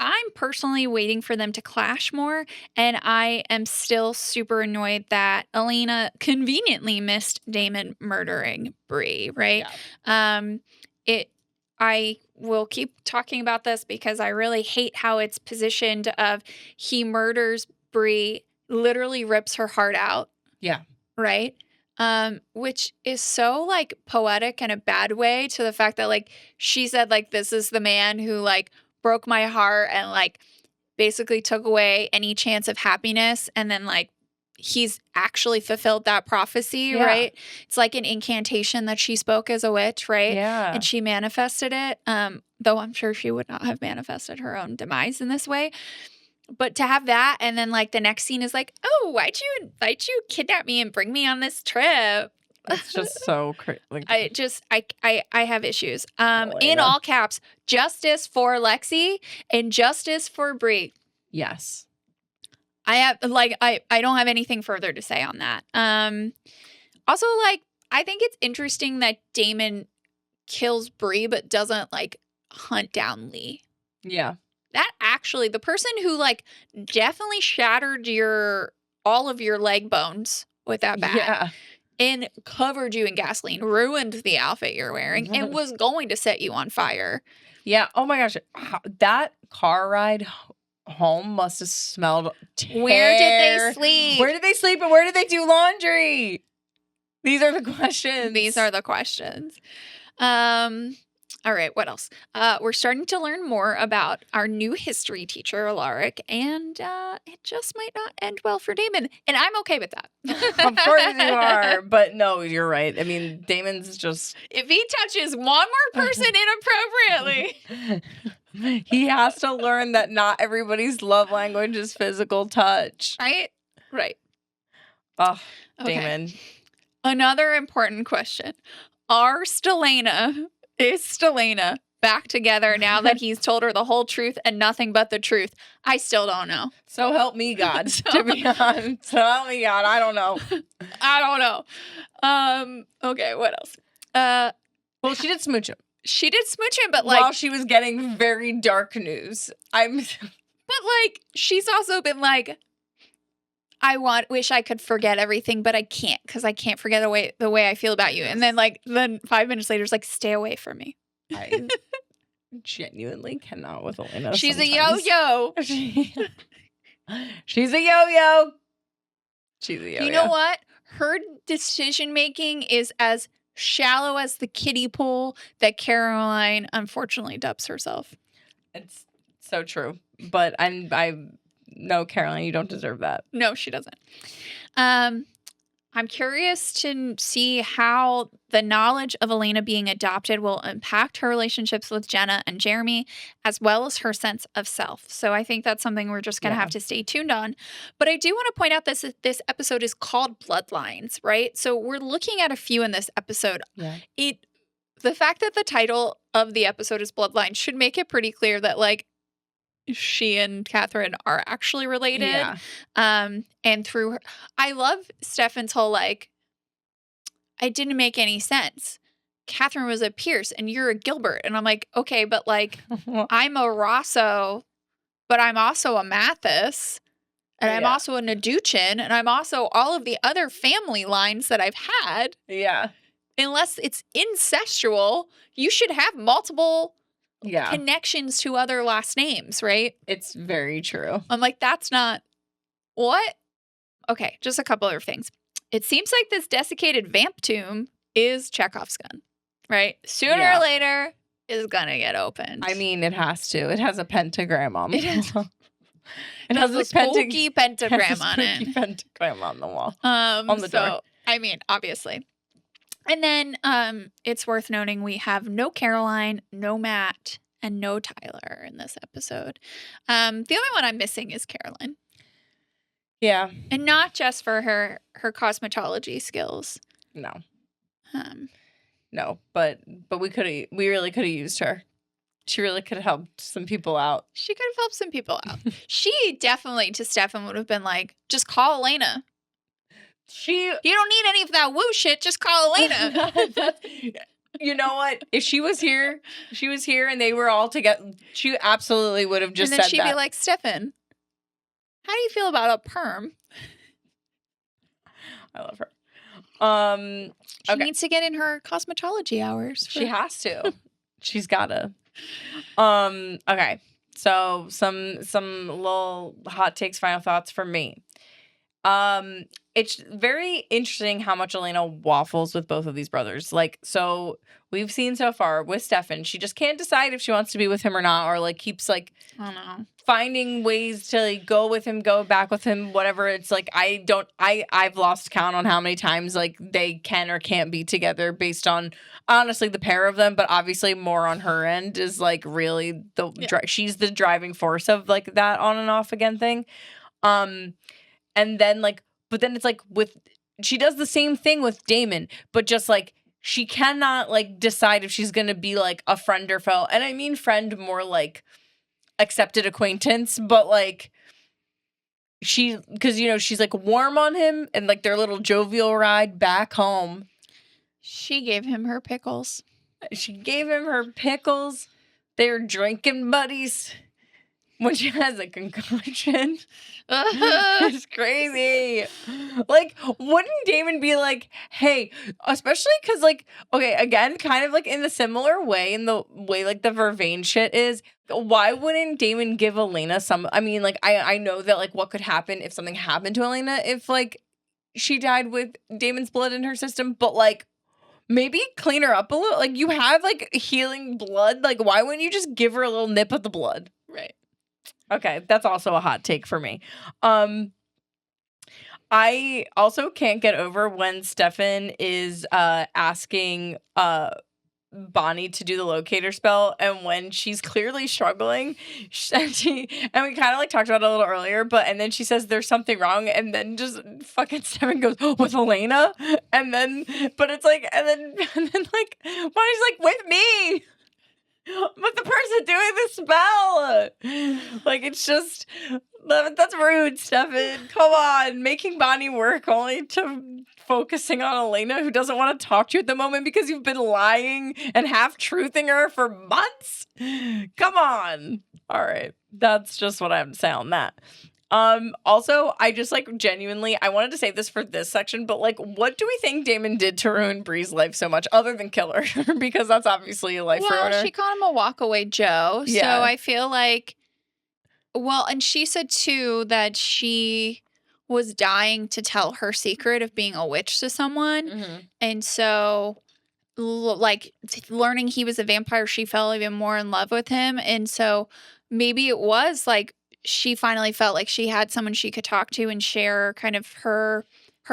I'm personally waiting for them to clash more, and I am still super annoyed that Elena conveniently missed Damon murdering Bree, right? Yeah. I will keep talking about this because I really hate how it's positioned of he murders Bree, literally rips her heart out. Yeah. Right? Which is so like poetic in a bad way, to the fact that like she said like this is the man who like broke my heart and like basically took away any chance of happiness, and then like he's actually fulfilled that prophecy, right? It's like an incantation that she spoke as a witch, right? Yeah. And she manifested it, though I'm sure she would not have manifested her own demise in this way. But to have that, and then like the next scene is like, oh, why'd you kidnap me and bring me on this trip? It's just so crazy. I have issues. In all caps, justice for Lexi and justice for Bree. Yes. I don't have anything further to say on that. Also, like, I think it's interesting that Damon kills Bree but doesn't like hunt down Lee. Yeah. That actually, the person who like definitely shattered all of your leg bones with that bat and covered you in gasoline, ruined the outfit you're wearing, and was going to set you on fire. Yeah. Oh my gosh. That car ride home must have smelled terrible. Where did they sleep? Where did they sleep and where did they do laundry? These are the questions. These are the questions. All right, what else? We're starting to learn more about our new history teacher, Alaric, and it just might not end well for Damon. And I'm okay with that. Of course you are. But no, you're right. I mean, Damon's just... If he touches one more person inappropriately... He has to learn that not everybody's love language is physical touch. Right? Right. Oh, Okay. Damon. Another important question. Is Stelena back together now that he's told her the whole truth and nothing but the truth? I still don't know. So help me God, to be honest. So help me God. I don't know. I don't know. Okay, what else? Well, she did smooch him. She did smooch him, but like... While she was getting very dark news. But like, she's also been like... wish I could forget everything, but I can't because I can't forget the way I feel about you. And then 5 minutes later, it's like, stay away from me. I genuinely cannot with Elena. She's sometimes. a yo-yo. She's a yo-yo. She's a yo-yo. You know what? Her decision making is as shallow as the kiddie pool that Caroline unfortunately dubs herself. It's so true. But no, Caroline, you don't deserve that. No, she doesn't. I'm curious to see how the knowledge of Elena being adopted will impact her relationships with Jenna and Jeremy, as well as her sense of self. So I think that's something we're just going to have to stay tuned on. But I do want to point out this episode is called Bloodlines, right? So we're looking at a few in this episode. Yeah. The fact that the title of the episode is Bloodlines should make it pretty clear that she and Catherine are actually related. Yeah. And through her, I love Stefan's whole it didn't make any sense. Catherine was a Pierce and you're a Gilbert. And I'm like, okay, but I'm a Rosso, but I'm also a Mathis. And I'm also a Naduchin. And I'm also all of the other family lines that I've had. Yeah. Unless it's incestual, you should have multiple connections to other last names, right? It's very true. I'm like, that's not what? Okay, just a couple other things. It seems like this desiccated vamp tomb is Chekhov's gun, right? Sooner or later is gonna get opened. I mean, it has to. It has a pentagram on the wall. It has a spooky pentagram on it. Spooky pentagram on the wall. On the door. I mean, obviously. And then it's worth noting we have no Caroline, no Matt, and no Tyler in this episode. The only one I'm missing is Caroline. Yeah. And not just for her cosmetology skills. No. No, but we really could have used her. She really could have helped some people out. She could have helped some people out. She definitely to Stefan would have been like, just call Elena. You don't need any of that woo shit. Just call Elena. You know what? If she was here and they were all together, she absolutely would have just said that. And then she'd be like, Stefan, how do you feel about a perm? I love her. She needs to get in her cosmetology hours. She has to. She's gotta. Okay. So some little hot takes, final thoughts from me. It's very interesting how much Elena waffles with both of these brothers. So we've seen so far with Stefan, she just can't decide if she wants to be with him or not, or keeps I don't know, finding ways to go with him, go back with him, whatever. It's I've lost count on how many times they can or can't be together based on honestly the pair of them, but obviously more on her end is really she's the driving force of that on and off again thing. And then but then it's she does the same thing with Damon, but just she cannot decide if she's gonna be a friend or foe. And I mean friend more accepted acquaintance, but because she's warm on him and their little jovial ride back home. She gave him her pickles. They're drinking buddies. when she has a concussion. It's crazy. Like, wouldn't Damon be like, hey, especially because, like, okay, again, kind of like in the similar way, in the way like the Vervain shit is, why wouldn't Damon give Elena some, I mean, like, I know that, like, what could happen if something happened to Elena if, like, she died with Damon's blood in her system, but, like, maybe clean her up a little. Like, you have, like, healing blood. Like, why wouldn't you just give her a little nip of the blood? Right. Okay, that's also a hot take for me. I also can't get over when Stefan is asking Bonnie to do the locator spell, and when she's clearly struggling, and we kind of like talked about it a little earlier, and then she says there's something wrong, and then just fucking Stefan goes, oh, with Elena, but it's like, and then like Bonnie's like, with me. But the person doing the spell, like, it's just, that's rude, Stefan. Come on, making Bonnie work only to focusing on Elena, who doesn't want to talk to you at the moment because you've been lying and half-truthing her for months. Come on. All right, that's just what I have to say on that. Also, I just, like, genuinely, I wanted to say this for this section, but, like, what do we think Damon did to ruin Bree's life so much, other than kill her? Because that's obviously a life ruiner. Well, she called him a walk-away Joe, so I feel like, well, and she said, too, that she was dying to tell her secret of being a witch to someone, and so, like, learning he was a vampire, she fell even more in love with him, and so maybe it was, like, she finally felt like she had someone she could talk to and share kind of her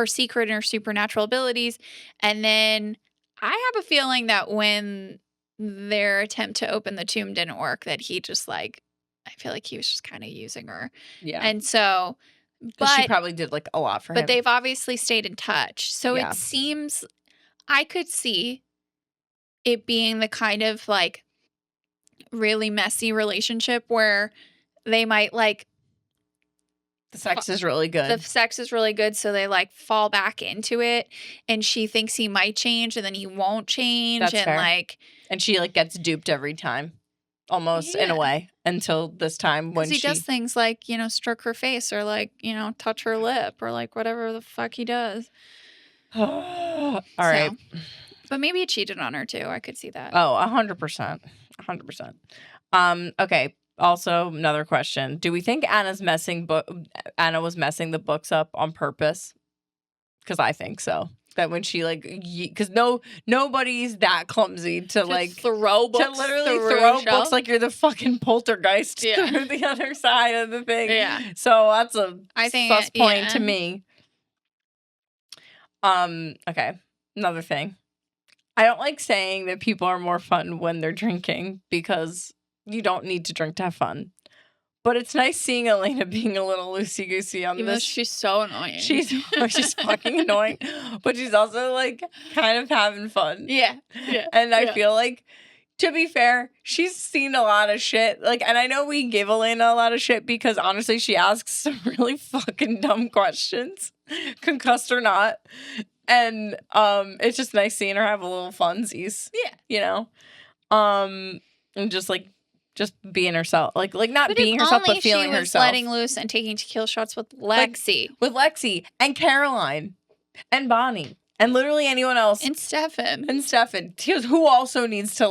secret and her supernatural abilities. And then I have a feeling that when their attempt to open the tomb didn't work, that he just, like, I feel like he was just kind of using her. Yeah. And so, but she probably did, like, a lot for him. But they've obviously stayed in touch. So it seems, I could see it being the kind of, like, really messy relationship where they might, like, the sex is really good. The sex is really good, so they, like, fall back into it, and she thinks he might change, and then he won't change. That's and fair. Like, and she, like, gets duped every time, almost, in a way, until this time when he does things like, you know, stroke her face, or, like, you know, touch her lip, or, like, whatever the fuck he does. All right. But maybe he cheated on her too. I could see that. Oh, 100%. 100%. Okay. Also, another question. Do we think Anna was messing the books up on purpose? Because I think so. That when she, like, because nobody's that clumsy to like throw books, to literally throw books like you're the fucking poltergeist through the other side of the thing. Yeah. So that's a sus point to me. Okay. Another thing. I don't like saying that people are more fun when they're drinking, because you don't need to drink to have fun. But it's nice seeing Elena being a little loosey-goosey on this. She's so annoying. She's fucking annoying. But she's also, like, kind of having fun. Yeah. And I feel like, to be fair, she's seen a lot of shit. Like, and I know we give Elena a lot of shit because, honestly, she asks some really fucking dumb questions, concussed or not. And it's just nice seeing her have a little funsies. Yeah. You know? And just being herself. Like not being herself, but feeling herself. She was letting loose and taking tequila shots with Lexi. Like, with Lexi and Caroline and Bonnie and literally anyone else. And Stefan. Who also needs to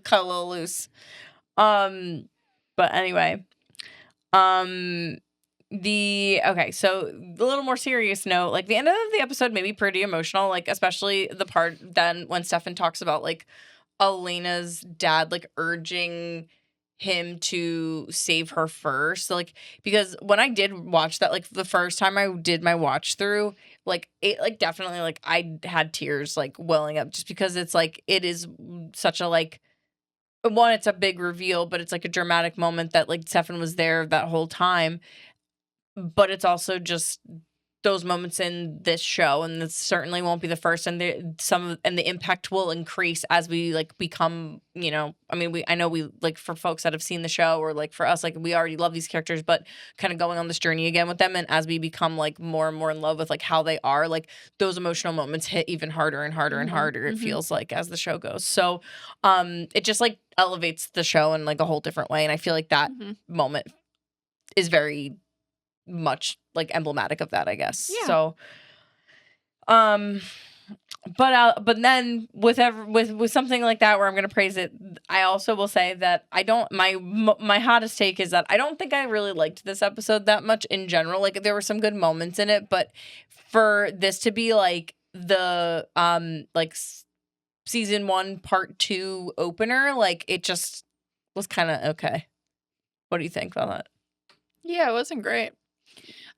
cut a little loose. But anyway. Okay, so the little more serious note, like, the end of the episode may be pretty emotional, like, especially the part then when Stefan talks about, like, Elena's dad, like, urging him to save her first. Like, because when I did watch that, like, the first time I did my watch through, like, it, like, definitely, like, I had tears, like, welling up, just because it's, like, it is such a, like, one, it's a big reveal, but it's, like, a dramatic moment that, like, Stefan was there that whole time. But it's also just those moments in this show, and this certainly won't be the first, and the impact will increase as we like become, you know, I mean, I know we like, for folks that have seen the show, or like for us, like we already love these characters, but kind of going on this journey again with them, and as we become like more and more in love with like how they are, like those emotional moments hit even harder and harder and harder, it feels like, as the show goes. So it just like elevates the show in like a whole different way, and I feel like that moment is very much like emblematic of that, I guess. Yeah. So but then with something like that where I'm gonna praise it, I also will say that I don't, my hottest take is that I don't think I really liked this episode that much in general. Like there were some good moments in it, but for this to be like the like season 1 part 2 opener, like it just was kind of okay. What do you think about that? Yeah, it wasn't great.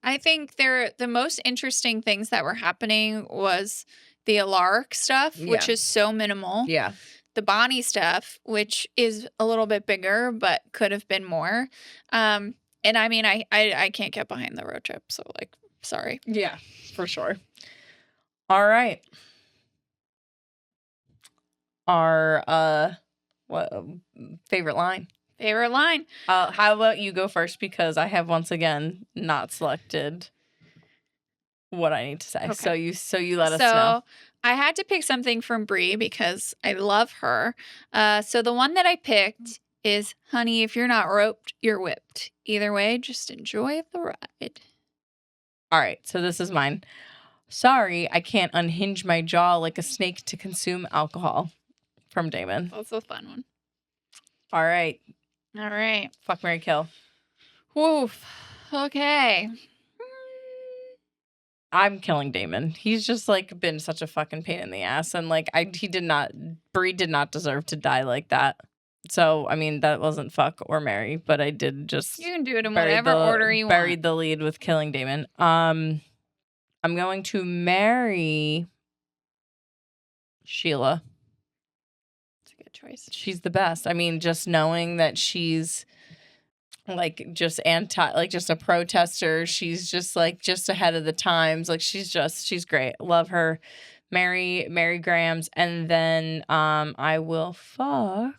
I think the most interesting things that were happening was the Alaric stuff, which is so minimal. Yeah. The Bonnie stuff, which is a little bit bigger, but could have been more. And I mean, I can't get behind the road trip, so like, sorry. Yeah, for sure. All right. Our what favorite line? Favorite line. How about you go first, because I have once again not selected what I need to say. Okay. So you let us know. I had to pick something from Brie because I love her. So the one that I picked is, honey, if you're not roped, you're whipped. Either way, just enjoy the ride. All right, so this is mine. Sorry, I can't unhinge my jaw like a snake to consume alcohol. From Damon. That's a fun one. All right. Fuck, marry, kill. Woof. Okay. I'm killing Damon. He's just like been such a fucking pain in the ass, and like Brie did not deserve to die like that. So I mean, that wasn't fuck or marry, but I did just, you can do it in whatever order you want. Buried the lead with killing Damon. I'm going to marry Sheila. That's a good choice. She's the best. I mean, just knowing that she's like just just a protester. She's just like just ahead of the times. Like she's great. Love her. Marry Grams, and then I will fuck.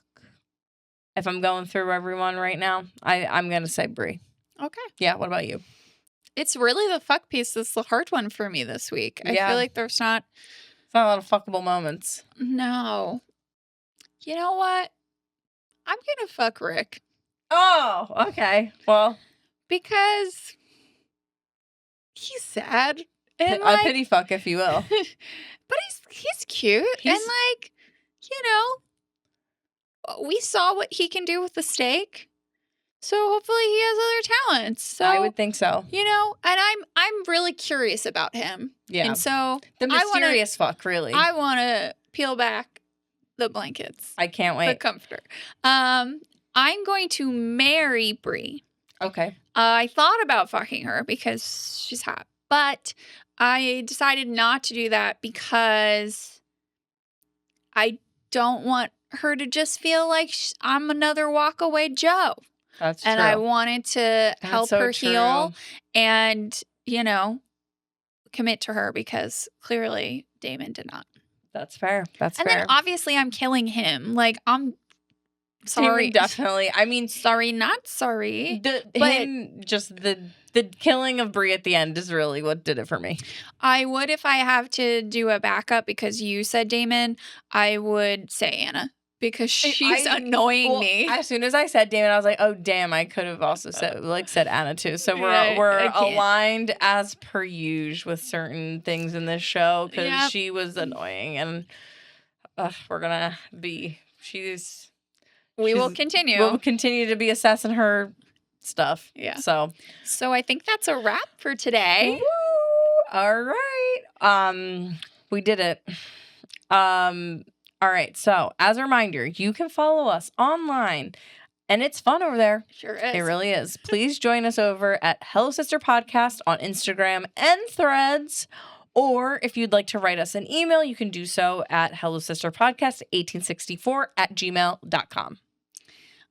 If I'm going through everyone right now, I'm gonna say Brie. Okay. Yeah. What about you? It's really the fuck piece that's the hard one for me this week. I feel like there's not a lot of fuckable moments. No. You know what? I'm gonna fuck Rick. Oh, okay. Well, because he's sad. And a pity fuck, if you will. But he's cute. And like, you know, we saw what he can do with the steak. So hopefully he has other talents. So I would think so. You know, and I'm really curious about him. Yeah. And so the mysterious fuck, really. I want to peel back the blankets. I can't wait. The comforter. I'm going to marry Brie. Okay. I thought about fucking her because she's hot, but I decided not to do that because I don't want her to just feel like I'm another walk away Joe. That's and true. I wanted to help her heal and, you know, commit to her because clearly Damon did not. That's fair. That's fair. And then obviously I'm killing him. Like, I'm sorry. Damon, definitely. I mean, sorry, not sorry. The killing of Brie at the end is really what did it for me. I would, if I have to do a backup because you said Damon, I would say Anna. Because she's annoying me. As soon as I said Damon, I was like, "Oh damn!" I could have also said Anna too. So we're aligned as per usual with certain things in this show because she was annoying, and we're gonna be. We will continue. We'll continue to be assessing her stuff. Yeah. So I think that's a wrap for today. Woo! All right. We did it. All right, so as a reminder, you can follow us online, and it's fun over there. Sure is. It really is. Please join us over at Hello Sister Podcast on Instagram and Threads, or if you'd like to write us an email, you can do so at hellosisterpodcast1864@gmail.com.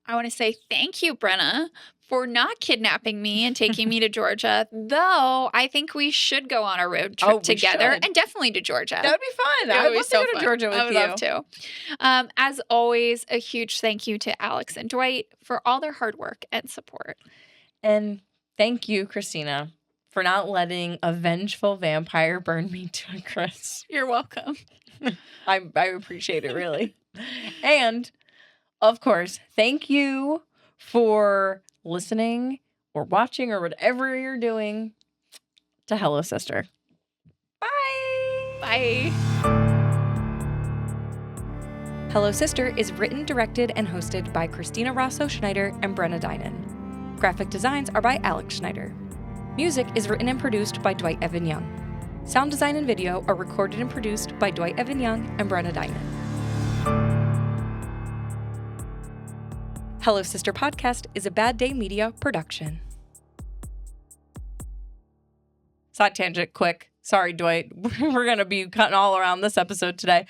I want to say thank you, Brenna, for not kidnapping me and taking me to Georgia, though I think we should go on a road trip together and definitely to Georgia. That would be fun. I would love to go to Georgia with you. I would love to. As always, a huge thank you to Alex and Dwight for all their hard work and support. And thank you, Christina, for not letting a vengeful vampire burn me to a crisp. You're welcome. I appreciate it, really. And, of course, thank you for listening or watching or whatever you're doing to Hello Sister. Bye. Bye. Hello Sister is written, directed, and hosted by Christina Rosso-Schneider and Brenna Dinon. Graphic designs are by Alex Schneider. Music is written and produced by Dwight Evan Young. Sound design and video are recorded and produced by Dwight Evan Young and Brenna Dinon. Hello Sister Podcast is a Bad Day Media production. Side tangent, quick. Sorry, Dwight. We're going to be cutting all around this episode today.